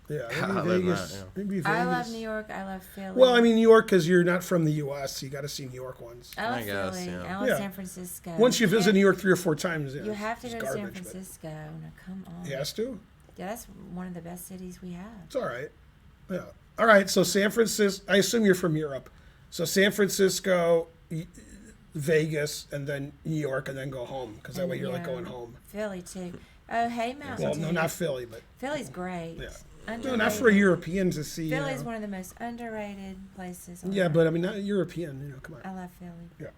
Yeah, Other maybe than Vegas. that, yeah. Maybe Vegas. I love New York. I love Philly. Well, I mean, New York, because you're not from the U.S., so you got to see New York ones. I love I guess, Philly. yeah. I love Yeah. San Francisco. Once you visit Yeah, New York 3 or 4 times, yeah, you have to it's go to San garbage, but Francisco. Now, come on. he has to. Yeah, that's one of the best cities we have. It's all right. Yeah. All right. So San Francisco. I assume you're from Europe. So San Francisco, Vegas, and then New York, and then go home because that And, way you're you like know, going home. Philly too. Oh, hey, Mountain Well, Dew. no, not Philly, but Philly's great. yeah. No, Underrated. not for a European to see. Philly's one of the most underrated places. On Yeah, earth. but I mean, not European. Come on. I love Philly. Yeah.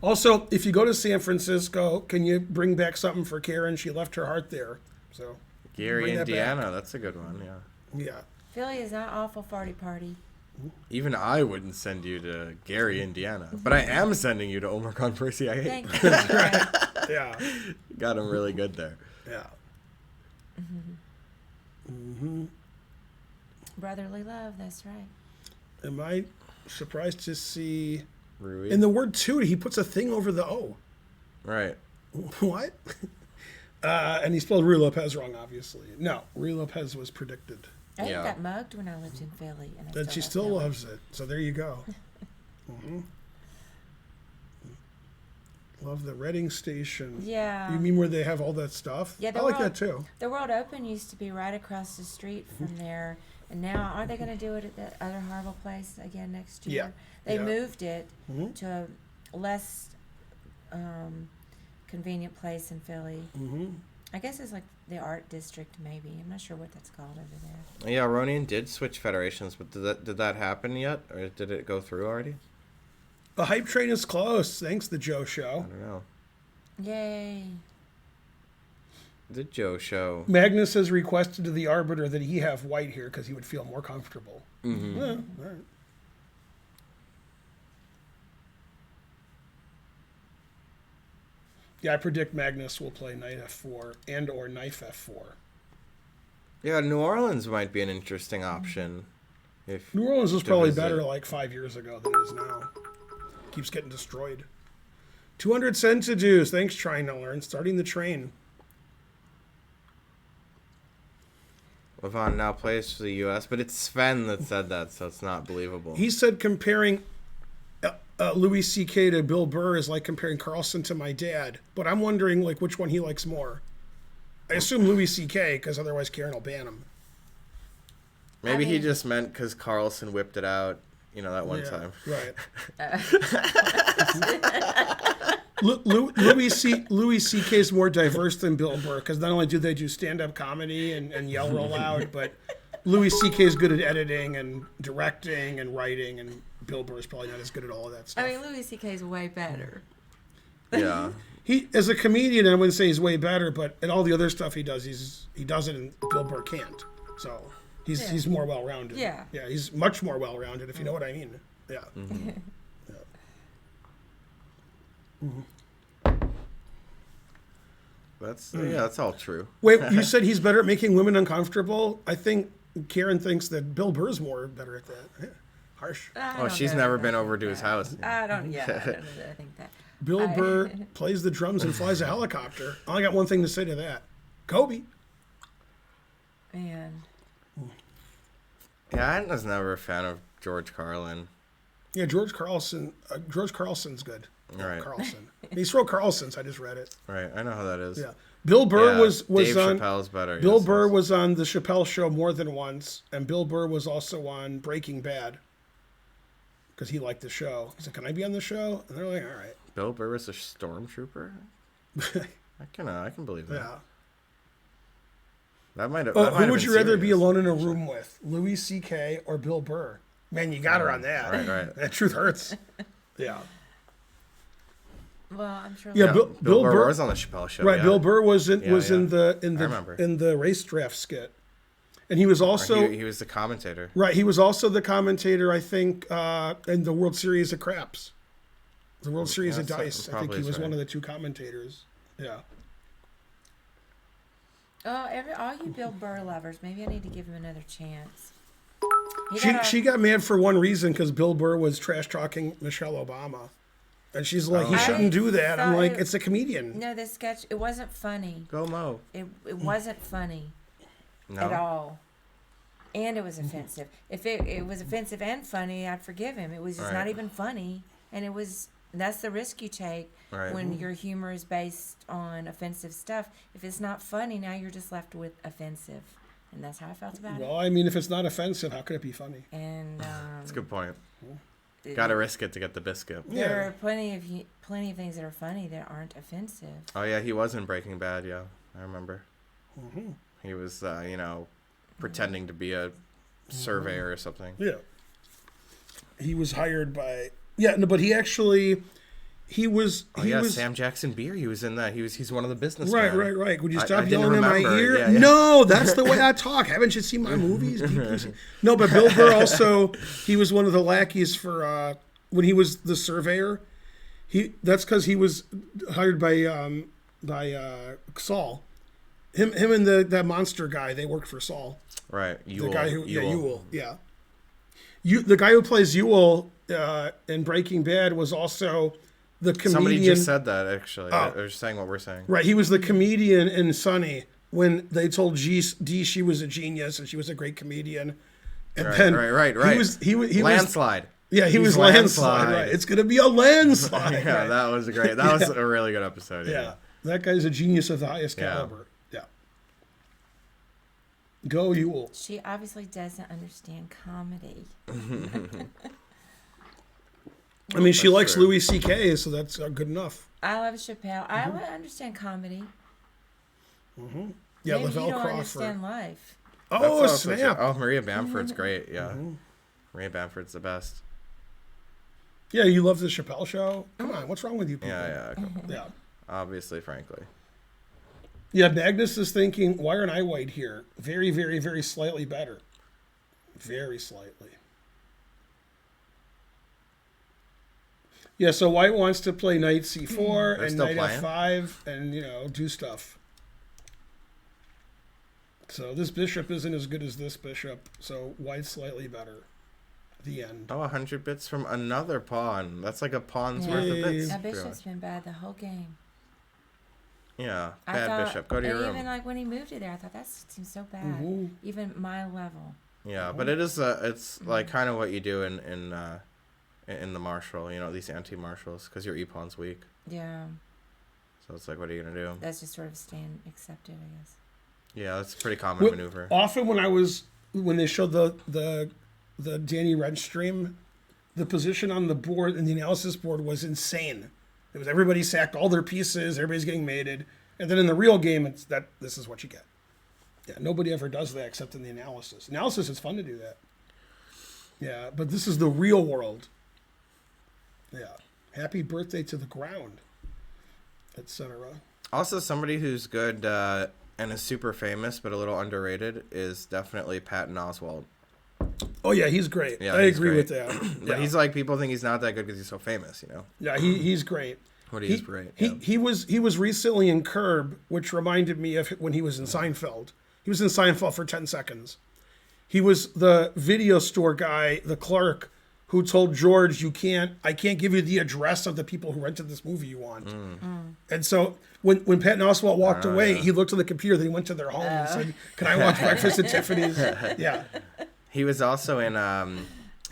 Also, if you go to San Francisco, can you bring back something for Karen? She left her heart there. So Gary, Bring that back. Indiana. That's a good one. Yeah. yeah. Philly is not awful farty party. Even I wouldn't send you to Gary, Indiana, but I am sending you to Omicron for CIA. Thank you. Right. Yeah. Got him really good there. Yeah. Brotherly love, that's right. Am I surprised to see Rui. in the word toot he puts a thing over the O? Right. What? And he spelled Rui Lopez wrong, obviously. No, Rui Lopez was predicted. I Yeah. got mugged when I lived in Philly. And And she still Philly. loves it. So there you go. Love the Reading Station. Yeah. You mean where they have all that stuff? Yeah, I the like world- that too. The World Open used to be right across the street from there. And now, aren't they going to do it at that other horrible place again next year? Yeah. They Yeah. moved it Mhm. to a less convenient place in Philly. Mm-hmm. I guess it's like the art district, maybe. I'm not sure what that's called over there. Yeah, Ronian did switch federations, but did that happen yet, or did it go through already? The hype train is close. Thanks, the Joe I Show. don't know. Yay. The Joe Show. Magnus has requested to the arbiter that he have white here because he would feel more comfortable. Mm-hmm. Yeah, all right. Yeah, I predict Magnus will play knight f4 and or knife f4. Yeah, New Orleans might be an interesting option. If New Orleans was to probably visit. better like 5 years ago than it is now. Keeps getting destroyed. 200 centidues. Thanks, trying to learn. Starting the train. Levon now plays for the U.S., but it's Sven that said that, so it's not believable. He said comparing Louis C.K. to Bill Burr is like comparing Carlsen to my dad. But I'm wondering like which one he likes more. I assume Louis C.K. because otherwise Karen will ban him. Maybe I he mean- just meant because Carlson whipped it out, that one Yeah, time. Right. Louis C.K. is more diverse than Bill Burr because not only do they do stand-up comedy and yell real loud, but Louis C.K. is good at editing and directing and writing, and Bill Burr is probably not as good at all of that stuff. I mean, Louis C.K. is way better. Yeah. He, as a comedian, I wouldn't say he's way better, but in all the other stuff he does, he does it, and Bill Burr can't. So he's more well-rounded. Yeah. Yeah, he's much more well-rounded, if you know what I mean. Yeah. Mm-hmm. That's all true. Wait, you said he's better at making women uncomfortable? I think Karen thinks that Bill Burr's more better at that. Yeah. Harsh. Oh, she's never been over to his house. I don't think that. Bill Burr plays the drums and flies a helicopter. I only got one thing to say to that. Kobe. Man. Yeah, I was never a fan of George Carlin. Yeah, George Carlsen. George Carlson's good. Right. Carlsen. He's from Carlson's. I just read it. Right, I know how that is. Yeah. Bill Burr Yeah, was Dave on. Chappelle's better. Bill yes, Burr yes. was on the Chappelle Show more than once, and Bill Burr was also on Breaking Bad because he liked the show. He said, "Can I be on the show?" And they're like, "All right." Bill Burr was a stormtrooper. I can believe that. Yeah. That might have. Who would you rather be alone in a room with, Louis C.K. or Bill Burr? Man, you got her on that. Right. That truth hurts. Yeah. Well, I'm sure. Yeah, Bill Bill Burr Burr was on the Chappelle Show. Right, yeah. Bill Burr was in Yeah, yeah. the in the race draft skit, and he was Or also he was the commentator. right. He was also the commentator, I think, in the World Series of Craps, the World Series of Yeah, so- Dice. I think probably he was right. one of the two commentators. Yeah. All you Bill Burr lovers, maybe I need to give him another chance. She got mad for one reason because Bill Burr was trash talking Michelle Obama, And she's like, Oh. he shouldn't do that. I'm thought like, it- it's a comedian. No, this sketch, it wasn't funny. Go Mo. It wasn't funny No. at all. And it was offensive. If it was offensive and funny, I'd forgive him. It was just not Right. even funny. And it was, that's the risk you take Right. when your humor is based on offensive stuff. If it's not funny, now you're just left with offensive. And that's how I felt about Well, I mean, if it's not offensive, how could it be funny? it. And That's a good point. it- Got to risk it to get the biscuit. there are plenty of things that are funny that aren't offensive. Oh yeah, he was in Breaking Bad. Yeah, I remember. Mm-hmm. He was, pretending to be a surveyor or something. Yeah. He was hired by. Yeah, no, but he actually. He was. Oh he yeah, was, Sam Jackson Beer. He was in that. He's one of the businessmen. Right. Would you I stop didn't yelling in my remember. ear? Yeah, yeah. No, that's the way I talk. Haven't you seen my movies? No, but Bill Burr also, he was one of the lackeys for when he was the surveyor. That's because he was hired by Saul. Him and that monster guy. They worked for Saul. Right. The guy who Ewell. Yeah. The guy who plays Ewell in Breaking Bad was also the comedian. Somebody just said that actually. Oh. They're saying what we're saying. Right, he was the comedian in Sunny when they told Dee she was a genius and she was a great comedian. And Right, then right. He was Landslide. Yeah, he was landslide. Right. It's gonna be a landslide. Yeah, right. that was great. That was a really good episode. Yeah, that guy's a genius of the highest Yeah. caliber. Yeah. Go Ewell. She obviously doesn't understand comedy. I mean, she That's likes true. Louis C.K., so that's good enough. I love Chappelle. I would understand comedy. Yeah, Maybe Lavelle you don't Crawford. understand life. That's Oh, also true. snap. Oh, Maria Bamford's great. Yeah. Maria Bamford's the best. Yeah, you love the Chappelle show? Come on, what's wrong with you people? Yeah. Yeah. Obviously, frankly. Yeah, Magnus is thinking, why aren't I white here? Very, very, very slightly better. Very slightly. Yeah, so white wants to play knight c4 They're and still knight playing? f5 and, do stuff. So this bishop isn't as good as this bishop, so white's slightly better. The end. Oh, 100 bits from another pawn. That's like a pawn's Yeah. worth of bits. That pretty bishop's much. been bad the whole game. Yeah, I bad thought, bishop. Go to your and room. even like when he moved it there, I thought that seems so bad. Mhm. Even my level. Yeah, but it is it's like kind of what you do in the marshal. These anti-marshals because your e-pawn's weak. Yeah, So it's like, what are you gonna do? that's just sort of accepted, I guess. Yeah, that's a pretty common Well, maneuver. Often when they showed the Danny Red stream, the position on the board and the analysis board was insane. It was everybody sacked all their pieces, everybody's getting mated, and then in the real game, this is what you get. Yeah, nobody ever does that except in the analysis. Analysis is fun to do that. Yeah, but this is the real world. Yeah, happy birthday to the ground, etc. Also, somebody who's good and is super famous but a little underrated is definitely Patton Oswalt. Oh yeah, he's great. Yeah, I he's agree great. with that. But he's like, people think he's not that good because he's so famous, Yeah, he's great. But he's great. He was recently in Curb, which reminded me of when he was in Seinfeld. He was in Seinfeld for 10 seconds. He was the video store guy, the clerk, who told George, I can't give you the address of the people who rented this movie you want. And so when Patton Oswalt walked away, he looked at the computer, then he went to their home and said, "Can I watch Breakfast at Tiffany's?" Yeah. He was also in I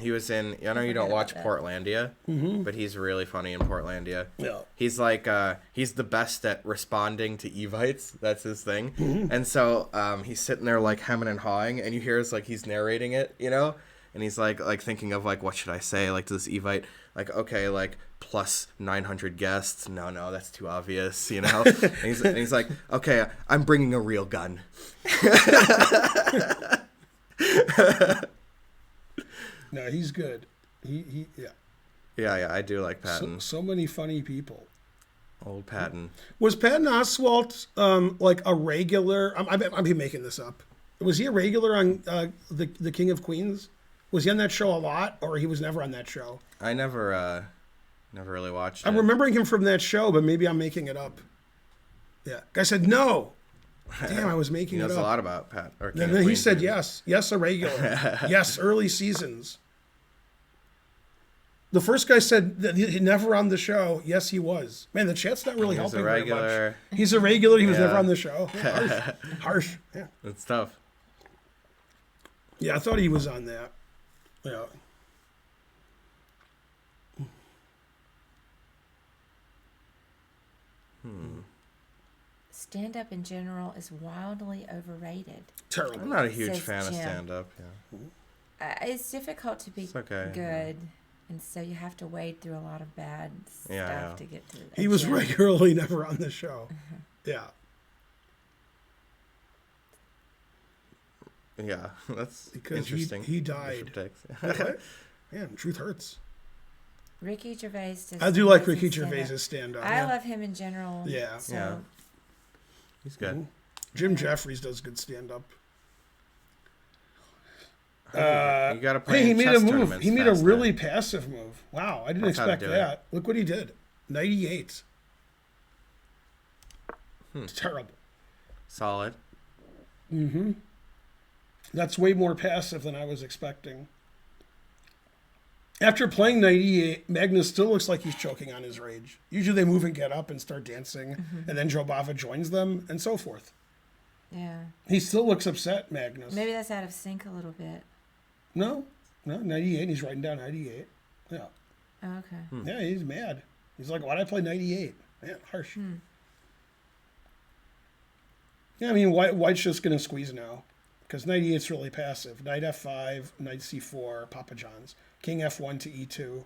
know you don't watch Portlandia, but he's really funny in Portlandia. Yeah. He's like he's the best at responding to evites. That's his thing. And so he's sitting there like hemming and hawing, and you hear it's like he's narrating it, and he's like thinking of like, what should I say like to this evite, like, okay, like plus 900 guests, no, that's too obvious, and he's like, okay, I'm bringing a real gun. No, he's good. He yeah. Yeah, I do like Patton. So many funny people. Old Patton. Was Patton Oswalt like a regular? I'm making this up. Was he a regular on the King of Queens? Was he on that show a lot, or he was never on that show? I never really watched it. I'm remembering him from that show, but maybe I'm making it up. Yeah, guy said no. Damn, I was making He it knows up. a lot about Pat. Or King And of then he Queens, said maybe. yes, a regular, yes, early seasons. The first guy said that he never on the show. Yes, he was. Man, the chat's not really He's helping a very much. regular. He's a regular. He was Yeah. never on the show. Yeah, harsh. Yeah. It's tough. Yeah, I thought he was on that. Yeah. Stand up in general is wildly overrated. Terrible. I'm not a huge Says fan of Jim. stand-up. Yeah. It's difficult to be It's okay. good, and so you have to wade through a lot of bad stuff Yeah. to get to. He was gym. regularly never on the show. Yeah. Yeah, that's Because interesting. he died. Different takes. Man, truth hurts. Ricky Gervais does. I do like amazing Ricky stand-up. Gervais's stand-up. I love him in general. Yeah. So Yeah. He's good. Mhm. Jim Jeffries does good stand-up. You gotta play. Hey, he in made chess a move. tournaments He made a faster. really passive move. Wow, I didn't That's how to expect do it. that. Look what he did. 98. Hmm. It's terrible. solid. Mm-hmm. That's way more passive than I was expecting. After playing 98, Magnus still looks like he's choking on his rage. Usually they move and get up and start dancing, and then Jobava joins them, and so forth. yeah, He still looks upset, Magnus. maybe that's out of sync a little bit. No, 98. He's writing down 98. Yeah. Oh, okay. Yeah, he's mad. He's like, why'd I play 98? Man, harsh. Yeah, I mean, White's just going to squeeze now. Because 98's really passive. Knight F5, Knight C4, Papa John's. King F1 to E2.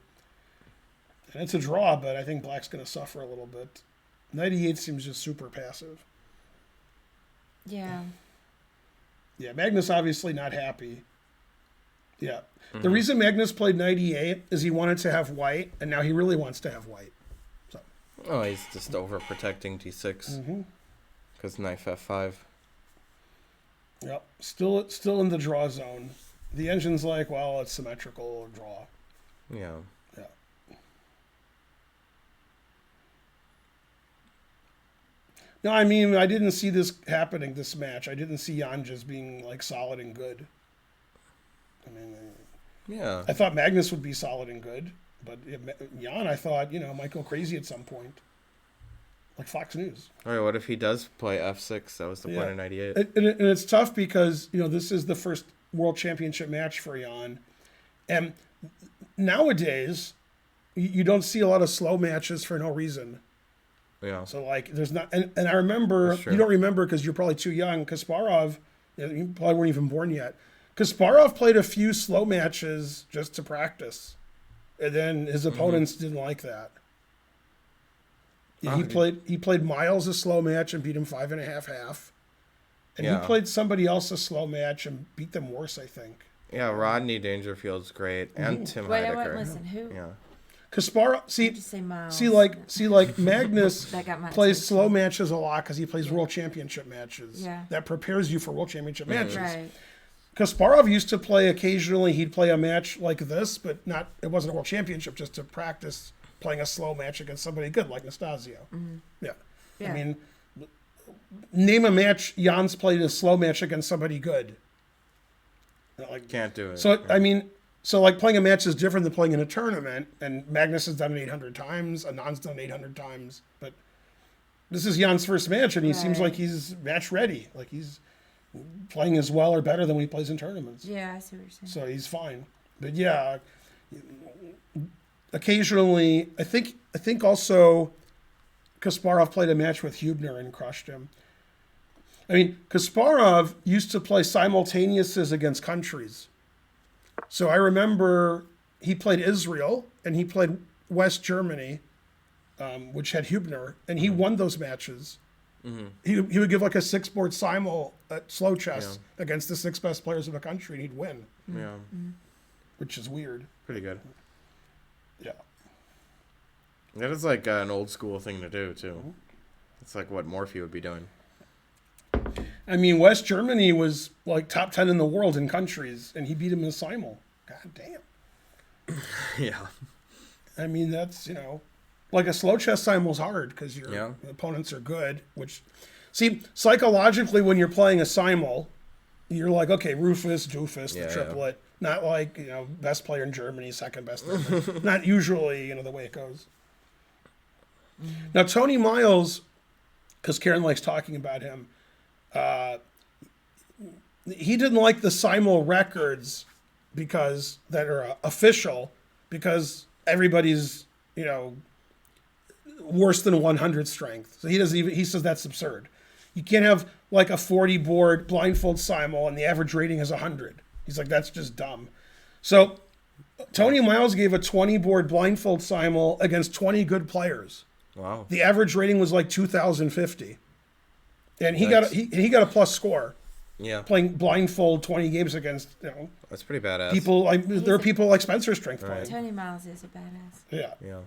And it's a draw, but I think Black's going to suffer a little bit. 98 seems just super passive. Yeah. Yeah, Magnus obviously not happy. Yeah. The reason Magnus played 98 is he wanted to have White, and now he really wants to have White. Oh, he's just overprotecting D6 because knife F5. Yep. Still in the draw zone. The engine's like, well, it's symmetrical draw. Yeah. Yeah. No, I mean, I didn't see this happening, this match. I didn't see Jan just being, like, solid and good. I mean, Yeah. I thought Magnus would be solid and good, but Jan, I thought, might go crazy at some point. Like Fox News. All right. What if he does play F6? That was the Yeah. point of 98. And it's tough because, this is the first World Championship match for Jan. And nowadays, you don't see a lot of slow matches for no reason. Yeah. So, like, there's not... And I remember... That's true. You don't remember because you're probably too young. Kasparov, you probably weren't even born yet. Kasparov played a few slow matches just to practice. And then his opponents didn't like that. Yeah, he played Miles a slow match and beat him 5.5 half. And Yeah. he played somebody else a slow match and beat them worse, I think. Yeah. Rodney Dangerfield's great, and Tim Wait, I Heidecker. won't listen. Who? Yeah. Kasparov, Did you say Miles? see, like Magnus That got my plays attention. slow matches a lot because he plays World Championship matches. Yeah. That prepares you for World Championship matches. Right. Kasparov used to play occasionally. He'd play a match like this, but not. It wasn't a World Championship. Just to practice playing a slow match against somebody good like Nastasio. Yeah. Yeah. I mean, name a match Jan's played a slow match against somebody good. Like, Can't do it. so I mean, like playing a match is different than playing in a tournament. And Magnus has done it 800 times. Anand's done it 800 times. But this is Jan's first match, and he seems Right. like he's match ready. Like he's playing as well or better than when he plays in tournaments. Yeah, I see what you're saying. So he's fine. But yeah, occasionally, I think also Kasparov played a match with Hubner and crushed him. I mean, Kasparov used to play simultaneouses against countries. So I remember he played Israel and he played West Germany, which had Hubner, and he won those matches. He would give like a 6-board simul at slow chess against the 6 best players of the country, and he'd win, Yeah. which is weird. Pretty good. Yeah. That is like an old school thing to do too. It's like what Morphy would be doing. I mean, West Germany was like top 10 in the world in countries, and he beat him in simul. God damn. Yeah. I mean, that's, like a slow chess simul's hard because your opponents are good, which, see, psychologically, when you're playing a simul, you're like, okay, Rufus, Doofus, Yeah, the yeah. triplet. Not like, best player in Germany, second best player. Not usually, the way it goes. Now, Tony Miles, because Karen likes talking about him, he didn't like the simul records because that are official, because everybody's, worse than 100 strength. So he says that's absurd. You can't have like a 40 board blindfold simul and the average rating is 100. He's like, that's just dumb. So Tony Miles gave a 20 board blindfold simul against 20 good players. Wow. The average rating was like 2,050. And he got a plus score. Yeah. Playing blindfold 20 games against, That's pretty badass. people like there are people like Spencer Strength playing. Tony Miles is a badass. Yeah. Yeah.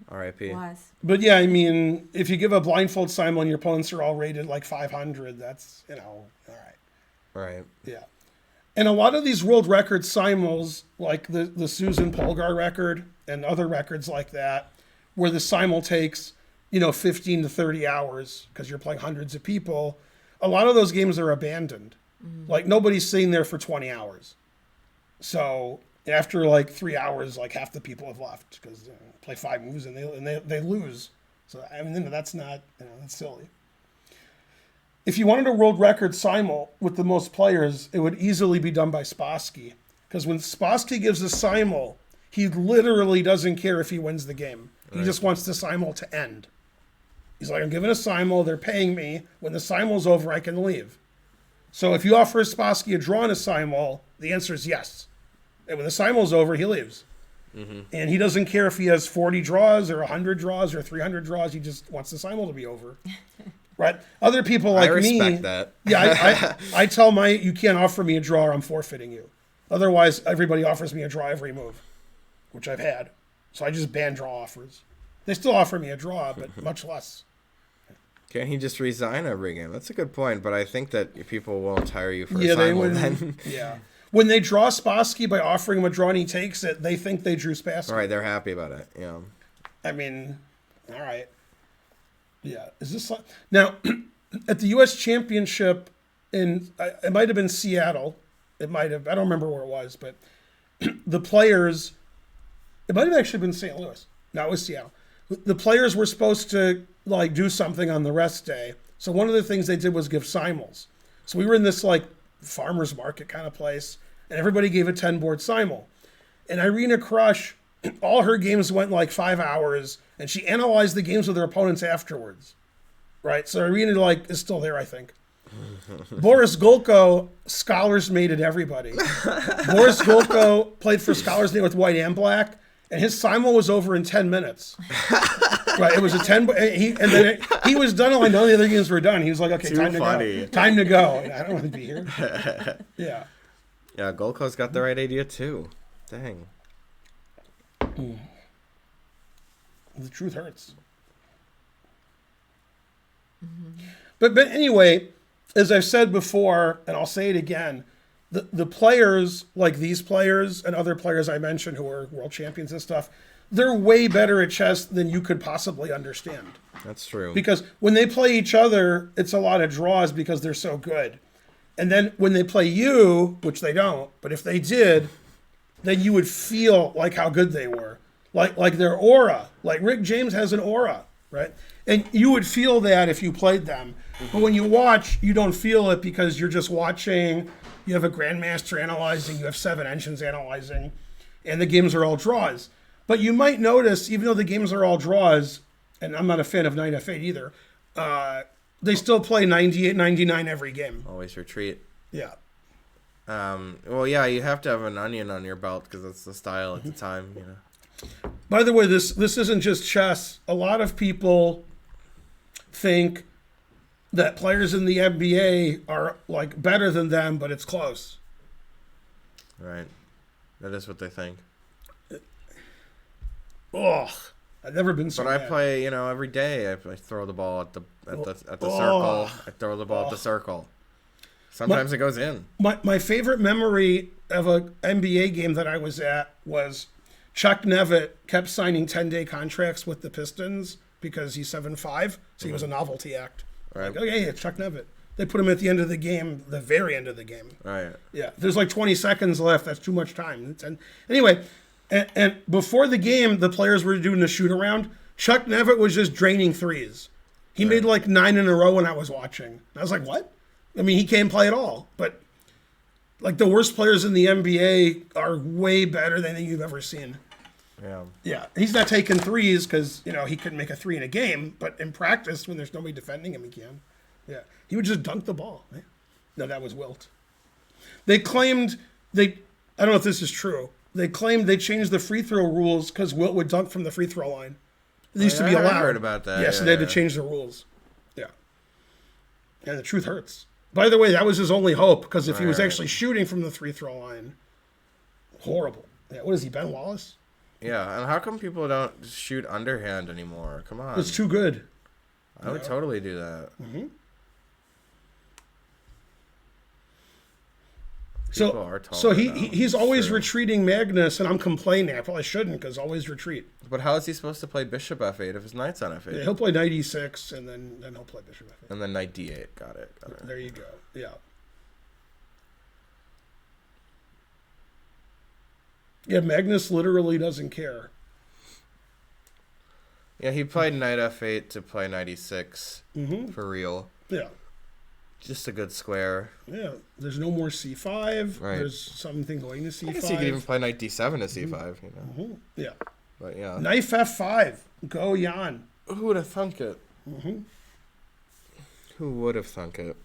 R.I.P. Was. But yeah, I mean, if you give a blindfold simul and your opponents are all rated like 500, that's, all right. Right. Yeah. And a lot of these world record simuls, like the Susan Polgar record and other records like that, where the simul takes, 15 to 30 hours because you're playing hundreds of people, a lot of those games are abandoned. Like nobody's sitting there for 20 hours. So after like 3 hours, like half the people have left because play 5 moves and they lose. So I mean, that's not, that's silly. If you wanted a world record simul with the most players, it would easily be done by Spassky. Because when Spassky gives a simul, he literally doesn't care if he wins the game. He just wants the simul to end. He's like, I'm giving a simul, they're paying me. When the simul's over, I can leave. So if you offer Spassky a draw in a simul, the answer is yes. And when the simul's over, he leaves. And he doesn't care if he has 40 draws or 100 draws or 300 draws. He just wants the simul to be over. Right? Other people like me. I respect that. Yeah, I tell you can't offer me a draw or I'm forfeiting you. Otherwise, everybody offers me a draw every move, which I've had. So I just ban draw offers. They still offer me a draw, but much less. Can't he just resign every game? That's a good point, but I think that people won't hire you for Yeah, a they simul would. then. Yeah. When they draw Spassky by offering him a draw and he takes it, they think they drew Spassky. Right, they're happy about it. Yeah. I mean, all right. Yeah. Is this like, now at the U.S. Championship it might have been Seattle. It might have. I don't remember where it was, but the players. It might have actually been St. Louis. No, it was Seattle. The players were supposed to like do something on the rest day. So one of the things they did was give simuls. So we were in this like farmer's market kind of place, and everybody gave a 10-board simul. And Irina Krush, all her games went like 5 hours, and she analyzed the games with her opponents afterwards. Right? So Irina is still there, I think. Boris Golko scholars mated everybody. Boris Golko played for Scholars Mate with white and black, and his simul was over in 10 minutes. Right, it was a 10. He was done when none of the other games were done. He was like, "Okay, Too time funny. to go. Time to go." And I don't want to be here. Yeah. Yeah, Golko's got the right idea too. Dang. The truth hurts. But anyway, as I've said before, and I'll say it again, the players like these players and other players I mentioned who are world champions and stuff, they're way better at chess than you could possibly understand. That's true. Because when they play each other, it's a lot of draws because they're so good. And then when they play you, which they don't, but if they did, then you would feel like how good they were. Like their aura. Like Rick James has an aura, right? And you would feel that if you played them. But when you watch, you don't feel it because you're just watching. You have a grandmaster analyzing. You have 7 engines analyzing. And the games are all draws. But you might notice, even though the games are all draws, and I'm not a fan of 9F8 either, they still play 98, 99 every game. Always retreat. Yeah. Well, yeah, you have to have an onion on your belt because that's the style at the time, By the way, this isn't just chess. A lot of people think that players in the NBA are like better than them, but it's close. Right. That is what they think. Ugh. I've never been so But I mad. play, every day. I throw the ball at the circle. I throw the ball at the circle. Sometimes it goes in. My favorite memory of a NBA game that I was at was Chuck Nevitt kept signing 10-day contracts with the Pistons because he's 7'5", so he was a novelty act. Right. Like, okay, it's Chuck Nevitt. They put him at the end of the game, the very end of the game. Right. Yeah, there's like 20 seconds left. That's too much time. Anyway, and before the game, the players were doing a shoot around. Chuck Nevitt was just draining threes. He made like 9 in a row when I was watching. I was like, what? I mean, he can't play at all. But like the worst players in the NBA are way better than you've ever seen. Yeah. Yeah, he's not taking threes because, he couldn't make a 3 in a game. But in practice, when there's nobody defending him, he can. Yeah, he would just dunk the ball. No, that was Wilt. They claimed I don't know if this is true. They claimed they changed the free throw rules because Wilt would dunk from the free throw line. It used to be allowed. I heard about that. Yeah, so they had to change the rules. Yeah. And the truth hurts. By the way, that was his only hope because if he was actually shooting from the free throw line, horrible. Yeah, what is he, Ben Wallace? Yeah, and how come people don't shoot underhand anymore? Come on. It's too good. I would totally do that. Mm-hmm. So he's always retreating Magnus, and I'm complaining. I probably shouldn't because always retreat. But how is he supposed to play Bishop F8 if his knight's on F8? Yeah, he'll play knight E6, and then he'll play Bishop F8. And then knight D8. Got it. There you go. Yeah. Yeah, Magnus literally doesn't care. Yeah, he played knight F8 to play knight E6 for real. Yeah. Just a good square. Yeah, there's no more C5. Right. There's something going to C5. I guess he could even play knight D7 to C5, Yeah. But yeah. Knight F5. Go Jan. Who would have thunk it? Who would have thunk it?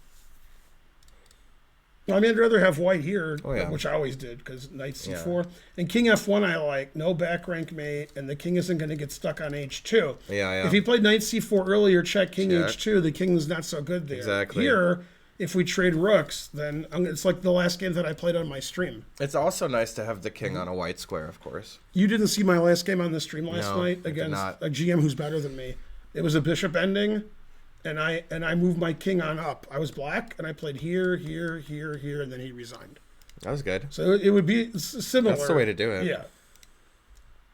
I mean, I'd rather have white here, Oh, yeah. which I always did, because knight C4. And king F1 I like. No back rank mate, and the king isn't going to get stuck on H2. Yeah. If he played knight C4 earlier, check king Check. H2, the king's not so good there. Exactly. Here, if we trade rooks, then it's like the last game that I played on my stream. It's also nice to have the king on a white square, of course. You didn't see my last game on the stream last No, night I did against not. a GM who's better than me. It was a bishop ending, and I moved my king on up. I was black, and I played here, and then he resigned. That was good. So it would be similar. That's the way to do it. Yeah.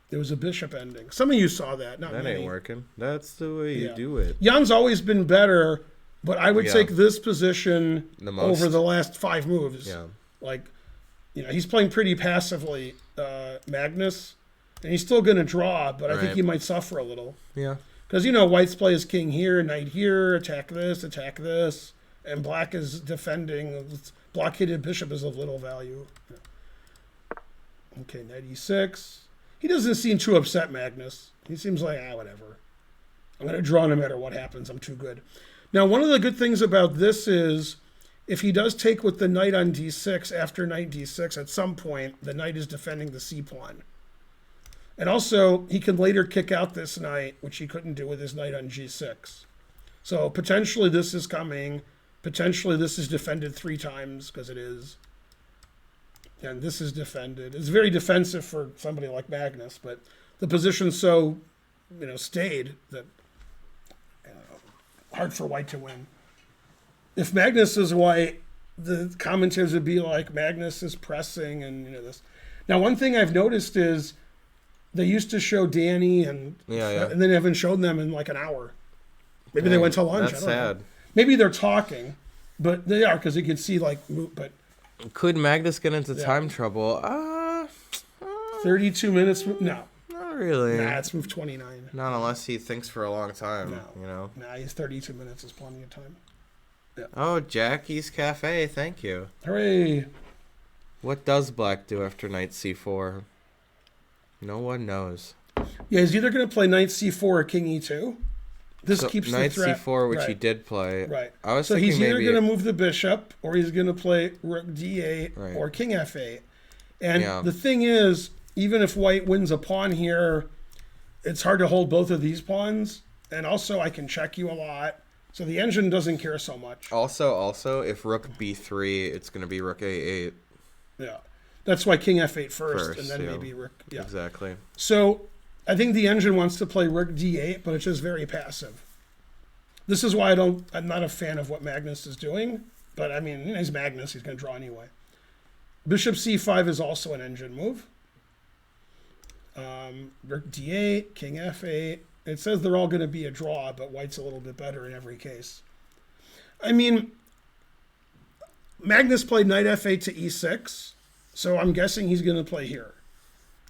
There was a bishop ending. Some of you saw that, not That many. ain't working. That's the way you do it. Jan's always been better, but I would Yeah. take this position The most. over the last 5 moves. Yeah. Like, he's playing pretty passively, Magnus, and he's still going to draw, but I think Right. he might suffer a little. Yeah. Because, white's play is king here, knight here, attack this, and black is defending. Blockaded bishop is of little value. Okay, knight e6. He doesn't seem too upset, Magnus. He seems like, whatever. I'm going to draw no matter what happens. I'm too good. Now, one of the good things about this is if he does take with the knight on d6, after knight d6, at some point, the knight is defending the c pawn. And also, he can later kick out this knight, which he couldn't do with his knight on g6. So potentially this is coming. Potentially this is defended 3 times, because it is. And this is defended. It's very defensive for somebody like Magnus, but the position's so, stayed that hard for white to win. If Magnus is white, the commentators would be like, Magnus is pressing and this. Now, one thing I've noticed is they used to show Danny and then they haven't shown them in like an hour. Maybe they went to lunch. That's I don't sad. know. Maybe they're talking, but they are because you can see but Could Magnus get into time trouble? 32 minutes. No, Not really. nah, it's move 29. Not unless he thinks for a long time, Nah, he's 32 minutes is plenty of time. Oh, Jackie's Cafe, thank you. Hooray! What does black do after knight c4? No one knows. Yeah, he's either going to play knight c4 or king e2. This keeps knight the threat. c4, which he Right. did play. Right. I was So thinking he's either maybe going to move the bishop or he's going to play rook d8 Right. or king f8. And the thing is, even if white wins a pawn here, it's hard to hold both of these pawns. And also, I can check you a lot. So the engine doesn't care so much. Also, if rook b3, it's going to be rook a8. Yeah. That's why king f8 first and then maybe rook. Yeah. Exactly. So I think the engine wants to play rook d8, but it's just very passive. This is why I'm not a fan of what Magnus is doing. But I mean, he's Magnus. He's going to draw anyway. Bishop c5 is also an engine move. Rook d8, king f8. It says they're all going to be a draw, but white's a little bit better in every case. I mean, Magnus played knight f8 to e6, so I'm guessing he's going to play here.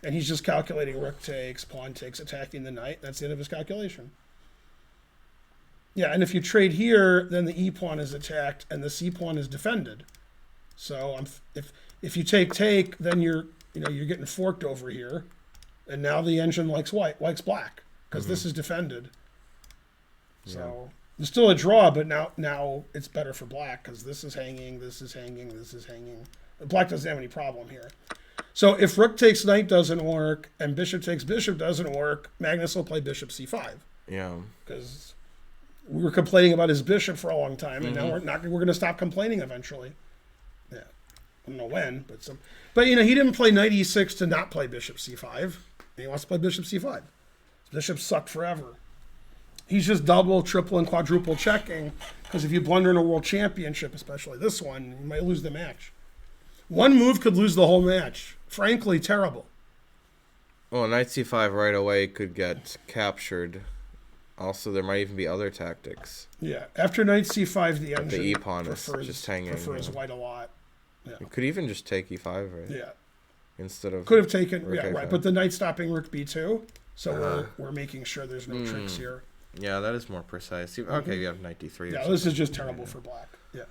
And he's just calculating rook takes, pawn takes, attacking the knight. That's the end of his calculation. Yeah, and if you trade here, then the e pawn is attacked and the c pawn is defended. So if you take, then you're getting forked over here, and now the engine likes black because this is defended. So there's still a draw, but now it's better for black because this is hanging, this is hanging, this is hanging. Black doesn't have any problem here. So if rook takes knight doesn't work and bishop takes bishop doesn't work, Magnus will play bishop c5. Yeah. Because we were complaining about his bishop for a long time, and now we're going to stop complaining eventually. Yeah. I don't know when, but he didn't play knight e6 to not play bishop c5. He wants to play bishop c5. Bishop sucked forever. He's just double, triple, and quadruple checking because if you blunder in a world championship, especially this one, you might lose the match. One move could lose the whole match. Frankly, terrible. Well, knight c5 right away could get captured. Also, there might even be other tactics. Yeah, after knight c5, the engine the e pawn is just hanging. Prefers white a lot. Yeah. You could even just take e5, right? Yeah. Instead of could have taken rook right, but the knight stopping rook b2, so we're making sure there's no tricks here. Yeah, that is more precise. Okay, you have knight d3. Yeah, this is just terrible for black. Yeah.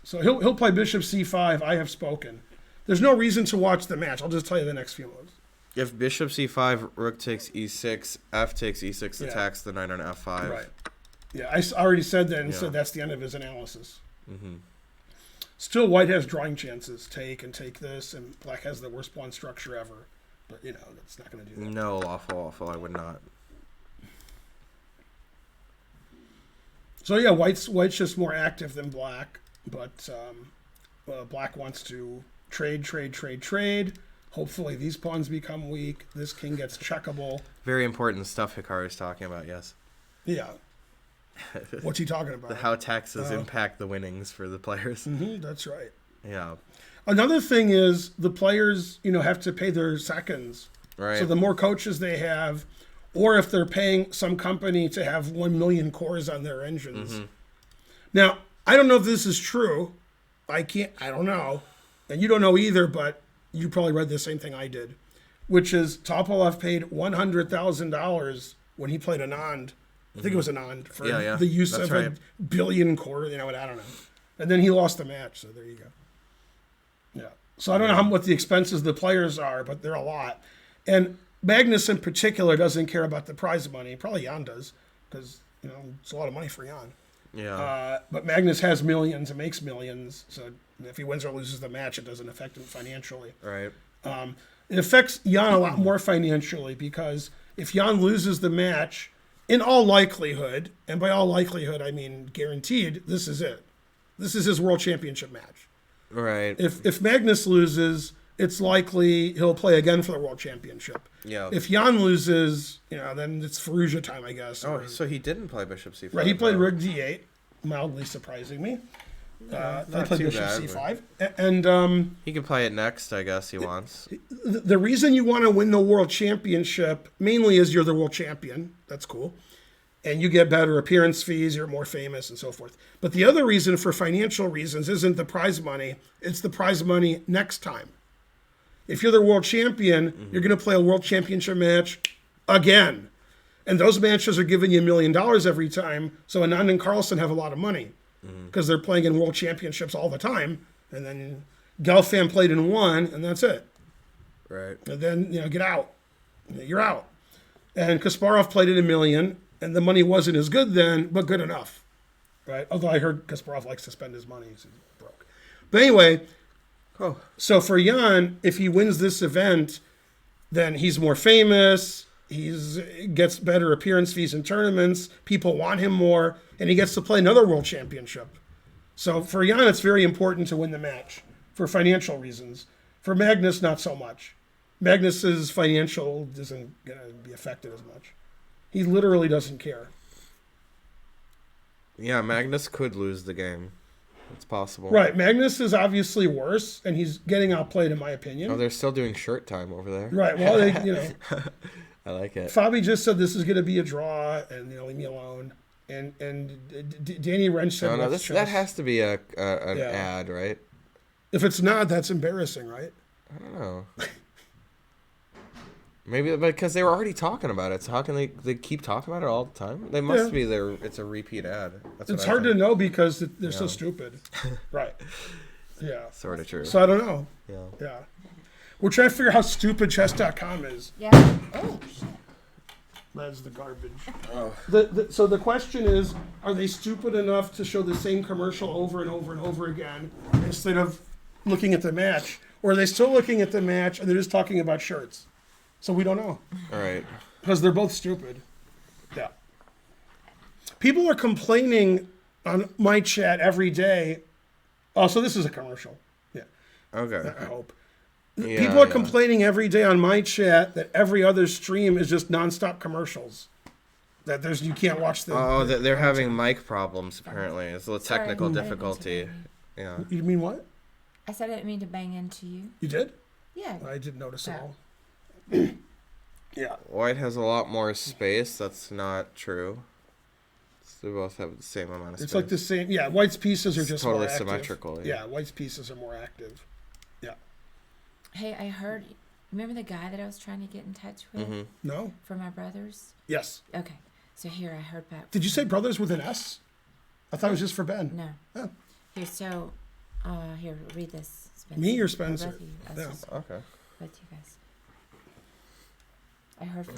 So he'll play bishop c5. I have spoken. There's no reason to watch the match. I'll just tell you the next few moves. If bishop c5, rook takes e6, f takes e6, attacks the knight on f5. Right. Yeah, I already said that and said that's the end of his analysis. Still, white has drawing chances. Take and take this, and black has the worst pawn structure ever. But, that's not going to do that. No, awful. I would not. So, yeah, white's just more active than black. But black wants to trade. Hopefully these pawns become weak. This king gets checkable. Very important stuff Hikaru's talking about, yes. Yeah. What's he talking about? How taxes impact the winnings for the players. That's right. Yeah. Another thing is the players, have to pay their seconds. Right. So the more coaches they have, or if they're paying some company to have 1 million cores on their engines. Now, I don't know if this is true. I don't know. And you don't know either, but you probably read the same thing I did, which is Topalov paid $100,000 when he played Anand. I think it was Anand for the use of a billion core, I don't know. And then he lost the match, so there you go. Yeah. So I don't know what the expenses of the players are, but they're a lot. And Magnus in particular doesn't care about the prize money. Probably Jan does, because, it's a lot of money for Jan. Yeah. But Magnus has millions and makes millions, so if he wins or loses the match, it doesn't affect him financially. Right. It affects Jan a lot more financially because if Jan loses the match, in all likelihood, and by all likelihood I mean guaranteed, this is it. This is his world championship match. Right. If Magnus loses, it's likely he'll play again for the world championship. Yeah. If Jan loses, then it's Fallujah time, I guess. Oh, so he didn't play bishop c5. Right, he played rook d8, mildly surprising me. He played bishop c5. And he can play it next, I guess he wants. The reason you want to win the world championship mainly is you're the world champion. That's cool. And you get better appearance fees, you're more famous, and so forth. But the other reason, for financial reasons, isn't the prize money. It's the prize money next time. If you're the world champion, you're going to play a world championship match again. And those matches are giving you $1 million every time. So Anand and Carlsen have a lot of money because they're playing in world championships all the time. And then Gelfand played in one, and that's it. Right. And then, get out. You're out. And Kasparov played in $1 million, and the money wasn't as good then, but good enough. Right? Although I heard Kasparov likes to spend his money. He's broke. But anyway, so for Jan, if he wins this event, then he's more famous. He gets better appearance fees in tournaments. People want him more, and he gets to play another world championship. So for Jan, it's very important to win the match for financial reasons. For Magnus, not so much. Magnus's financial isn't going to be affected as much. He literally doesn't care. Yeah, Magnus could lose the game. It's possible. Right. Magnus is obviously worse, and he's getting outplayed, in my opinion. Oh, they're still doing shirt time over there. Right. Well, I like it. Fabi just said this is going to be a draw, and leave me alone. Danny Wrench said, No, "What's that chess?" has to be an Yeah. ad, right? If it's not, that's embarrassing, right? I don't know. Maybe because they were already talking about it. So how can they keep talking about it all the time? They must be there. It's a repeat ad. That's It's hard to know because they're so Yeah. stupid. Right. Yeah. Sort of true. So I don't know. Yeah. Yeah. We're trying to figure out how stupid chess.com is. Yeah. Oh shit. That's the garbage. Oh. So the question is, are they stupid enough to show the same commercial over and over and over again instead of looking at the match? Or are they still looking at the match and they're just talking about shirts? So we don't know. All right. Because they're both stupid. Yeah. People are complaining on my chat every day. Oh, so this is a commercial. Yeah, Okay. I hope. Yeah, People are yeah. complaining every day on my chat that every other stream is just nonstop commercials. That you can't watch the. Oh, they're having mic problems apparently. It's a little Sorry, technical I didn't mean to difficulty. bang Yeah. You mean what? I said I didn't mean to bang into you. You did? Yeah. I didn't notice at Oh. all. Yeah. White has a lot more space. That's not true. They both have the same amount of space. It's like the same. Yeah, White's pieces are It's just totally more active. symmetrical. Yeah, White's pieces are more active. Yeah. Hey, I heard. Remember the guy that I was trying to get in touch with Mm-hmm. No? for my brothers? Yes. Okay. So here I heard back. Did you say brothers with an S? I thought it was just for Ben. No. Oh. Here, so, here, read this. Spencer. Me or Spencer? Both of you. Us, Yeah. just- Okay. both you guys. I heard from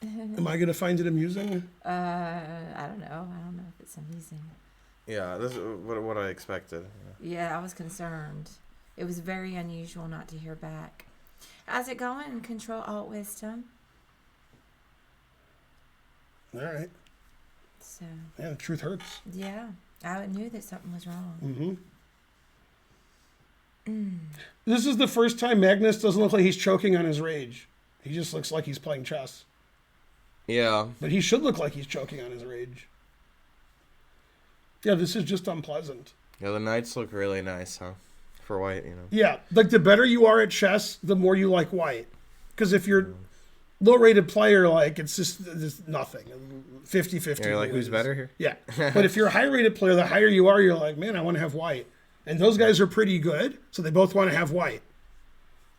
Am I going to find it amusing? I don't know. I don't know if it's amusing. Yeah, this is what I expected. Yeah, I was concerned. It was very unusual not to hear back. How's it going? Control Alt Wisdom. All right. So, Yeah, the truth hurts. yeah, I knew that something was wrong. Mm-hmm. This is the first time Magnus doesn't look like he's choking on his rage. He just looks like he's playing chess. Yeah. But he should look like he's choking on his rage. Yeah, this is just unpleasant. Yeah, the knights look really nice, huh? For White, you know. Yeah, like the better you are at chess, the more you like White. Because if you're low-rated player, like, it's just nothing. 50-50. Yeah, you're like, who's wins. better here? Yeah. But if you're a high-rated player, the higher you are, you're like, man, I want to have White. And those guys are pretty good, so they both want to have White.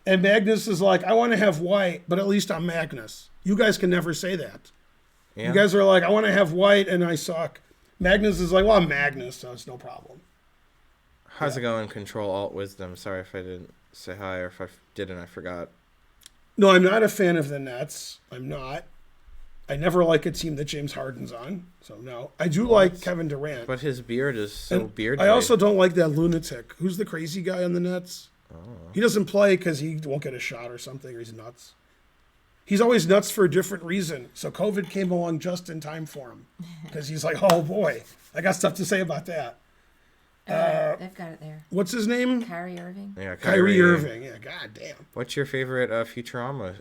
And Magnus is like, I want to have White, but at least I'm Magnus. You guys can never say that. Yeah. You guys are like, I want to have White, and I suck. Magnus is like, well, I'm Magnus, so it's no problem. How's it going? Control Alt Wisdom. Sorry if I didn't say hi, or if I didn't, I forgot. No, I'm not a fan of the Nets. I'm not. I never like a team that James Harden's on, so no. I do like Kevin Durant. But his beard is so And beardly. I also don't like that lunatic. Who's the crazy guy on the Nets? Oh. He doesn't play because he won't get a shot or something, or he's nuts. He's always nuts for a different reason. So COVID came along just in time for him. Because he's like, oh boy, I got stuff to say about that. They've got it there. What's his name? Kyrie Irving. Yeah, Kyrie Irving. Yeah, goddamn. What's your favorite Futurama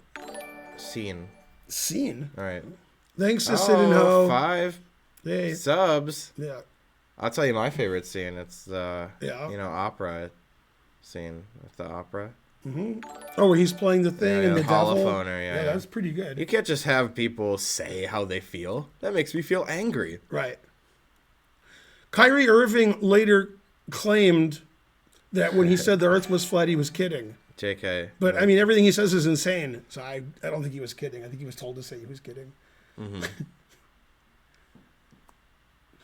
scene? Scene. All right. Thanks to Sid and Ho. 5 Hey. subs. Yeah. I'll tell you my favorite scene. It's the Yeah. opera scene with the opera. Oh, where he's playing the thing and the devil. holophoner. Yeah, That's pretty good. You can't just have people say how they feel. That makes me feel angry. Right. Kyrie Irving later claimed that when he said the Earth was flat, he was kidding. JK. But I mean, everything he says is insane. So I don't think he was kidding. I think he was told to say he was kidding.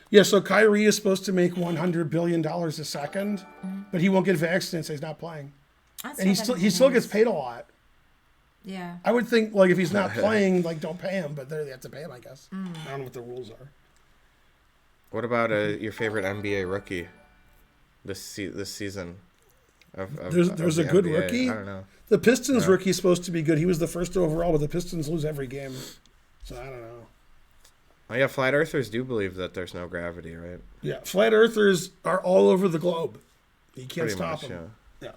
Yeah. So Kyrie is supposed to make $100 billion a second, but he won't get vaccinated, so he's not playing. And he still gets paid a lot. Yeah. I would think like if he's not playing, like don't pay him, but they have to pay him, I guess. I don't know what the rules are. What about your favorite NBA rookie this season? There's a good NBA? rookie? I don't know. The Pistons rookie is supposed to be good. He was the first overall, but the Pistons lose every game. So I don't know. Oh yeah, flat earthers do believe that there's no gravity, right? Yeah, flat earthers are all over the globe. You can't Pretty stop much, them. Yeah.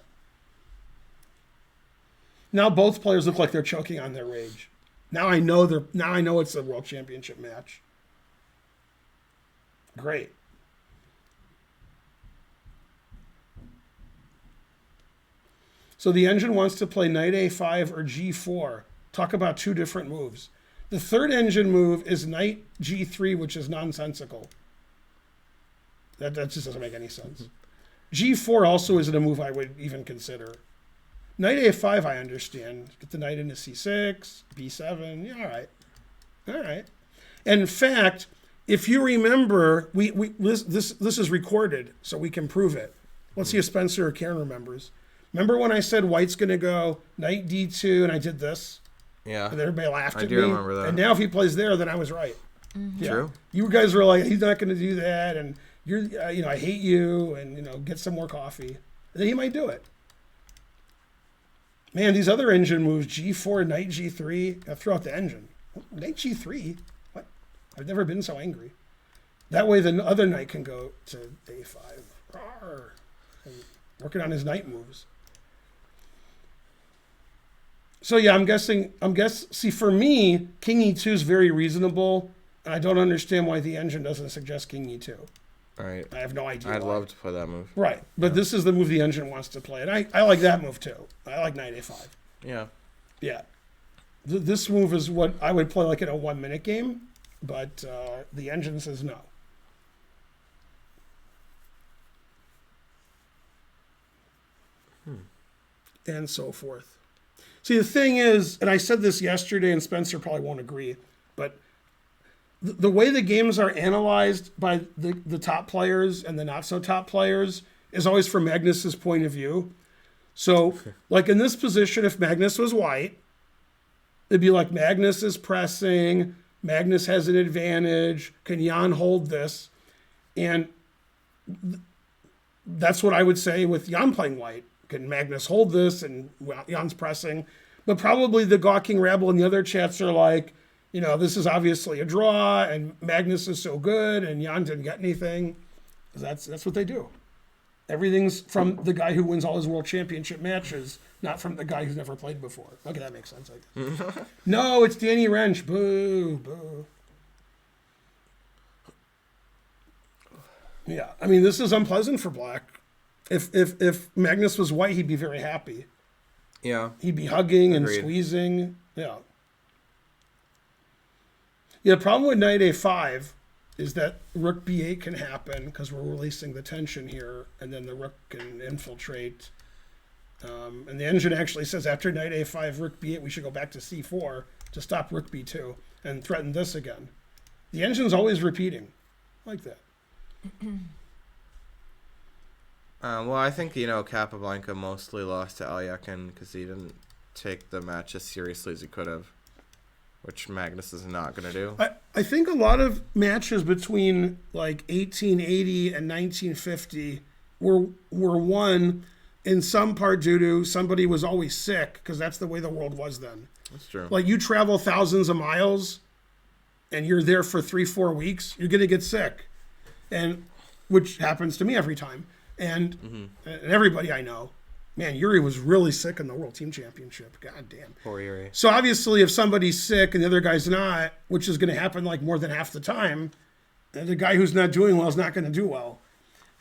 Now both players look like they're choking on their rage. Now I know it's a world championship match. Great. So the engine wants to play knight a5 or g4. Talk about two different moves. The third engine move is knight g3, which is nonsensical. That just doesn't make any sense. G4 also isn't a move I would even consider. Knight A5, I understand. Get the knight into C6, B7. Yeah, all right. And in fact, if you remember, this is recorded, so we can prove it. Let's see if Spencer or Karen remembers. Remember when I said white's going to go knight D2, and I did this? Yeah. And everybody laughed at me. I do remember that. And now if he plays there, then I was right. Mm-hmm. Yeah. True. You guys were like, he's not going to do that, and you're, I hate you, and get some more coffee. And then he might do it. Man, these other engine moves, G4, knight G3, throw out the engine. Knight G3? What? I've never been so angry. That way the other knight can go to A5. Rawr. And working on his knight moves. So yeah, see, for me, King E2 is very reasonable, and I don't understand why the engine doesn't suggest King E2. Right. I have no idea I'd why. love to play that move. Right, but this is the move the engine wants to play, and I like that move too. I like knight A5. Yeah. Yeah. This move is what I would play like in a 1 minute game, but the engine says no. And so forth. See, the thing is, and I said this yesterday, and Spencer probably won't agree, but the way the games are analyzed by the top players and the not so top players is always from Magnus's point of view. So, like in this position, if Magnus was white, it'd be like Magnus is pressing, Magnus has an advantage, can Jan hold this? And that's what I would say with Jan playing white. Can Magnus hold this? And Jan's pressing. But probably the gawking rabble and the other chats are like, this is obviously a draw, and Magnus is so good, and Jan didn't get anything. That's what they do. Everything's from the guy who wins all his world championship matches, not from the guy who's never played before. Okay, that makes sense, I guess. No, it's Danny Wrench. Boo, boo. Yeah, I mean, this is unpleasant for black. If Magnus was white, he'd be very happy. Yeah. He'd be hugging and Agreed. squeezing. Yeah. Yeah, the problem with knight A5 is that rook B8 can happen because we're releasing the tension here, and then the rook can infiltrate. And the engine actually says after knight A5, rook B8, we should go back to C4 to stop rook B2 and threaten this again. The engine's always repeating like that. Well, I think, Capablanca mostly lost to Alyakin because he didn't take the match as seriously as he could have, which Magnus is not going to do. I think a lot of matches between like 1880 and 1950 were won in some part due to somebody was always sick, because that's the way the world was then. That's true. Like you travel thousands of miles and you're there for 3-4 weeks, you're going to get sick. And which happens to me every time. And everybody I know, man, Yuri was really sick in the World Team Championship. God damn. Poor Yuri. So obviously if somebody's sick and the other guy's not, which is going to happen like more than half the time, the guy who's not doing well is not going to do well.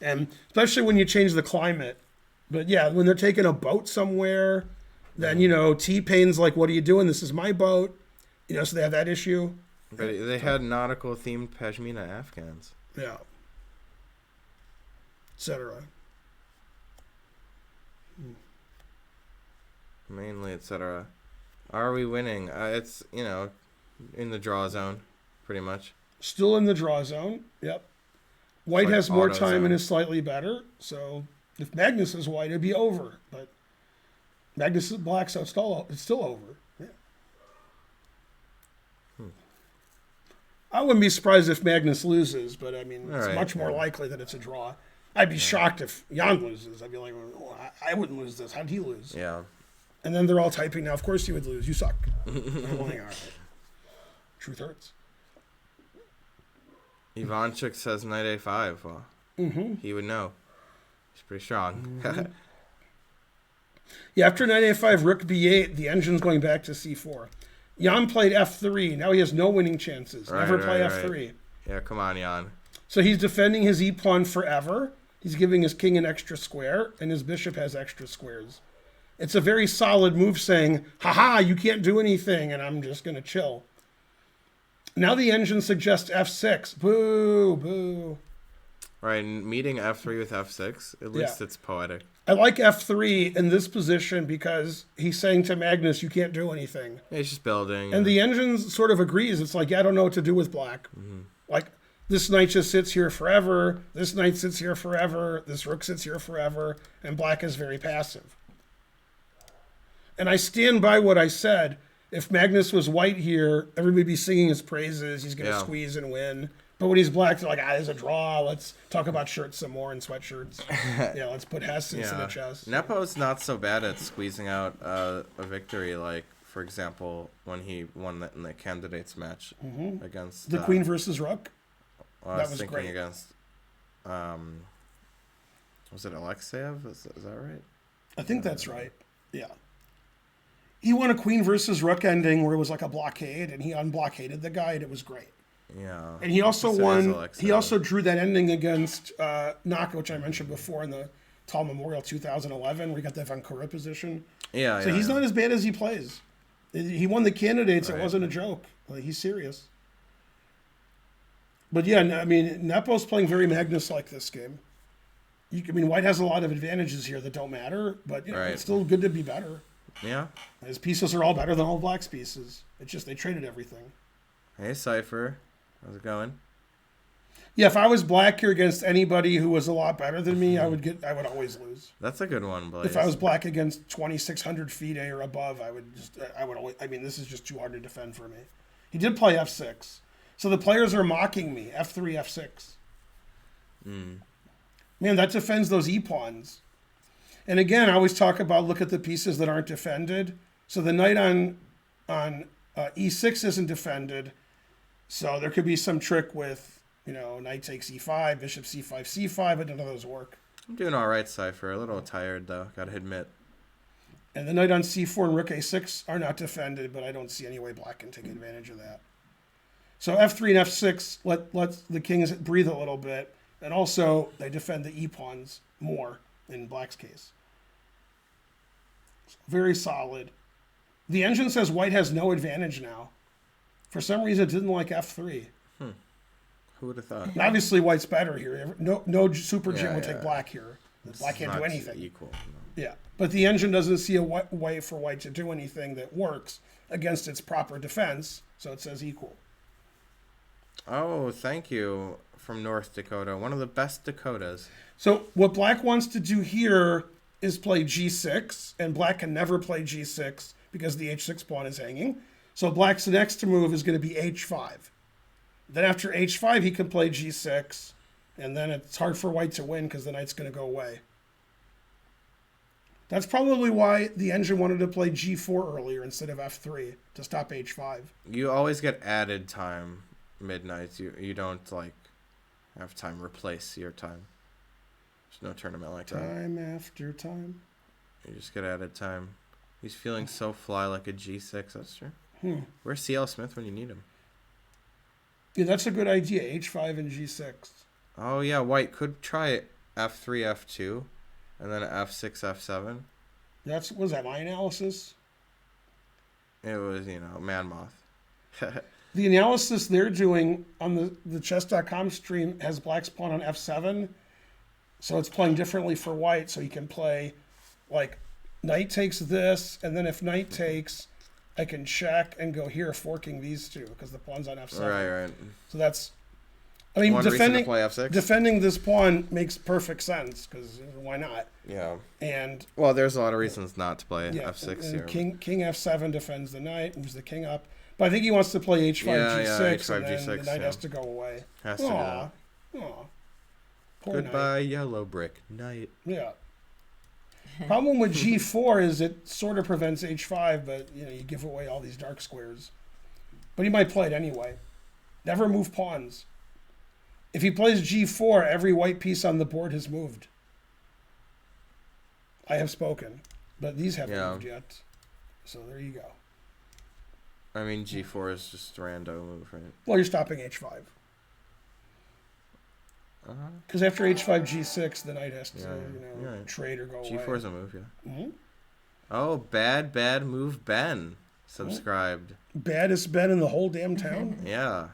And especially when you change the climate. But yeah, when they're taking a boat somewhere, then, T-Pain's like, what are you doing? This is my boat. So they have that issue. But they had nautical-themed Pashmina Afghans. Yeah. Etc. Mainly, etc. Are we winning? It's, in the draw zone, pretty much. Still in the draw zone. Yep. White like has more auto time zone. and is slightly better. So if Magnus is white, it'd be over. But Magnus is black, so it's still over. Yeah. I wouldn't be surprised if Magnus loses, but I mean, it's much more likely that it's a draw. I'd be shocked if Jan loses. I'd be like, oh, I wouldn't lose this. How'd he lose? Yeah. And then they're all typing now, of course you would lose. You suck. I'm like, all right. Truth hurts. Ivanchuk says knight A5. Well, he would know. He's pretty strong. Yeah, after knight A5, rook B8, the engine's going back to C4. Jan played F3. Now he has no winning chances. Never play F3. Right. Yeah, come on, Jan. So he's defending his E-pawn forever. He's giving his king an extra square, and his bishop has extra squares. It's a very solid move saying, haha, you can't do anything, and I'm just going to chill. Now the engine suggests f6. Boo, boo. Right, and meeting f3 with f6, at least it's poetic. I like f3 in this position because he's saying to Magnus, you can't do anything. Yeah, he's just building. And the engine sort of agrees. It's like, yeah, I don't know what to do with black. Mm-hmm. Like, this knight just sits here forever. This knight sits here forever. This rook sits here forever. And black is very passive. And I stand by what I said. If Magnus was white here, everybody would be singing his praises. He's going to squeeze and win. But when he's black, they're like, there's a draw. Let's talk about shirts some more and sweatshirts. Let's put Hesses in the chest. Nepo's not so bad at squeezing out a victory. Like, for example, when he won in the candidates match against... The Queen versus Rook? Well, I was thinking great. Against... was it Alexeyev? Is that right? I think that's right. Yeah. He won a Queen versus Rook ending where it was like a blockade, and he unblockaded the guy, and it was great. Yeah. And he also won. He also drew that ending against Naka, which I mentioned before in the Tall Memorial 2011, where he got the Vancouver position. Yeah. So he's not as bad as he plays. He won the candidates. Right. It wasn't a joke. Like, he's serious. But yeah, I mean, Nepo's playing very Magnus-like this game. White has a lot of advantages here that don't matter, but it's still good to be better. Yeah. His pieces are all better than all Black's pieces. It's just they traded everything. Hey, Cypher. How's it going? Yeah, if I was Black here against anybody who was a lot better than me, I would always lose. That's a good one, Blaze. If I was Black against 2,600 FIDE or above, I would always. This is just too hard to defend for me. He did play f6, so the players are mocking me. f3, f6. Man, that defends those e-pawns. And again, I always talk about look at the pieces that aren't defended. So the knight on e6 isn't defended. So there could be some trick with, knight takes e5, bishop c5, c5, but none of those work. I'm doing all right, Cypher. A little tired, though, gotta admit. And the knight on c4 and rook a6 are not defended, but I don't see any way Black can take advantage of that. So f3 and f6 let the kings breathe a little bit. And also, they defend the e-pawns more in Black's case. Very solid. The engine says White has no advantage now. For some reason, it didn't like f3. Who would have thought? And obviously, White's better here. No super gem would take Black here. Black can't do anything. Equal. No. Yeah, but the engine doesn't see a way for White to do anything that works against its proper defense, so it says equal. Oh, thank you from North Dakota. One of the best Dakotas. So what Black wants to do here is play g6, and Black can never play g6 because the h6 pawn is hanging. So Black's next move is going to be h5. Then after h5, he can play g6, and then it's hard for White to win because the knight's going to go away. That's probably why the engine wanted to play g4 earlier instead of f3 to stop h5. You always get added time midnight. You don't have time replace your time. There's no tournament like that. Time after time. You just get added time. He's feeling so fly like a g6. That's true. Where's CL Smith when you need him? Yeah, that's a good idea. h5 and g6. Oh yeah, White could try f3, f2, and then f6, f7. Was that my analysis? It was, man moth. The analysis they're doing on the chess.com stream has Black's pawn on f7. So it's playing differently for White. So he can play knight takes this, and then if knight takes, I can check and go here, forking these two because the pawn's on f7. Right. So that's, defending play f6? Defending this pawn makes perfect sense because why not? Yeah. And there's a lot of reasons not to play f6 and here. King f7 defends the knight, moves the king up. But I think he wants to play h5, g6, h5, and then g6, the knight has to go away. Has to go. Poor Goodbye, knight. yellow brick knight. Yeah. Problem with g4 is it sort of prevents h5, but you give away all these dark squares. But he might play it anyway. Never move pawns. If he plays g4, every white piece on the board has moved. I have spoken, but these haven't moved yet. So there you go. G4 is just a rando move, right? Well, you're stopping h5. Because after h5, g6, the knight has to, trade or go away. G4 is a move, yeah. Mm-hmm. Oh, bad move, Ben. subscribed. Baddest Ben in the whole damn town. Yeah.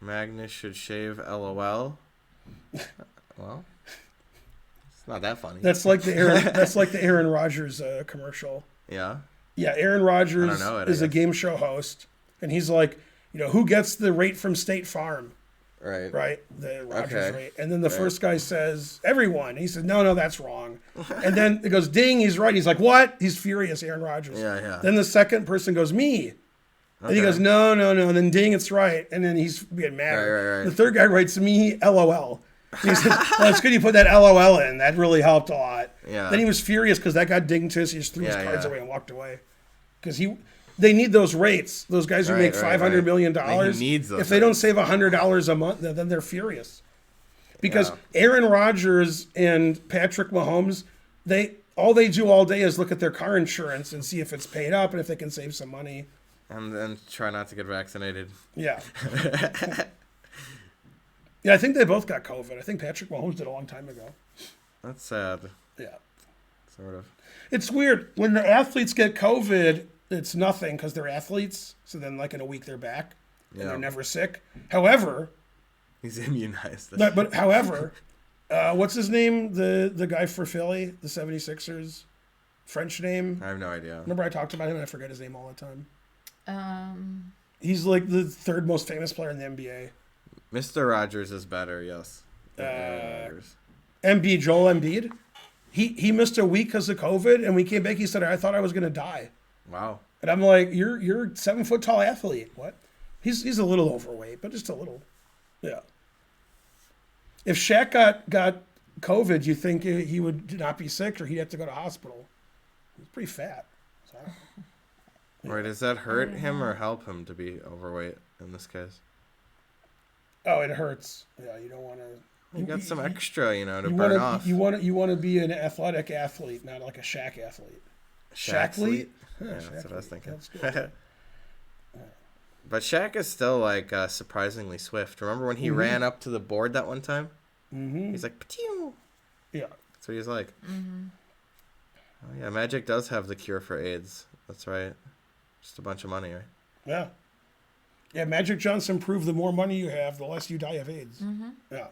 Magnus should shave. LOL. Well, it's not that funny. That's like the Aaron Rodgers commercial. Yeah. Yeah, Aaron Rodgers is a guess. game show host, and he's like, who gets the rate from State Farm? Right. Right, the Rodgers Okay. rate. And then the first guy says, everyone. He says, no, that's wrong. And then it goes, ding, he's right. He's like, what? He's furious, Aaron Rodgers. Yeah. Then the second person goes, me. And he goes, no. And then ding, it's right. And then he's getting mad. Right. The third guy writes, me, LOL. And he says, well, it's good you put that LOL in. That really helped a lot. Yeah. Then he was furious because that got dinged to us. He just threw his cards Yeah. away and walked away. Because they need those rates. Those guys who make $500 million. He needs those if they don't rates. save $100 a month, then they're furious. Because Aaron Rodgers and Patrick Mahomes, all they do all day is look at their car insurance and see if it's paid up and if they can save some money. And then try not to get vaccinated. Yeah. Yeah, I think they both got COVID. I think Patrick Mahomes did a long time ago. That's sad. Yeah. Sort of. It's weird. When the athletes get COVID, it's nothing because they're athletes. So then, like, in a week, they're back. And they're never sick. However... He's immunized. However, what's his name? The guy for Philly, the 76ers? French name? I have no idea. Remember I talked about him and I forget his name all the Um, He's like the third most famous player in the NBA. Mr. Rogers is better, yes. Rodgers. Joel Embiid. He missed a week because of COVID, and when he came back, he said, I thought I was going to die. Wow. And I'm like, you're a 7-foot tall athlete. What? He's a little overweight, but just a little. Yeah. If Shaq got COVID, you think he would not be sick or he'd have to go to hospital? He's pretty fat. So I don't know. Right, does that hurt him or help him to be overweight in this case? Oh, it hurts. Yeah, you don't want to. You got some extra, to burn wanna, off. You want to be an athletic athlete, not like a Shaq athlete. Shaq-lete? Yeah, Yeah, that's what I was thinking. That's good. But Shaq is still like surprisingly swift. Remember when he ran up to the board that one time? Mm-hmm. He's like, Patew! Yeah. That's what he's like. Mm-hmm. Oh, yeah, Magic does have the cure for AIDS. That's right. Just a bunch of money, right? Yeah. Yeah, Magic Johnson proved the more money you have, the less you die of AIDS. Mm-hmm. Yeah.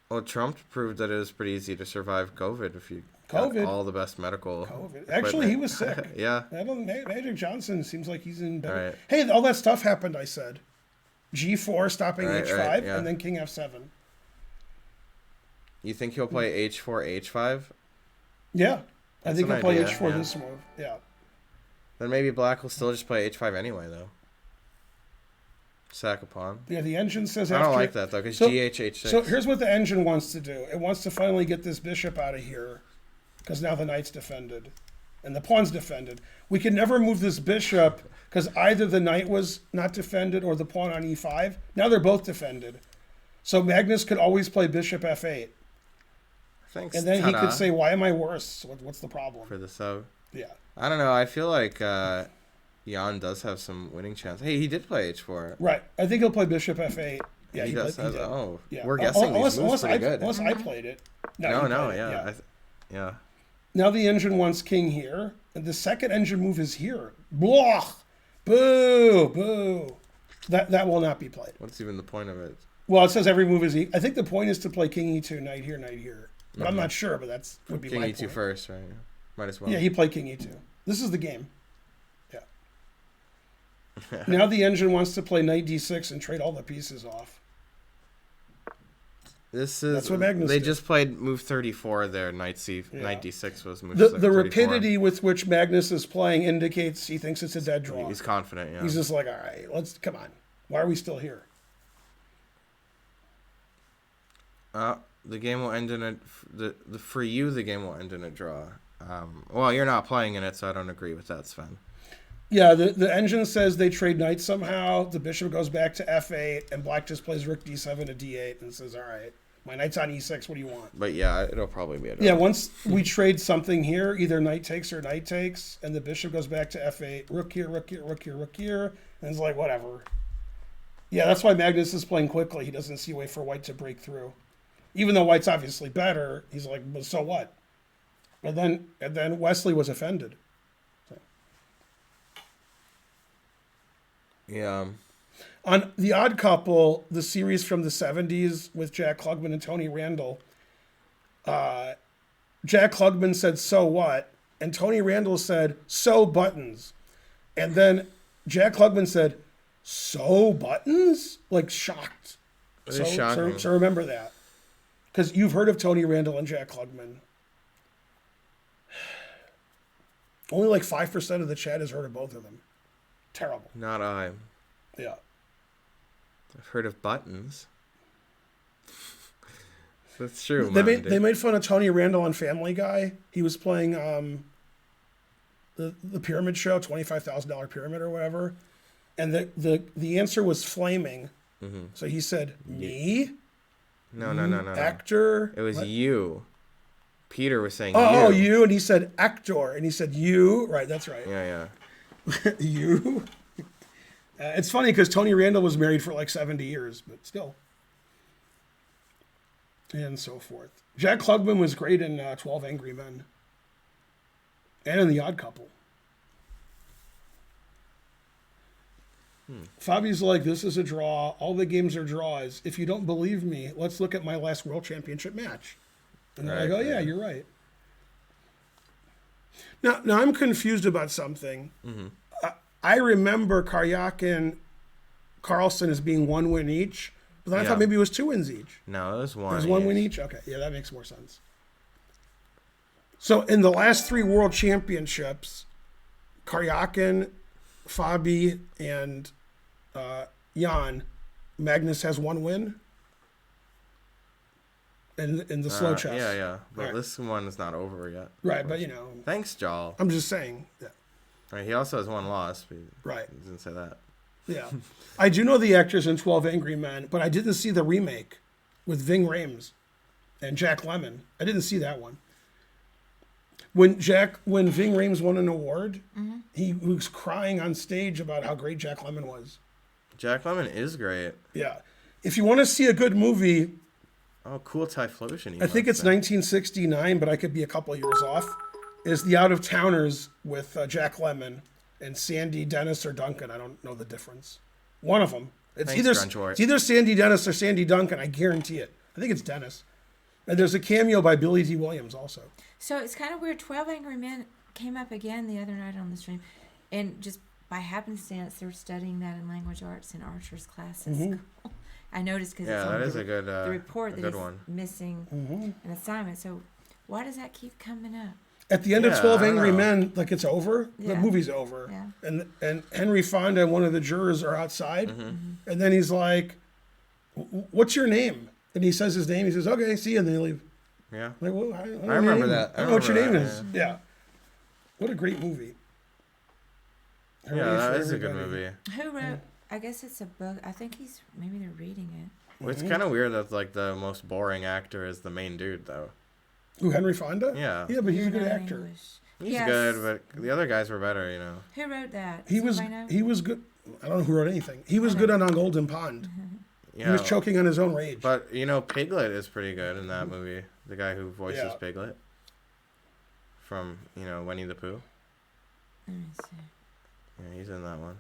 Well, Trump proved that it was pretty easy to survive COVID if you COVID. got all the best medical COVID. Actually, he was sick. Yeah. Magic Johnson seems like he's in better. Right. Hey, all that stuff happened, I said. G4 stopping H5 right, yeah. and then King F7. You think he'll play H4, H5? Yeah. I think he'll an play idea, H4 yeah. this move. Yeah. Then maybe Black will still just play H5 anyway, though. Sack a pawn. Yeah, the engine says I after... don't like that, though, because So- GH, H6. So here's what the engine wants to do. It wants to finally get this bishop out of here because now the knight's defended and the pawn's defended. We can never move this bishop because either the knight was not defended or the pawn on e5. Now they're both defended. So Magnus could always play bishop f8. Thanks, And then he ta-da, could say, why am I worse? What's the problem? for the sub. Yeah. I don't know. I feel like Jan does have some winning chance. Hey, he did play H4. Right. I think he'll play bishop f8. Yeah, he does. Have, oh, Yeah. we're guessing these moves pretty good. Unless I played it. No, he played it, yeah. Yeah. Now the engine wants king here, and the second engine move is here. Blah! Boo! Boo! That will not be played. What's even the point of it? Well, it says every move is I think the point is to play king e2, knight here, knight here. But I'm not sure, but that's would be King my E2 point. first, right? Might as well. Yeah, he played king e2. This is the game. Yeah. Now the engine wants to play knight d6 and trade all the pieces off. This is. That's what Magnus They did. just played move 34 there. Knight d6 was move The 34. rapidity with which Magnus is playing indicates he thinks it's a dead draw. He's confident, yeah. He's just like, all right, come on. Why are we still here? The game will end in a. For you, the game will end in a draw. Well, you're not playing in it, so I don't agree with that, Sven. Yeah, the engine says they trade knights somehow. The bishop goes back to f8, and black just plays rook d7 to d8 and says, all right, my knight's on e6. What do you want? But yeah, it'll probably be a draw. Yeah, once we trade something here, either knight takes or knight takes, and the bishop goes back to f8, rook here, rook here, rook here, rook here, and it's like, whatever. Yeah, that's why Magnus is playing quickly. He doesn't see a way for white to break through. Even though white's obviously better, he's like, well, so what? And then Wesley was offended. Yeah. On The Odd Couple, the series from the 70s with Jack Klugman and Tony Randall, Jack Klugman said, "So what?" And Tony Randall said, "So buttons." And then Jack Klugman said, "So buttons?" Like shocked. It is shocking. So remember that. Because you've heard of Tony Randall and Jack Klugman. Only like 5% of the chat has heard of both of them. Terrible. Not I. Yeah. I've heard of buttons. That's true. They made fun of Tony Randall on Family Guy. He was playing the pyramid show, $25,000 pyramid or whatever, and the answer was flaming. Mm-hmm. So he said, "Me? No. Actor." It was what? You. Peter was saying Oh, you. you, and he said actor, and he said you. Right, that's right. Yeah. You. It's funny because Tony Randall was married for like 70 years, but still. And so forth. Jack Klugman was great in 12 Angry Men. And in The Odd Couple. Fabi's like, "This is a draw. All the games are draws. If you don't believe me, let's look at my last World Championship match." And they're like, "Oh, yeah, you're right." Now I'm confused about something. Mm-hmm. I remember Karyakin, Carlsen as being 1 win each, but then I thought maybe it was 2 wins each. No, it was one. It was 1 win each? Okay, yeah, that makes more sense. So in the last 3 World Championships, Karyakin, Fabi, and Jan, Magnus has 1 win in the slow chess. Yeah. But this one is not over yet. Right, but you know. Thanks, Jal. I'm just saying. Yeah. Right, he also has 1 loss. But Right. He didn't say that. Yeah. I do know the actors in 12 Angry Men, but I didn't see the remake with Ving Rhames and Jack Lemmon. I didn't see that one. When Ving Rhames won an award, he was crying on stage about how great Jack Lemmon was. Jack Lemmon is great. Yeah. If you want to see a good movie, Oh, cool Typhlosion. I think it's 1969, but I could be a couple of years off, is The Out of Towners with Jack Lemmon and Sandy Dennis or Duncan. I don't know the difference. One of them. It's either Sandy Dennis or Sandy Duncan. I guarantee it. I think it's Dennis. And there's a cameo by Billy D. Williams also. So it's kind of weird. 12 Angry Men came up again the other night on the stream. And just by happenstance, they're studying that in language arts in Archer's classes. I noticed because it's on the report that he's missing an assignment. So why does that keep coming up? At the end of 12 Angry Men, like it's over. The movie's over. Yeah. And Henry Fonda and one of the jurors are outside. And then he's like, "What's your name?" And he says his name. He says, "Okay, see you," and then they leave. Yeah. Like, well, I remember that. I don't know what your name is. Yeah. What a great movie. Yeah, that is a good movie. Who wrote? I guess it's a book. I think maybe they're reading it. Well, it's kind of weird that like the most boring actor is the main dude though. Who, Henry Fonda? Yeah. Yeah, but he's a good actor. He's good, but the other guys were better, you know. Who wrote that? He was good. I don't know who wrote anything. He was good on Golden Pond. Yeah. He was choking on his own rage. But you know, Piglet is pretty good in that movie. The guy who voices Piglet from Winnie the Pooh. Let me see. Yeah, he's in that one.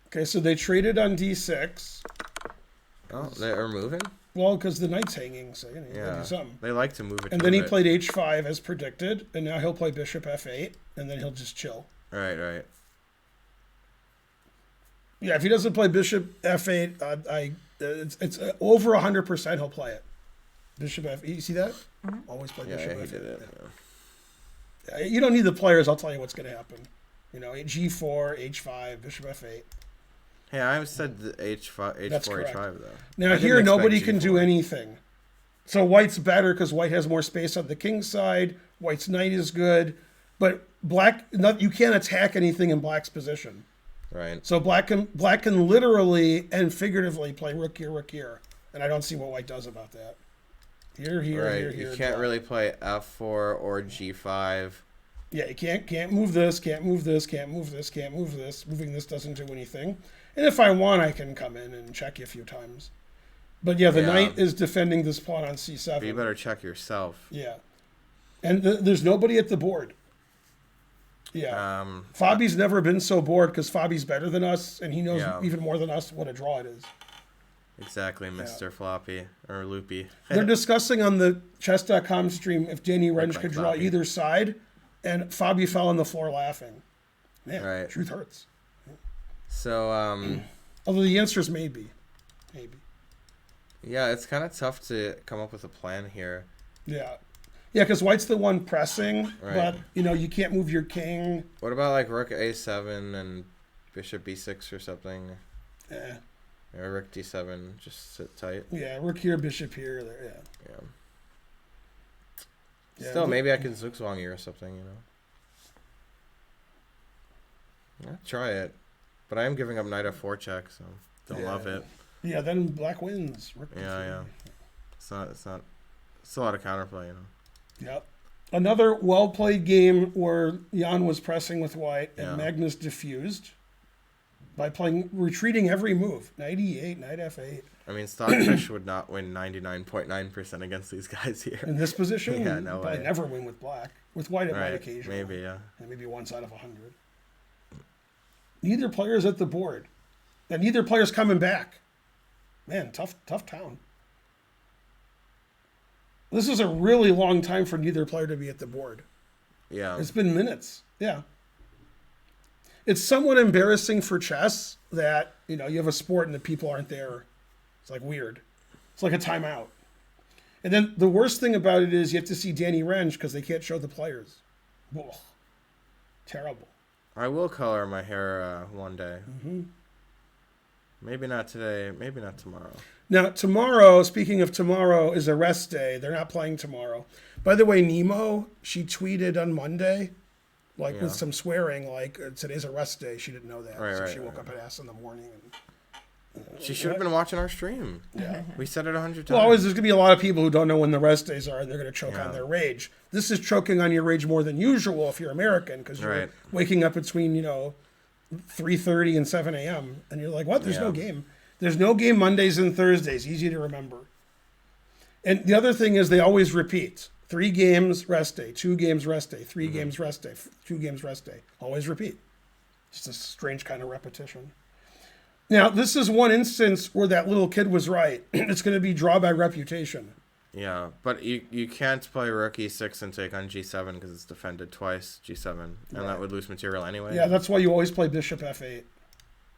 Okay, so they traded on D6. Oh, they are moving? Well, because the knight's hanging, so you do something. They like to move it. And then he played H5 as predicted, and now he'll play Bishop F8, and then he'll just chill. Right. Yeah, if he doesn't play Bishop F8, it's over 100% he'll play it. Bishop F8, you see that? Always play Bishop F8. He did it. Yeah, you don't need the players, I'll tell you what's going to happen. G4, H5, Bishop F8. Hey, I said the H4, H5 though. Now here, nobody can do anything. So white's better because white has more space on the king's side. White's knight is good, but you can't attack anything in black's position. Right. So black can literally and figuratively play rook here, and I don't see what white does about that. Here. You can't really play F4 or G5. Yeah, you can't move this, can't move this, can't move this, can't move this. Moving this doesn't do anything. And if I want, I can come in and check you a few times. But yeah, the knight is defending this pawn on C7. But you better check yourself. Yeah. And there's nobody at the board. Yeah. Fabi's never been so bored because Fabi's better than us, and he knows even more than us what a draw it is. Exactly, Mr. Floppy or Loopy. They're discussing on the chess.com stream if Danny Renge could draw either side, and Fabi fell on the floor laughing. Man, truth hurts. So, although the answer is maybe. Maybe. Yeah, it's kind of tough to come up with a plan here. Yeah. Yeah, because White's the one pressing, but, you can't move your king. What about, like, rook a7 and bishop b6 or something? Yeah. Or rook d7, just sit tight. Yeah, rook here, bishop here, there, yeah. Still, maybe I can zugzwang you or something, I'll try it. But I am giving up knight f4 check, so don't love it. Yeah, then black wins. Yeah. It's a lot of counterplay, Yep. Another well-played game where Jan was pressing with White and Magnus diffused by retreating every move. Knight e8, knight f8. I mean, Stockfish would not win 99.9% against these guys here. In this position? Yeah, no way. Probably never win with black. With White, it might occasionally. Maybe, yeah. And maybe one side of 100. Neither player's at the board. And neither player's coming back. Man, tough town. This is a really long time for neither player to be at the board. Yeah. It's been minutes. Yeah. It's somewhat embarrassing for chess that, you have a sport and the people aren't there. It's like weird. It's like a timeout. And then the worst thing about it is you have to see Danny Renge because they can't show the players. Ugh. Terrible. I will color my hair one day. Mm-hmm. Maybe not today. Maybe not tomorrow. Now, tomorrow, speaking of tomorrow, is a rest day. They're not playing tomorrow. By the way, Nemo, she tweeted on Monday, with some swearing, today's a rest day. She didn't know that. She woke up at ass in the morning. She should have been watching our stream. Yeah. We said it 100 times. Well, there's going to be a lot of people who don't know when the rest days are, and they're going to choke on their rage. This is choking on your rage more than usual if you're American, because you're waking up between, 3:30 and 7 a.m. And you're like, what? There's no game. There's no game Mondays and Thursdays. Easy to remember. And the other thing is they always repeat. 3 games, rest day. 2 games, rest day. 3 games, rest day. 2 games, rest day. Always repeat. Just a strange kind of repetition. Now, this is one instance where that little kid was right. It's going to be draw by reputation. Yeah, but you can't play rook e6 and take on g7 because it's defended twice, g7. And that would lose material anyway. Yeah, that's why you always play bishop f8.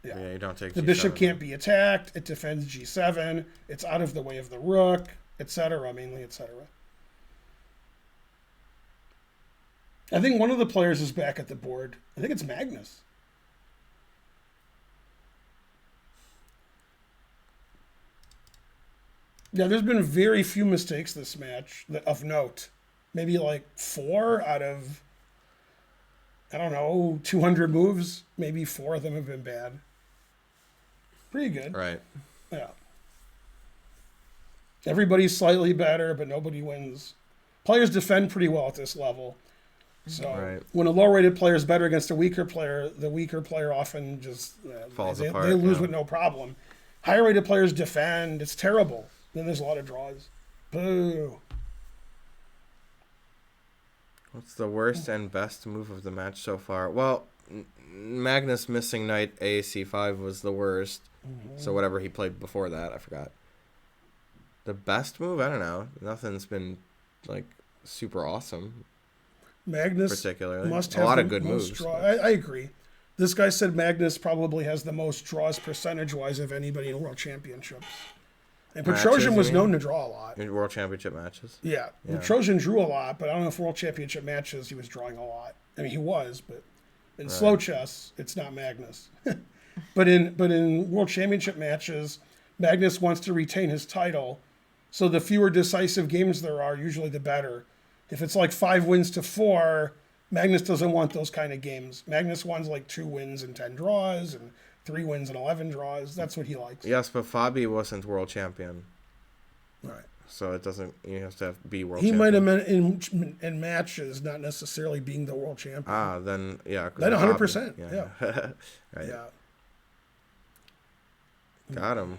Yeah, you don't take the g7. Bishop can't be attacked. It defends g7. It's out of the way of the rook, etc., mainly, etc. I think one of the players is back at the board. I think it's Magnus. Yeah, there's been very few mistakes this match of note. Maybe 4 out of, 200 moves. Maybe 4 of them have been bad. Pretty good. Right. Yeah. Everybody's slightly better, but nobody wins. Players defend pretty well at this level. So when a low-rated player is better against a weaker player, the weaker player often just falls apart. They lose with no problem. Higher-rated players defend. It's terrible. Then there's a lot of draws. Boo. What's the worst and best move of the match so far? Well, Magnus missing knight a c5 was the worst. Mm-hmm. So whatever he played before that, I forgot. The best move? I don't know. Nothing's been super awesome. Magnus particularly must a have lot of good moves. I agree. This guy said Magnus probably has the most draws percentage-wise of anybody in World Championships. And Petrosian was known to draw a lot. In World Championship matches? Yeah. Petrosian drew a lot, but I don't know if World Championship matches he was drawing a lot. I mean, he was, but in slow chess, it's not Magnus. But in World Championship matches, Magnus wants to retain his title, so the fewer decisive games there are, usually the better. If it's 5 wins to 4, Magnus doesn't want those kind of games. Magnus wants 2 wins and 10 draws and 3 wins and 11 draws. That's what he likes. Yes, but Fabi wasn't world champion. Right. So it doesn't. You have to be world. He champion. might have meant in matches, not necessarily being the world champion. Ah, then yeah. Then 100%. Yeah. Right. Yeah. Got him,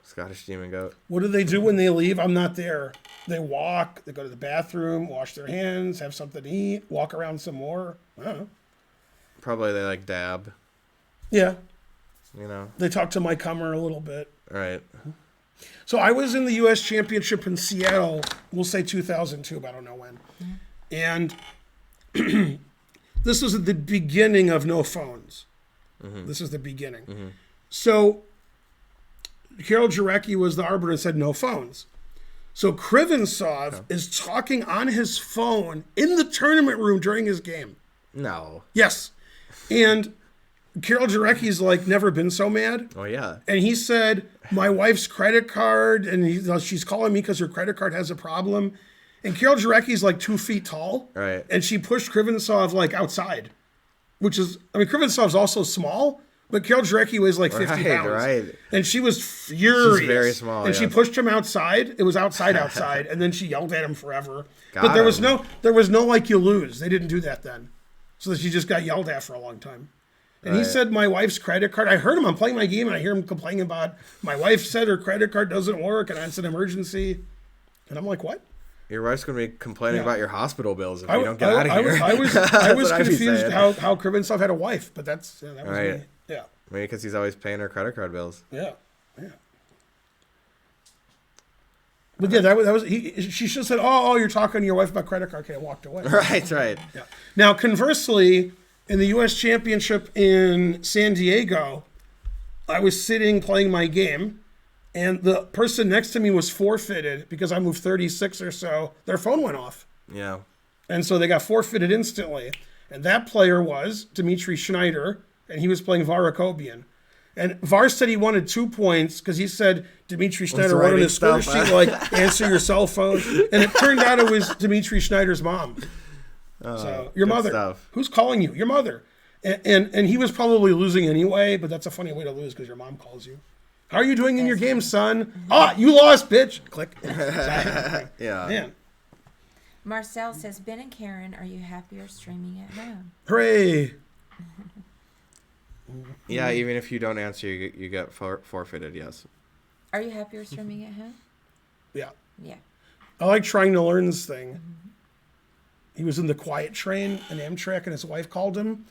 Scottish Demon Goat. What do they do when they leave? I'm not there. They walk, they go to the bathroom, wash their hands, have something to eat, walk around some more. I don't know. Probably they like dab, Yeah. you know. They talk to Mike Hummer a little bit. Right. So I was in the U.S. Championship in Seattle, we'll say 2002, but I don't know when. And this was at the beginning of no phones. This is the beginning. So Carol Jarecki was the arbiter and said no phones. So Krivensov is talking on his phone in the tournament room during his game. No. Yes. And Carol Jarecki's like never been so mad. Oh, yeah. And he said, my wife's credit card, and she's calling me because her credit card has a problem. And Carol Jarecki's like 2 feet tall. Right. And she pushed Krivensov like outside, which is, I mean, Krivensov's also small, but Carol Jarecki weighs like 50 pounds. Right. And she was furious. She's very small, And she yeah. pushed him outside. It was outside, and then she yelled at him forever. Got but there was him. no like you lose. They didn't do that then. So she just got yelled at for a long time. And he Right. said, my wife's credit card. I heard him. I'm playing my game, and I hear him complaining about my wife said her credit card doesn't work, and it's an emergency. And I'm like, what? Your wife's going to be complaining Yeah. about your hospital bills if you don't get out of I here. was That's what I'd be confused saying. how Krivensov had a wife, but that was Right. me. Yeah, Maybe because he's always paying her credit card bills. yeah. But yeah, that was she should have said, oh, you're talking to your wife about credit card. Okay, I walked away. Right. Yeah. Now, conversely, in the U.S. Championship in San Diego, I was sitting playing my game, and the person next to me was forfeited because I moved 36 or so. Their phone went off. Yeah. And so they got forfeited instantly. And that player was Dmitry Schneider, and he was playing Varakobian. And Var said he wanted 2 points because he said Dmitry Schneider wrote on his score sheet, like, answer your cell phone. And it turned out it was Dmitry Schneider's mom. So, your good mother. stuff. Who's calling you? Your mother. And he was probably losing anyway, but that's a funny way to lose because your mom calls you. How are you doing in your game, son? Ah, you lost, bitch. Click. Yeah. Man. Marcel says, Ben and Karen, are you happier streaming at home? Hooray. Yeah, even if you don't answer, you get forfeited, yes. Are you happier streaming at home? Yeah. Yeah. I like trying to learn this thing. He was in the quiet train in Amtrak, and his wife called him,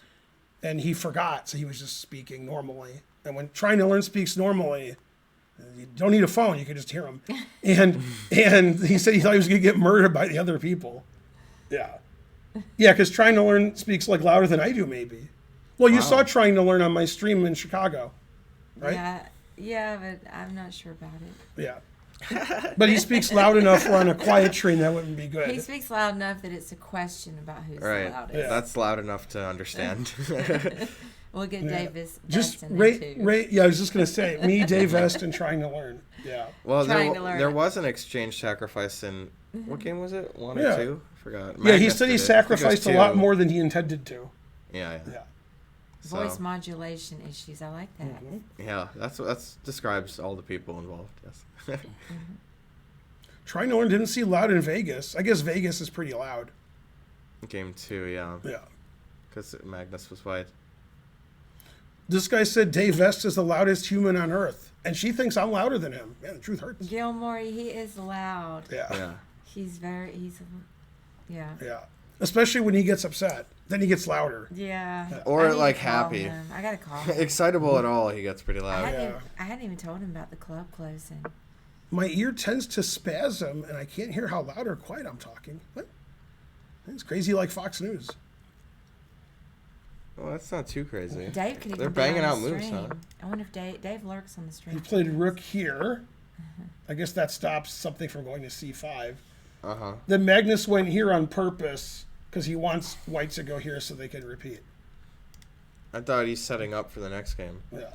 and he forgot, so he was just speaking normally. And when trying to learn speaks normally, you don't need a phone; you can just hear him. And he said he thought he was going to get murdered by the other people. Yeah, because trying to learn speaks like louder than I do, maybe. Well, you saw trying to learn on my stream in Chicago, right? Yeah, but I'm not sure about it. Yeah. But he speaks loud enough where on a quiet train that wouldn't be good. He speaks loud enough that it's a question about who's Right. the loudest. Yeah. That's loud enough to understand. We'll get Davis Just Best in there too. yeah, I was just gonna say me, Dave Vest, and trying to learn. Yeah. Well, Trying to learn there it. was an exchange sacrifice in what game was it? One Yeah. or two? I forgot. Yeah, he Magnus said he did it. I think it was sacrificed a lot two. more than he intended to. Yeah. Yeah. Voice So, modulation issues. I like that. yeah, that's describes all the people involved. Yes. Trying to learn didn't see loud in Vegas. I guess Vegas is pretty loud. Game 2, yeah, Yeah. because Magnus was white. This guy said Dave Vest is the loudest human on earth, and she thinks I'm louder than him. Man, the truth hurts. Gilmore, he is loud. Yeah. Yeah. Yeah. Yeah. Especially when he gets upset, then he gets louder. Yeah. Or, I need to like, call happy. him. I gotta call him. Excitable at all, he gets pretty I loud. hadn't even told him about the club closing. My ear tends to spasm, and I can't hear how loud or quiet I'm talking. What? It's crazy like Fox News. Well, that's not too crazy. Dave could even They're be banging on out the moves, stream. huh? I wonder if Dave lurks on the He stream. played rook here. I guess that stops something from going to c5. Uh-huh. Then Magnus went here on purpose because he wants white to go here so they can repeat. I thought he's setting up for the next game. Yeah.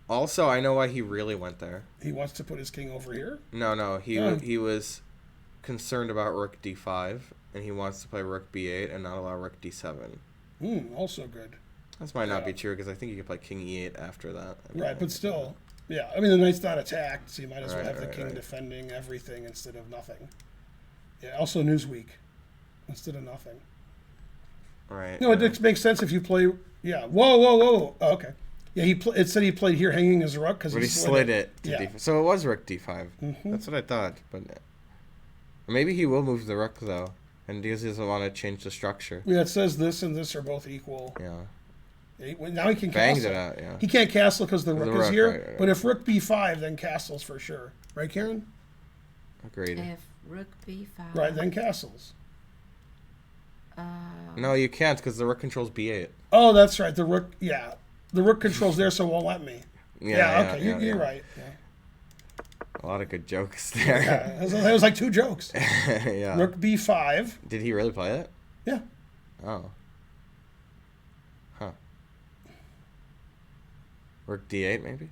Also, I know why he really went there. He wants to put his king over here. No, Oh. he was concerned about rook d5, and he wants to play rook b8 and not allow rook d7. Also good. This might not Yeah. be true because I think you could play king e8 after that. Right, but still. Yeah, I mean, the knight's not attacked, so you might as well Right, have the right, king right. defending everything instead of nothing. Yeah, also Newsweek instead of nothing. Right. No, it makes sense if you play. Yeah. Whoa. Oh, okay. Yeah, it said he played here hanging his rook because But he slid it to Yeah. d5. So it was rook d5. Mhm. That's what I thought. But Maybe he will move the rook, though. And because he doesn't want to change the structure. Yeah, it says this and this are both equal. Yeah. Now he can Banged castle. it out, yeah. He can't castle because the rook is here. Right. But if rook b5, then castles for sure. Right, Karen? Agreed. If rook b5. Right, then castles. No, you can't because the rook controls b8. Oh, that's right. The rook, yeah. The rook controls there, so it won't let me. Okay. You're right. Yeah. A lot of good jokes there. Yeah, that was like 2 jokes. Yeah. Rook b5. Did he really play it? Yeah. Oh. Huh. Rook d8, maybe?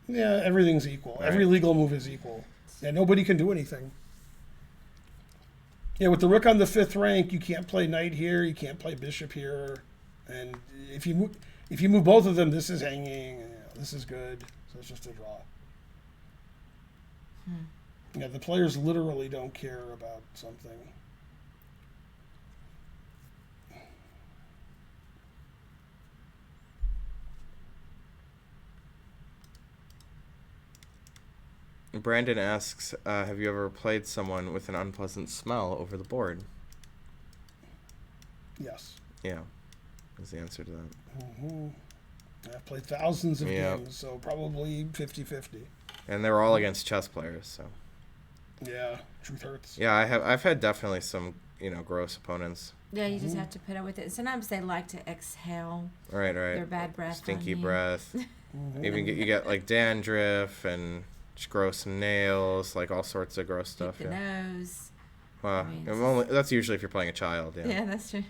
Yeah, everything's equal. Right. Every legal move is equal. Yeah, nobody can do anything. Yeah, with the rook on the 5th rank, you can't play knight here, you can't play bishop here, and if you move both of them, this is hanging. And, this is good. So it's just a draw. Yeah, the players literally don't care about something. Brandon asks, have you ever played someone with an unpleasant smell over the board? Yes. Yeah. Is the answer to that. Mm-hmm. I've played thousands of games, so probably 50-50. And they were all against chess players, so. Yeah, truth hurts. Yeah, I've had definitely some, gross opponents. Yeah, you just have to put up with it. Sometimes they like to exhale Right. their bad breath. Stinky on you. breath. Even you get like dandruff and just gross nails, like all sorts of gross stuff. The nose. Well, I mean, that's usually if you're playing a child. Yeah. Yeah, that's true.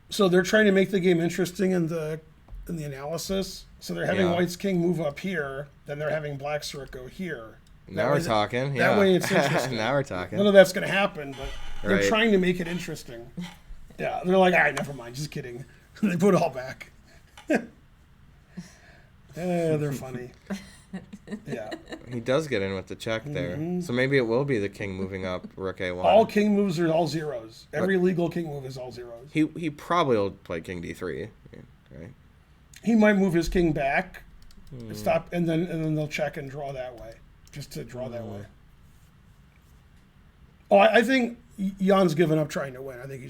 So they're trying to make the game interesting in the analysis. So they're having White's king move up here, then they're having Black's rook go here. Now we're talking. That way it's interesting. Now we're talking. None of that's going to happen, but they're Right. trying to make it interesting. Yeah, they're like, all right, never mind, just kidding. They put it all back. They're funny. Yeah. He does get in with the check there. So maybe it will be the king moving up rook a1. All king moves are all zeros. Every legal king move is all zeros. He probably will play king d3, right? He might move his king back, stop, and then they'll check and draw that way, just to draw that way. Oh, I think Jan's given up trying to win. I think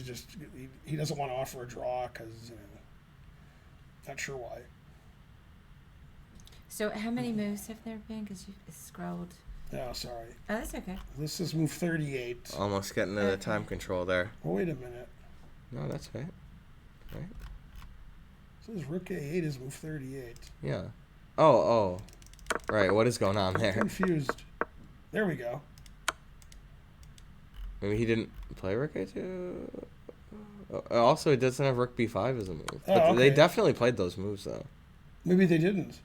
he doesn't want to offer a draw because not sure why. So how many moves have there been? Because you scrolled. Oh, sorry. Oh, that's okay. This is move 38. Almost getting to the time control there. Oh, wait a minute. No, that's right. Right? This is rook a8 is move 38. Yeah. Oh. Right, what is going on there? Confused. There we go. Maybe he didn't play rook a2? Also, it doesn't have rook b5 as a move. But okay. They definitely played those moves, though. Maybe they didn't.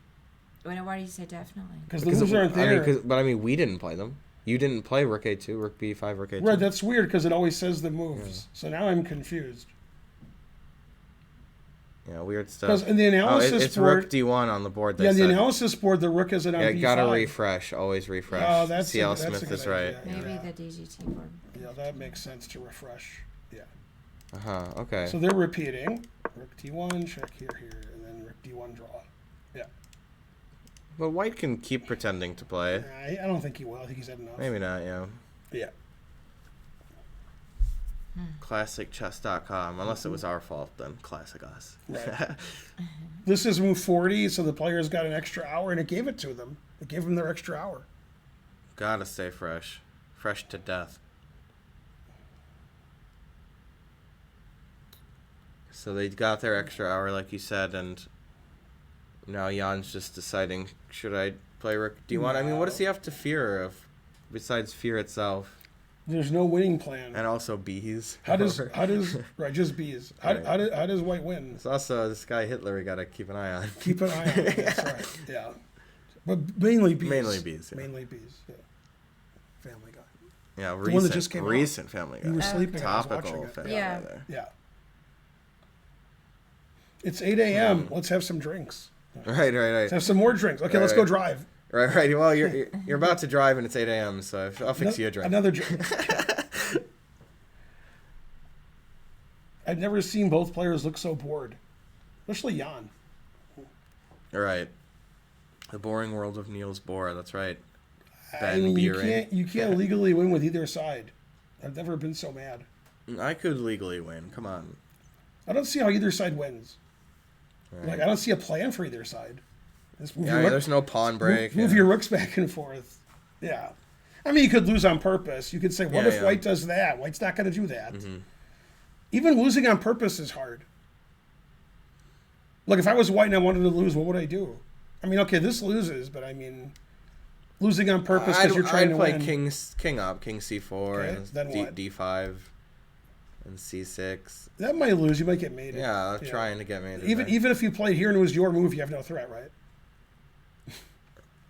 Why do you say definitely? Because the moves aren't there. We didn't play them. You didn't play rook a2, rook b5, rook a2. Right, that's weird because it always says the moves. So now I'm confused. Yeah, weird stuff. Because in the analysis it's board, rook d1 on the board. The analysis board, the rook isn't on b5. Gotta refresh. Always refresh. Oh, that's CL that's Smith is right. Maybe the DGT board. Yeah, that makes sense to refresh. Yeah. Okay. So they're repeating. Rook d1, check here, and then rook d1 draw. Yeah. But White can keep pretending to play. I don't think he will. I think he's had enough. Maybe not, yeah. Yeah. ClassicChess.com. Unless it was our fault, then classic us. Right. This is move 40, so the players got an extra hour, and it gave it to them. It gave them their extra hour. Gotta stay fresh. Fresh to death. So they got their extra hour, like you said, and now Jan's just deciding, should I play rook d1? I mean, what does he have to fear of, besides fear itself? There's no winning plan. And also bees. How does right, just bees. How does White win? It's also this guy Hitler we gotta keep an eye on. Keep an eye on. That's right. Yeah. But mainly bees. Mainly bees. Yeah. Mainly bees. Yeah. Family Guy. Yeah, The one that just came out. recent Family Guy. You were sleeping. I was Topical watching it. Family Yeah. Guy there. Yeah. It's 8 a.m. Let's have some drinks. Right. Let's have some more drinks. Okay, let's go drive. Right. Well, you're about to drive and it's 8 a.m. So I'll fix you a drink. Another drink. I've never seen both players look so bored, especially Jan. All right. The boring world of Niels Bohr. That's right. I mean, you can't legally win with either side. I've never been so mad. I could legally win. Come on. I don't see how either side wins. Right. Like, I don't see a plan for either side. Just move Yeah, there's no pawn break. Move your rooks back and forth. Yeah. I mean, you could lose on purpose. You could say, what if white does that? White's not going to do that. Mm-hmm. Even losing on purpose is hard. Like, if I was white and I wanted to lose, what would I do? I mean, okay, this loses, but I mean, losing on purpose because you're trying to win. I'd play king up, king c4, Okay, and then what? d5, and c6. That might lose. You might get mated. Yeah, trying to get mated. Even if you played here and it was your move, you have no threat, right?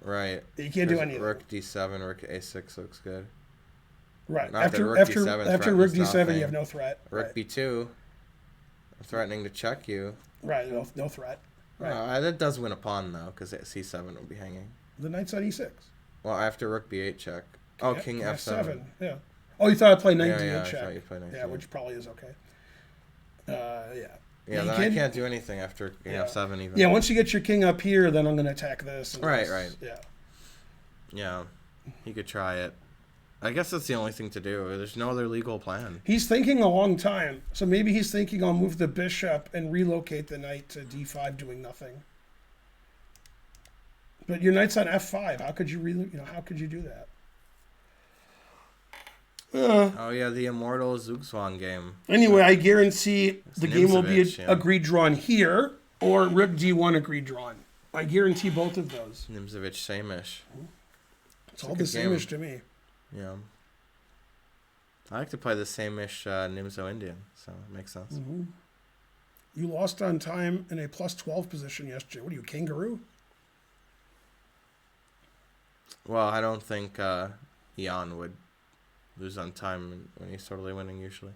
Right. You can't do anything. Rook d7, rook a6 looks good. Right. Not After rook rook d7, nothing. you have no threat. Rook right. b2, threatening to check you. Right. No threat. Right. That does win a pawn though, because c7 will be hanging. The knight's on e6. Well, after rook b8 check. Oh, king f7. Yeah. Oh, you thought I played knight d8 I check. thought you played knight yeah, d8. which probably is okay. Yeah. Yeah, then I can't do anything after king f7 even. Yeah, once you get your king up here, then I'm going to attack this. Right. Yeah. Yeah, he could try it. I guess that's the only thing to do. There's no other legal plan. He's thinking a long time. So maybe he's thinking I'll move the bishop and relocate the knight to d5 doing nothing. But your knight's on f5. How could you how could you do that? Oh yeah, the immortal Zugzwang game. Anyway, I guarantee the game will be Nimzovich, agreed drawn here or rook d1 agreed drawn. I guarantee both of those. Nimzovich same-ish. It's all the same-ish to me. Yeah. I like to play the same-ish Nimzo Indian, so it makes sense. Mm-hmm. You lost on time in a plus 12 position yesterday. What are you, kangaroo? Well, I don't think Jan would lose on time when he's totally winning usually.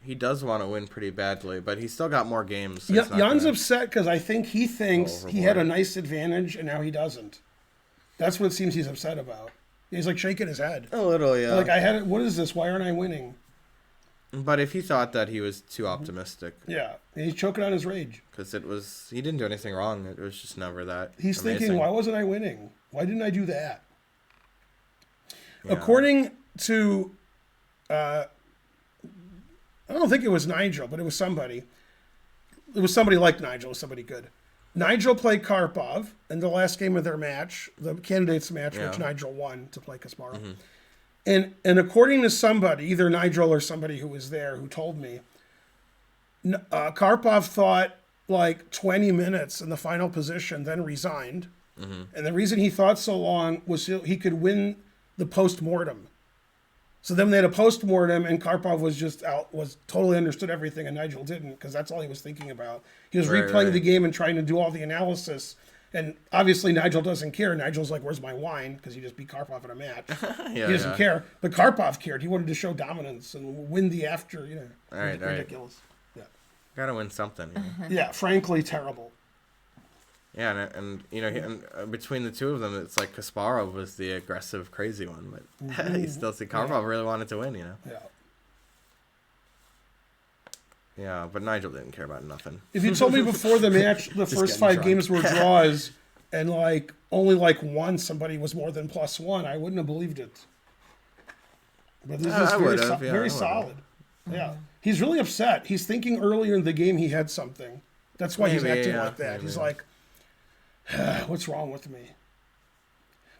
He does want to win pretty badly, but he's still got more games. So Jan's upset because I think he thinks he had a nice advantage and now he doesn't. That's what it seems he's upset about. He's like shaking his head. A little, yeah. Like, I had it. What is this? Why aren't I winning? But if he thought that he was too optimistic. Yeah. And he's choking on his rage. Because he didn't do anything wrong. It was just never that He's amazing. thinking, why wasn't I winning? Why didn't I do that? Yeah. According to, I don't think it was Nigel, but it was somebody. It was somebody like Nigel. It was somebody good. Nigel played Karpov in the last game of their match, the candidates match, which Nigel won to play Kasparov. Mm-hmm. And according to somebody, either Nigel or somebody who was there who told me, Karpov thought like 20 minutes in the final position, then resigned. Mm-hmm. And the reason he thought so long was so he could win the post-mortem. So then they had a post-mortem, and Karpov was totally understood everything, and Nigel didn't, because that's all he was thinking about. He was replaying the game and trying to do all the analysis, and obviously Nigel doesn't care. Nigel's like, where's my wine? Because he just beat Karpov in a match. He doesn't care. But Karpov cared. He wanted to show dominance and win the after, ridiculous. Yeah. Gotta win something. Yeah, frankly, terrible. Yeah, and between the two of them, it's like Kasparov was the aggressive, crazy one, but you still see Karpov really wanted to win, Yeah. Yeah, but Nigel didn't care about nothing. If you told me before the match, the first 5 games were draws, and only one somebody was more than +1, I wouldn't have believed it. But this is very solid. Yeah, he's really upset. He's thinking earlier in the game he had something. That's why he's acting like that. Maybe. He's like, what's wrong with me?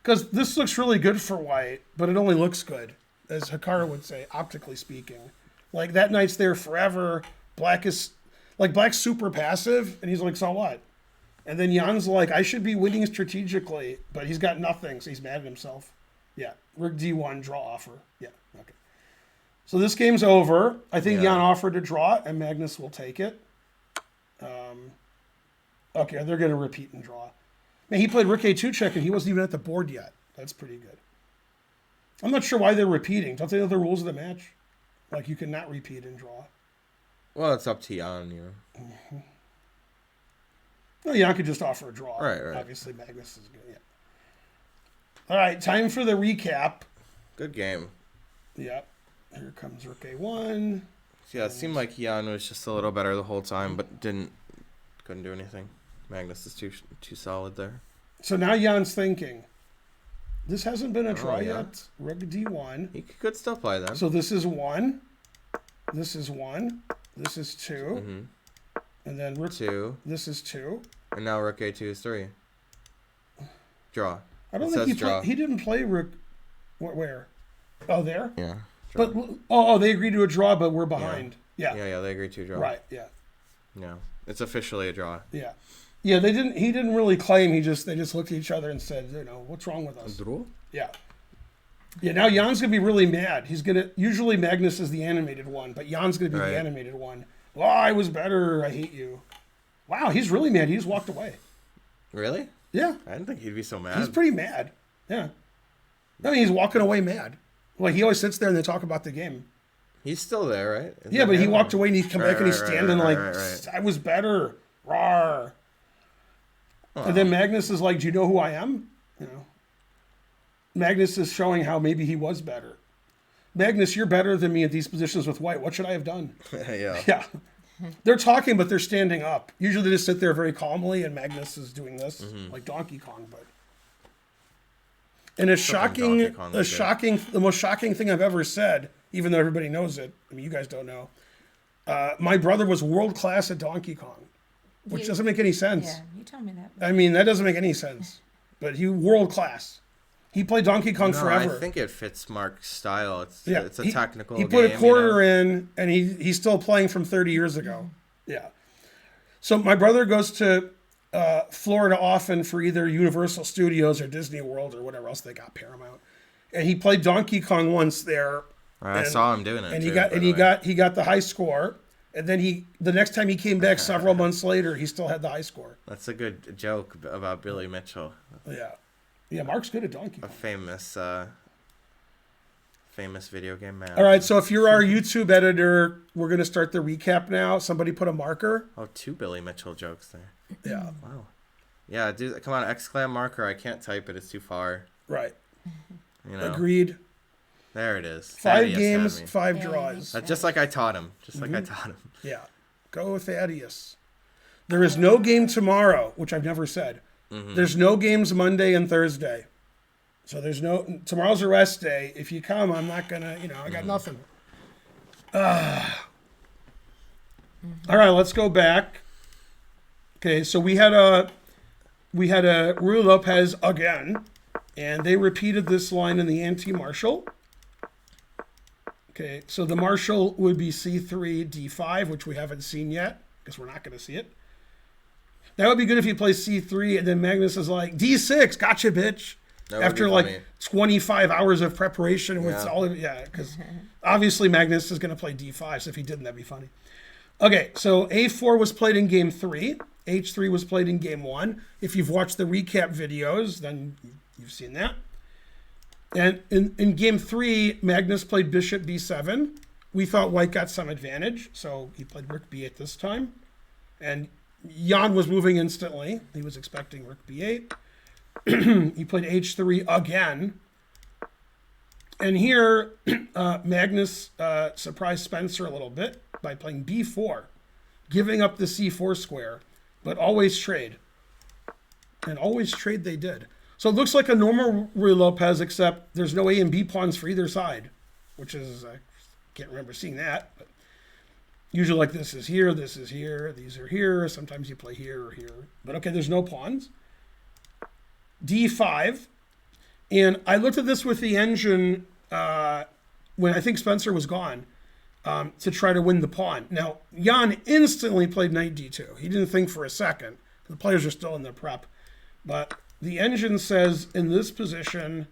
Because this looks really good for white, but it only looks good, as Hikaru would say, optically speaking. Like, that knight's there forever. Black's super passive, and he's like, so what? And then Jan's like, I should be winning strategically, but he's got nothing, so he's mad at himself. Yeah, rook d1, draw offer. Yeah, okay. So this game's over. I think Jan offered to draw it, and Magnus will take it. Okay, they're going to repeat and draw. Man, he played rook a2 check, and he wasn't even at the board yet. That's pretty good. I'm not sure why they're repeating. Don't they know the rules of the match? Like, you cannot repeat and draw. Well, it's up to Jan, Mm-hmm. Well, Jan could just offer a draw. Right. Obviously, Magnus is good, All right, time for the recap. Good game. Yep. Here comes rook a1. Yeah, it seemed like Jan was just a little better the whole time, but couldn't do anything. Magnus is too solid there. So now Jan's thinking, This hasn't been a draw yeah. yet. Rook d1. He could still play then. So this is 1. This is 1. This is 2. Mm-hmm. And then rook 2. This is 2. And now rook a2 is 3. Draw. I don't It think says he didn't play rook. Where? Oh, there. Yeah. Draw. But they agreed to a draw, but we're behind. Yeah. Yeah, they agreed to a draw. Right. Yeah. Yeah. It's officially a draw. Yeah. Yeah. They didn't. He didn't really claim. They just looked at each other and said, what's wrong with us? Draw? Yeah. Yeah. Now Jan's gonna be really mad. He's gonna. Usually Magnus is the animated one, but Jan's gonna be the animated one. Oh, I was better. I hate you. Wow. He's really mad. He just walked away. Really? Yeah. I didn't think he'd be so mad. He's pretty mad. Yeah. I mean, he's walking away mad. Like, he always sits there and they talk about the game. He's still there, right? Yeah, but he walked away and he's come back and he's standing right. I was better. Rawr. And then Magnus is like, do you know who I am? Magnus is showing how maybe he was better. Magnus, you're better than me at these positions with white. What should I have done? Yeah. Yeah. They're talking, but they're standing up. Usually they just sit there very calmly, and Magnus is doing this, like Donkey Kong. But and the most shocking thing I've ever said, even though everybody knows it. I mean, you guys don't know. My brother was world class at Donkey Kong, which doesn't make any sense. Yeah, you told me that. I mean, that doesn't make any sense. But he world class. He played Donkey Kong forever. I think it fits Mark's style. It's a technical game. He put a quarter you know? in, and he's still playing from 30 years ago. Yeah. So my brother goes to Florida often for either Universal Studios or Disney World or whatever else they got, Paramount. And he played Donkey Kong once there. I saw him doing it. And he got the high score. And then the next time he came back several months later, he still had the high score. That's a good joke about Billy Mitchell. Yeah. Yeah, Mark's good at Donkey Kong. A famous video game man. All right, so if you're our YouTube editor, we're going to start the recap now. Somebody put a marker. Oh, 2 Billy Mitchell jokes there. Yeah. Wow. Yeah, dude, come on, exclam marker. I can't type it. It's too far. Right. Agreed. There it is. 5 games, 5 draws. That's just like I taught him. Yeah. Go Thaddeus. There is no game tomorrow, which I've never said. There's no games Monday and Thursday. So tomorrow's a rest day. If you come, I'm not going to, I got nothing. All right, let's go back. Okay, so we had a Ruy Lopez again, and they repeated this line in the anti-martial. Okay, so the martial would be C3, D5, which we haven't seen yet, because we're not going to see it. That would be good if he plays C3, and then Magnus is like, D6, gotcha, bitch. After like 25 hours of preparation with because obviously Magnus is going to play D5, so if he didn't, that'd be funny. Okay, so A4 was played in game 3. H3 was played in game 1. If you've watched the recap videos, then you've seen that. And in game 3, Magnus played bishop B7. We thought white got some advantage, so he played rook B8 this time. And Jan was moving instantly. He was expecting rook B8. He played H3 again. And here, Magnus surprised Spencer a little bit by playing B4, giving up the C4 square, but always trade. And always trade they did. So it looks like a normal Ruy Lopez, except there's no A and B pawns for either side, which is, I can't remember seeing that. But usually like this is here, these are here. Sometimes you play here or here. But okay, there's no pawns. D5. And I looked at this with the engine when I think Spencer was gone to try to win the pawn. Now, Jan instantly played knight D2. He didn't think for a second. The players are still in their prep. But the engine says in this position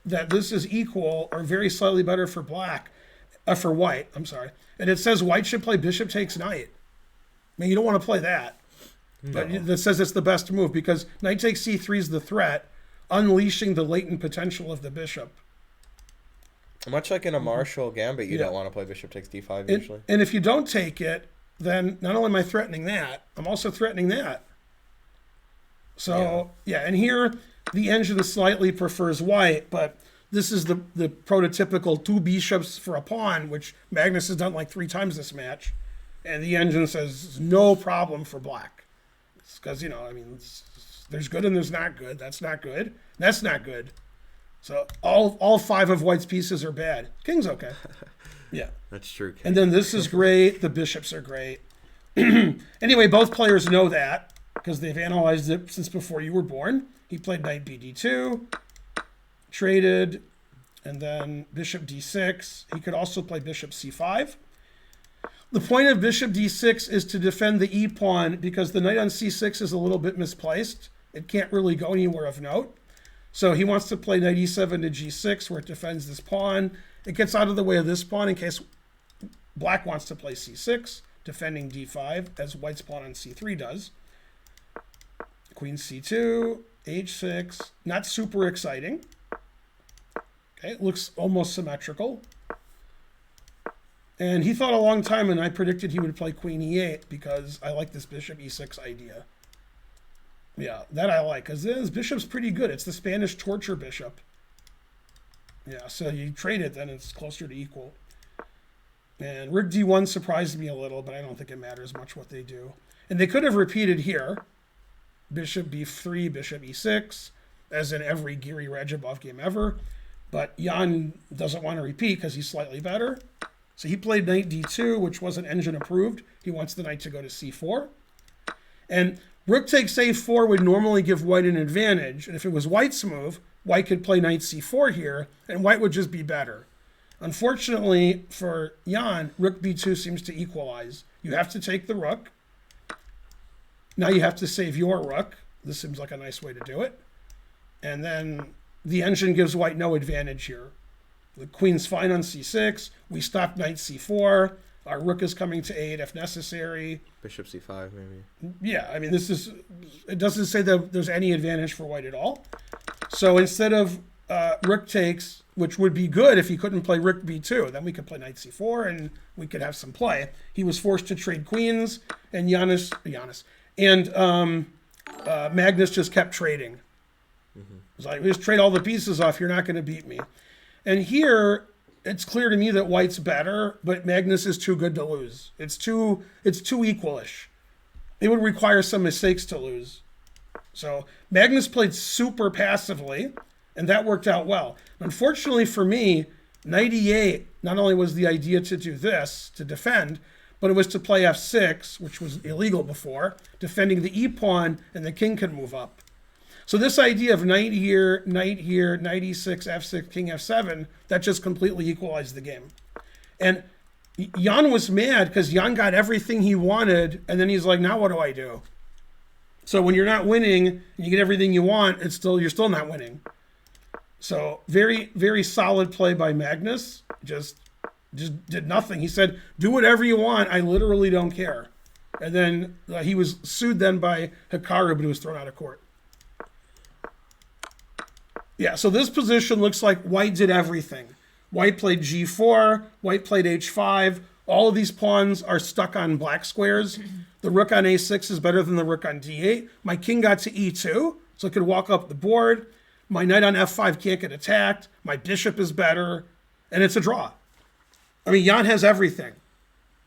that this is equal or very slightly better for for white. I'm sorry. And it says white should play bishop takes knight. I mean, you don't want to play that. No. But it says it's the best move because knight takes C3 is the threat, unleashing the latent potential of the bishop. Much like in a martial gambit, you don't want to play bishop takes D5 usually. And if you don't take it, then not only am I threatening that, I'm also threatening that. So, and here the engine slightly prefers white, but this is the prototypical 2 bishops for a pawn, which Magnus has done like 3 times this match. And the engine says no problem for black. Because, There's good and there's not good. That's not good. That's not good. So all 5 of white's pieces are bad. King's okay. Yeah. That's true. King. And then this is great. The bishops are great. Anyway, both players know that because they've analyzed it since before you were born. He played knight bd2, traded, and then bishop d6. He could also play bishop c5. The point of bishop d6 is to defend the e-pawn because the knight on c6 is a little bit misplaced. It can't really go anywhere of note. So he wants to play knight e7 to g6 where it defends this pawn. It gets out of the way of this pawn in case black wants to play c6, defending d5, as white's pawn on c3 does. Queen c2, h6, not super exciting. Okay, it looks almost symmetrical. And he thought a long time, and I predicted he would play queen e8 because I like this bishop e6 idea. Yeah, that I like, because this bishop's pretty good. It's the Spanish torture bishop. Yeah, so you trade it, then it's closer to equal. And rook d1 surprised me a little, but I don't think it matters much what they do. And they could have repeated here. Bishop b3, bishop e6, as in every Giri Radjabov game ever. But Jan doesn't want to repeat because he's slightly better. So he played knight d2, which wasn't engine approved. He wants the knight to go to c4. And rook takes a4 would normally give white an advantage. And if it was white's move, white could play knight c4 here, and white would just be better. Unfortunately for Jan, rook b2 seems to equalize. You have to take the rook. Now you have to save your rook. This seems like a nice way to do it. And then the engine gives white no advantage here. The queen's fine on c6. We stop knight c4. Our rook is coming to a8 if necessary. Bishop c5 maybe. Yeah, I mean, it doesn't say that there's any advantage for white at all. So instead of rook takes, which would be good if he couldn't play rook b2, then we could play knight c4 and we could have some play. He was forced to trade queens, and Magnus just kept trading. It's like, just trade all the pieces off. You're not going to beat me. And here, it's clear to me that white's better, but Magnus is too good to lose. It's too equalish. It would require some mistakes to lose. So Magnus played super passively, and that worked out well. Unfortunately for me, knight e8 not only was the idea to do this, to defend, but it was to play f6, which was illegal before, defending the e-pawn, and the king can move up. So this idea of knight here, knight e6, f6, king f7, that just completely equalized the game. And Jan was mad because Jan got everything he wanted, and then he's like, now what do I do? So when you're not winning, and you get everything you want, you're still not winning. So very, very solid play by Magnus. Just did nothing. He said, do whatever you want. I literally don't care. And then he was sued then by Hikaru, but he was thrown out of court. Yeah, so this position looks like white did everything. White played g4, white played h5. All of these pawns are stuck on black squares. The rook on a6 is better than the rook on d8. My king got to e2, so it could walk up the board. My knight on f5 can't get attacked. My bishop is better, and it's a draw. I mean, Jan has everything.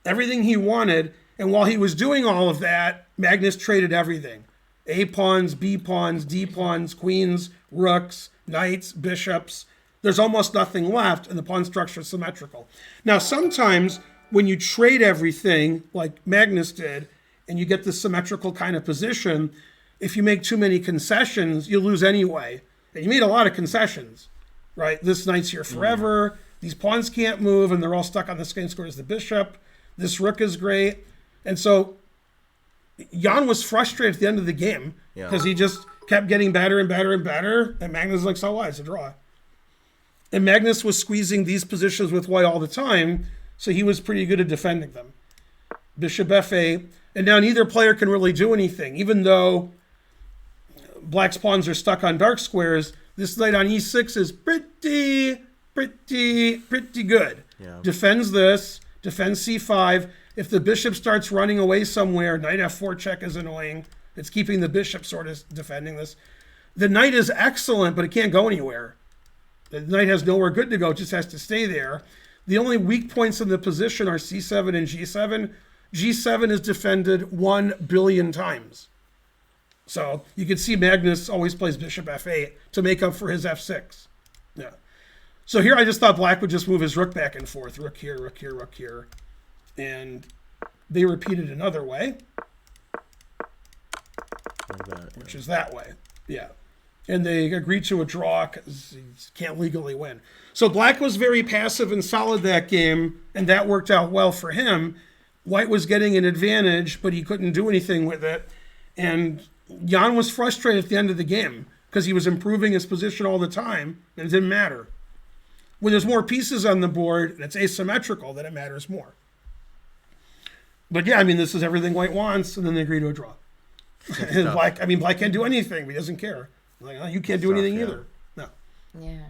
Everything he wanted, and while he was doing all of that, Magnus traded everything. A pawns, B pawns, D pawns, queens, rooks, knights, bishops. There's almost nothing left, and the pawn structure is symmetrical. Now, sometimes when you trade everything, like Magnus did, and you get this symmetrical kind of position, if you make too many concessions, you lose anyway. And you made a lot of concessions, right? This knight's here forever. These pawns can't move, and they're all stuck on the same square as the bishop. This rook is great. And so Jan was frustrated at the end of the game because he just kept getting better and better and better. And Magnus was like, so what? It's a draw. And Magnus was squeezing these positions with white all the time, so he was pretty good at defending them. Bishop f8. And now neither player can really do anything. Even though black's pawns are stuck on dark squares, this knight on e6 is pretty good. Yeah. Defends this, defends c5. If the bishop starts running away somewhere, knight f4 check is annoying. It's keeping the bishop sort of defending this. The knight is excellent, but it can't go anywhere. The knight has nowhere good to go, it just has to stay there. The only weak points in the position are c7 and g7. G7 is defended 1 billion times. So you can see Magnus always plays bishop f8 to make up for his f6. Yeah. So here I just thought black would just move his rook back and forth. Rook here, rook here, rook here. And they repeated another way. Like that, yeah. Which is that way. Yeah. And they agreed to a draw because he can't legally win. So black was very passive and solid that game, and that worked out well for him. White was getting an advantage, but he couldn't do anything with it. And Jan was frustrated at the end of the game because he was improving his position all the time, and it didn't matter. When there's more pieces on the board and it's asymmetrical, then it matters more. But yeah, I mean, this is everything white wants, and then they agree to a draw. And black can't do anything, but he doesn't care. Like, oh, you can't do anything either. No. Yeah.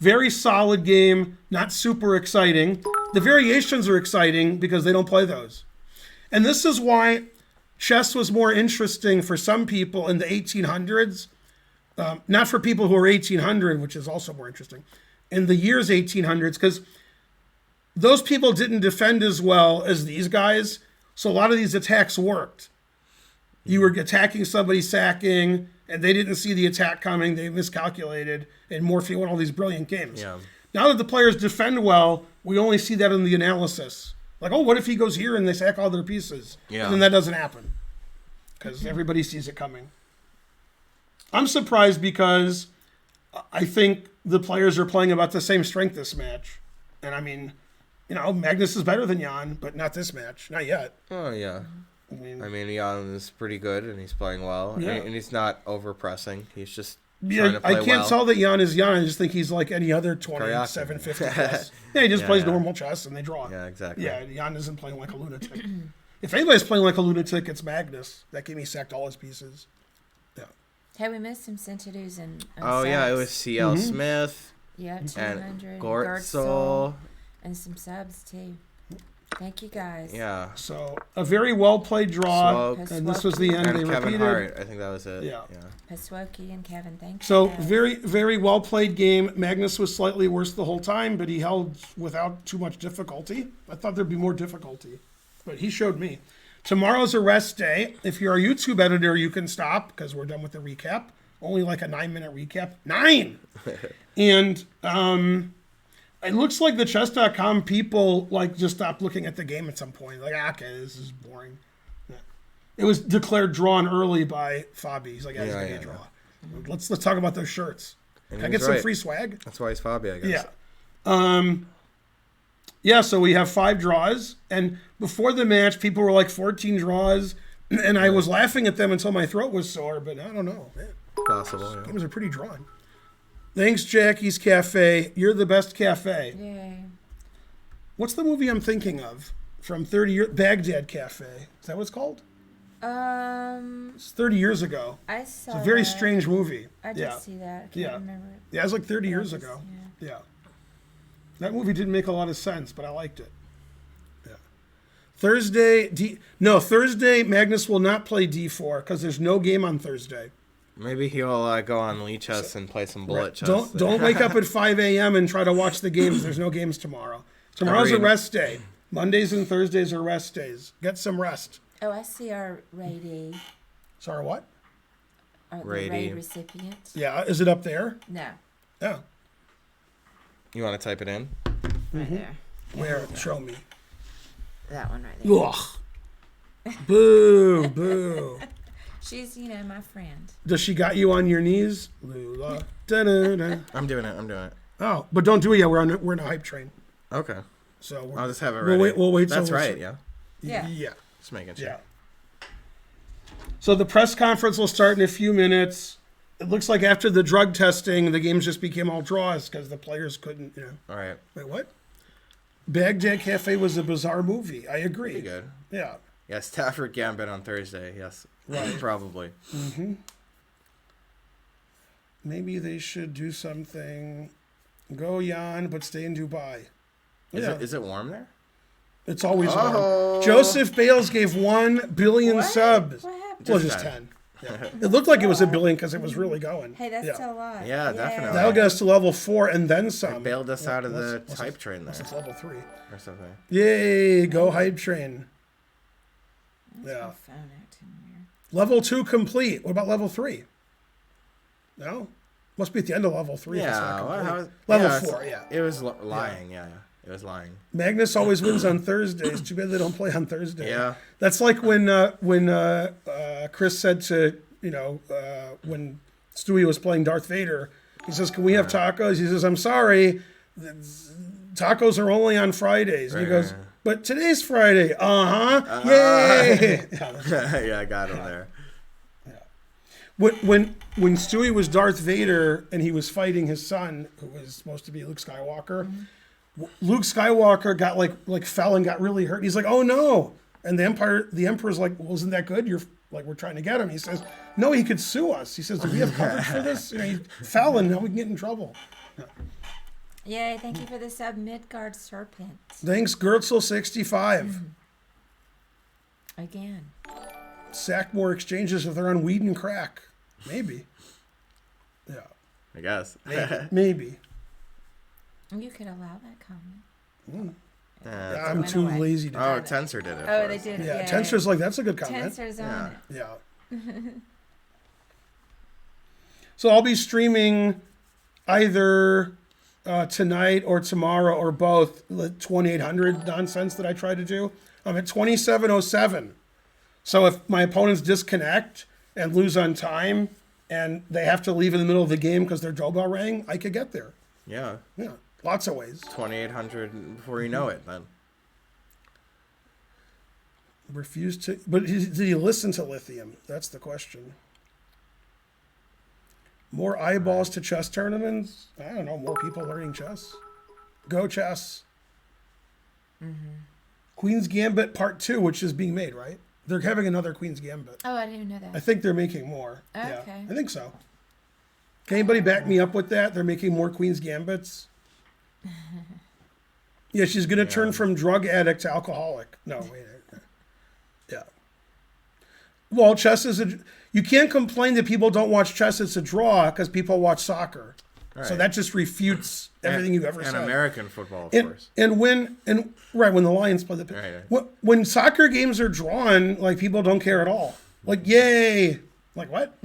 Very solid game, not super exciting. The variations are exciting because they don't play those. And this is why chess was more interesting for some people in the 1800s. Not for people who are 1800, which is also more interesting. In the years 1800s, because those people didn't defend as well as these guys. So a lot of these attacks worked. You were attacking somebody, sacking, and they didn't see the attack coming. They miscalculated, and Morphy won all these brilliant games. Yeah. Now that the players defend well, we only see that in the analysis. Like, oh, what if he goes here and they sack all their pieces? Yeah. And then that doesn't happen because everybody sees it coming. I'm surprised because I think the players are playing about the same strength this match. And I mean, Magnus is better than Jan, but not this match. Not yet. Oh, yeah. I mean, Jan is pretty good, and he's playing well. Yeah. And he's not over-pressing. He's just trying to play I can't well. tell that Jan is Jan. I just think he's like any other 27, 50 plus. Yeah, he just plays normal chess, and they draw. Yeah, exactly. Yeah, Jan isn't playing like a lunatic. If anybody's playing like a lunatic, it's Magnus. That game he sacked all his pieces. Yeah. Hey, we missed some Sentitus and Yeah, it subs. was C.L. Smith Yeah, and 200. Gortzel. And some subs, too. Thank you, guys. Yeah. So a very well played draw, Swoke. and this was the end. And They Kevin repeated. Hart. I think that was it. Yeah. Paswoki and Kevin, thank you. So guys. very, very well played game. Magnus was slightly worse the whole time, but he held without too much difficulty. I thought there'd be more difficulty, but he showed me. Tomorrow's a rest day. If you're a YouTube editor, you can stop because we're done with the recap. Only like a 9-minute recap. 9! And it looks like the chess.com people just stopped looking at the game at some point. Like, okay, this is boring. Yeah. It was declared drawn early by Fabi. He's like, it's gonna be a draw. Let's talk about those shirts. And Can I get some free swag? That's why he's Fabi, I guess. Yeah. Yeah, so we have 5 draws. And before the match, people were like 14 draws. And I was laughing at them until my throat was sore, but I don't know. Man, Possible, yeah. games are pretty drawn. Thanks, Jackie's Cafe. You're the best cafe. Yay. What's the movie I'm thinking of from 30 years? Baghdad Cafe. Is that what it's called? It's 30 years ago. I saw It's a very that. strange movie. I did see that. I can't remember it. Yeah, it was like 30 years But I ago. just- Yeah. That movie didn't make a lot of sense, but I liked it. Yeah. Thursday, Magnus will not play D4 because there's no game on Thursday. Maybe he'll go on Lee Chess and play some bullet chess. Don't wake up at 5 a.m. and try to watch the games. There's no games tomorrow. Tomorrow's a rest day. Mondays and Thursdays are rest days. Get some rest. Oh, I see our raid. Sorry, what? The Raid. raid recipient. Yeah, is it up there? No, Yeah. You want to type it in? right there. Where? Show me. That one right there. Ugh. Boo, boo. She's, my friend. Does she got you on your knees? Lula. Da-da-da. I'm doing it. Oh, but don't do it yet. We're in a hype train. Okay. So I'll just have it ready. We'll wait. That's till right, yeah. Yeah. Yeah. Just making sure. Yeah. So the press conference will start in a few minutes. It looks like after the drug testing, the games just became all draws because the players couldn't, All right. Wait, what? Baghdad Cafe was a bizarre movie. I agree. Pretty good. Yeah. Yeah, Stafford Gambit on Thursday. Yes. Right. Probably. Mm-hmm. Maybe they should do something. Go Jan, but stay in Dubai. Is it warm there? It's always Oh. warm. Joseph Bales gave 1 billion What? subs. What happened? Well, Just just 10. 10. Yeah. It looked like it was a billion because it was really going. Hey, that's yeah. still a lot. Yeah, definitely. That'll get us to level 4 and then some. Bailed us out of the What's type train there. It's level 3. Or something. Yay, go hype train. What's Yeah. my phone acting weird? Level 2 complete. What about level 3? No? Must be at the end of level 3. if it's not complete. Level 4, yeah. It was lying, yeah. It was lying. Magnus always wins on Thursdays. Too bad they don't play on Thursday. Yeah. That's like when Chris said to, when Stewie was playing Darth Vader, he says, "Can we have tacos?" He says, "I'm sorry, tacos are only on Fridays." And he goes, "But today's Friday." Yay! Yeah, I got him there. When Stewie was Darth Vader and he was fighting his son, who was supposed to be Luke Skywalker, Luke Skywalker got fell and got really hurt. He's like, "Oh no!" And the Emperor's like, "Well, isn't that good? We're trying to get him." He says, "No, he could sue us." He says, "Do we have coverage for this? He fell and now we can get in trouble." Yay! Thank you for the sub, Midgard Serpent. Thanks, Gertzel65. Again. Sackmore exchanges if they're on weed and crack. Maybe. Yeah. I guess. Maybe. You could allow that comment. I'm too lazy to do it. Tensor did it. Oh, they did it. Yeah, Tensor's like, that's a good comment. Tensor's on it. Yeah. So I'll be streaming either tonight or tomorrow or both the 2800 nonsense that I try to do. I'm at 2707. So if my opponents disconnect and lose on time and they have to leave in the middle of the game because their doorbell rang, I could get there. Yeah. Yeah, lots of ways. 2800 before you know it, then. Refused to, but did he listen to Lithium? That's the question. More eyeballs to chess tournaments? I don't know, more people learning chess. Go chess. Queen's Gambit Part 2, which is being made, right? They're having another Queen's Gambit. Oh, I didn't know that. I think they're making more. Okay. Yeah, I think so. Can anybody back me up with that? They're making more Queen's Gambits? Yeah, she's going to turn from drug addict to alcoholic. No, wait. Yeah. Well, chess is you can't complain that people don't watch chess. It's a draw because people watch soccer. Right. So that just refutes everything you've ever said. And American football, of course. And when the Lions play when soccer games are drawn, like, people don't care at all. Like, yay! Like, what?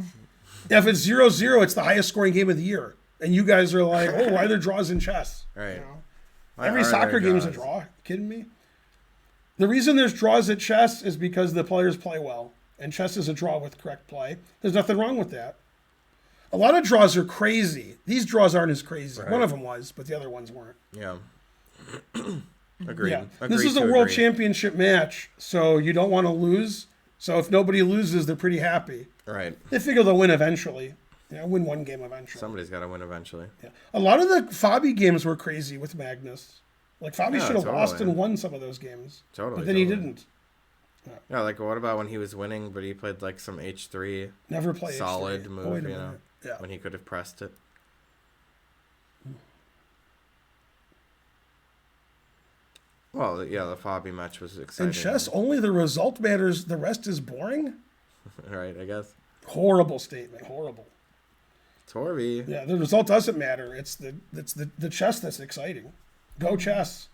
If it's 0-0, it's the highest scoring game of the year, and you guys are like, oh, why are there draws in chess? Right. You know? Every soccer game is a draw. You kidding me? The reason there's draws at chess is because the players play well, and chess is a draw with correct play. There's nothing wrong with that. A lot of draws are crazy. These draws aren't as crazy. Right. One of them was, but the other ones weren't. Yeah. Agreed. Yeah. This is a world championship match, so you don't want to lose. So if nobody loses, they're pretty happy. Right. They figure they'll win eventually. Win one game eventually. Somebody's got to win eventually. Yeah. A lot of the Fabi games were crazy with Magnus. Like, Fabi should have lost and won some of those games. But then he didn't. Yeah, like, what about when he was winning, but he played, like, some H3? Never play solid H3. move, when he could have pressed it. Well, yeah, the Fabi match was exciting. In chess, only the result matters. The rest is boring? Right, I guess. Horrible statement. Horrible. Torby. Yeah, the result doesn't matter. It's the chess that's exciting. Go chess.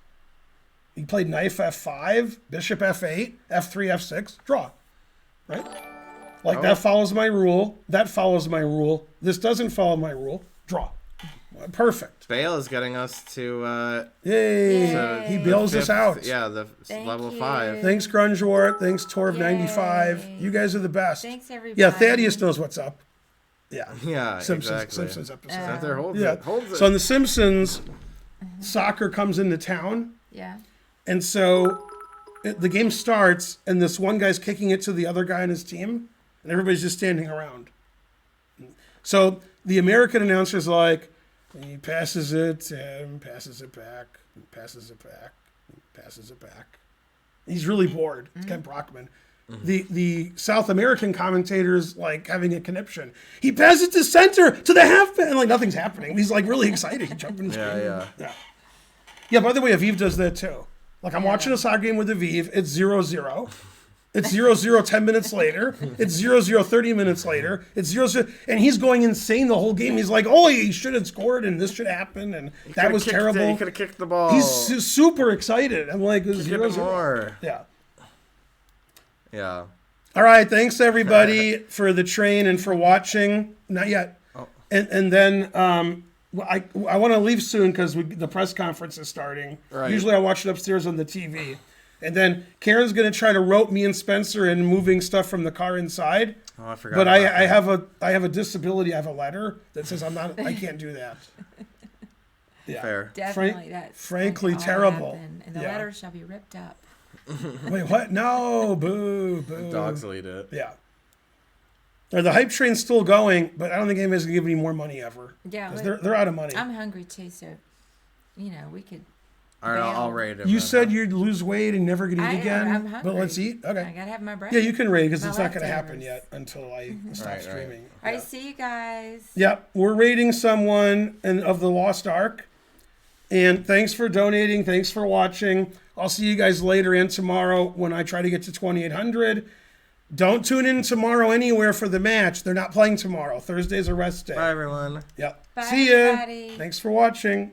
He played knight f5, bishop f8, f3, f6, draw. Right? Like, that follows my rule. That follows my rule. This doesn't follow my rule. Draw. Perfect. Bale is getting us to... Yay! He bails us out. Yeah, the level 5. Thanks, Grungewart. Thanks, Torv95. You guys are the best. Thanks, everybody. Yeah, Thaddeus knows what's up. Yeah. Yeah, Simpsons episode. Holds it. So in The Simpsons, soccer comes into town. Yeah. And so the game starts, and this one guy's kicking it to the other guy on his team, and everybody's just standing around. So the American announcer's like, he passes it, and passes it back, and passes it back, and passes it back. He's really bored. It's Ken Brockman. The South American commentator's like having a conniption. He passes it to center, to the halfback, and like nothing's happening. He's like really excited, jumping. Yeah. By the way, Aviv does that too. Like, I'm watching a soccer game with Aviv. It's 0-0. It's 0-0 10 minutes later. It's 0-0 30 minutes later. It's 0-0. And he's going insane the whole game. He's like, oh, he should have scored and this should happen. And that was terrible. He could have kicked the ball. He's super excited. I'm like, 0-0. More. Yeah. Yeah. All right, thanks everybody for the train and for watching. Not yet. Oh. And then I want to leave soon because the press conference is starting. Right. Usually I watch it upstairs on the TV. And then Karen's going to try to rope me and Spencer in moving stuff from the car inside. Oh, I forgot. But about that. I have a disability. I have a letter that says I can't do that. Yeah. Fair. Definitely, that's frankly going to all terrible. happen, and the Yeah. letter shall be ripped up. Wait, what? No, boo, boo. Dogs will eat it. Yeah. Or the hype train's still going, but I don't think anybody's gonna give any more money ever. Yeah, 'Cause they're out of money. I'm hungry too, so we could. All right, I'll bail. rate it. You said you'd lose weight and never gonna eat again. I'm hungry. But let's eat. I Okay. gotta have my breakfast. Yeah, you can rate because My it's not gonna happen leftovers. yet until I stop Right. streaming. All Yeah. right, see you guys. Yep, we're rating someone of the Lost Ark. And thanks for donating. Thanks for watching. I'll see you guys later and tomorrow when I try to get to 2,800. Don't tune in tomorrow anywhere for the match. They're not playing tomorrow. Thursday's a rest day. Bye, everyone. Yep. Bye, See ya. everybody. Thanks for watching.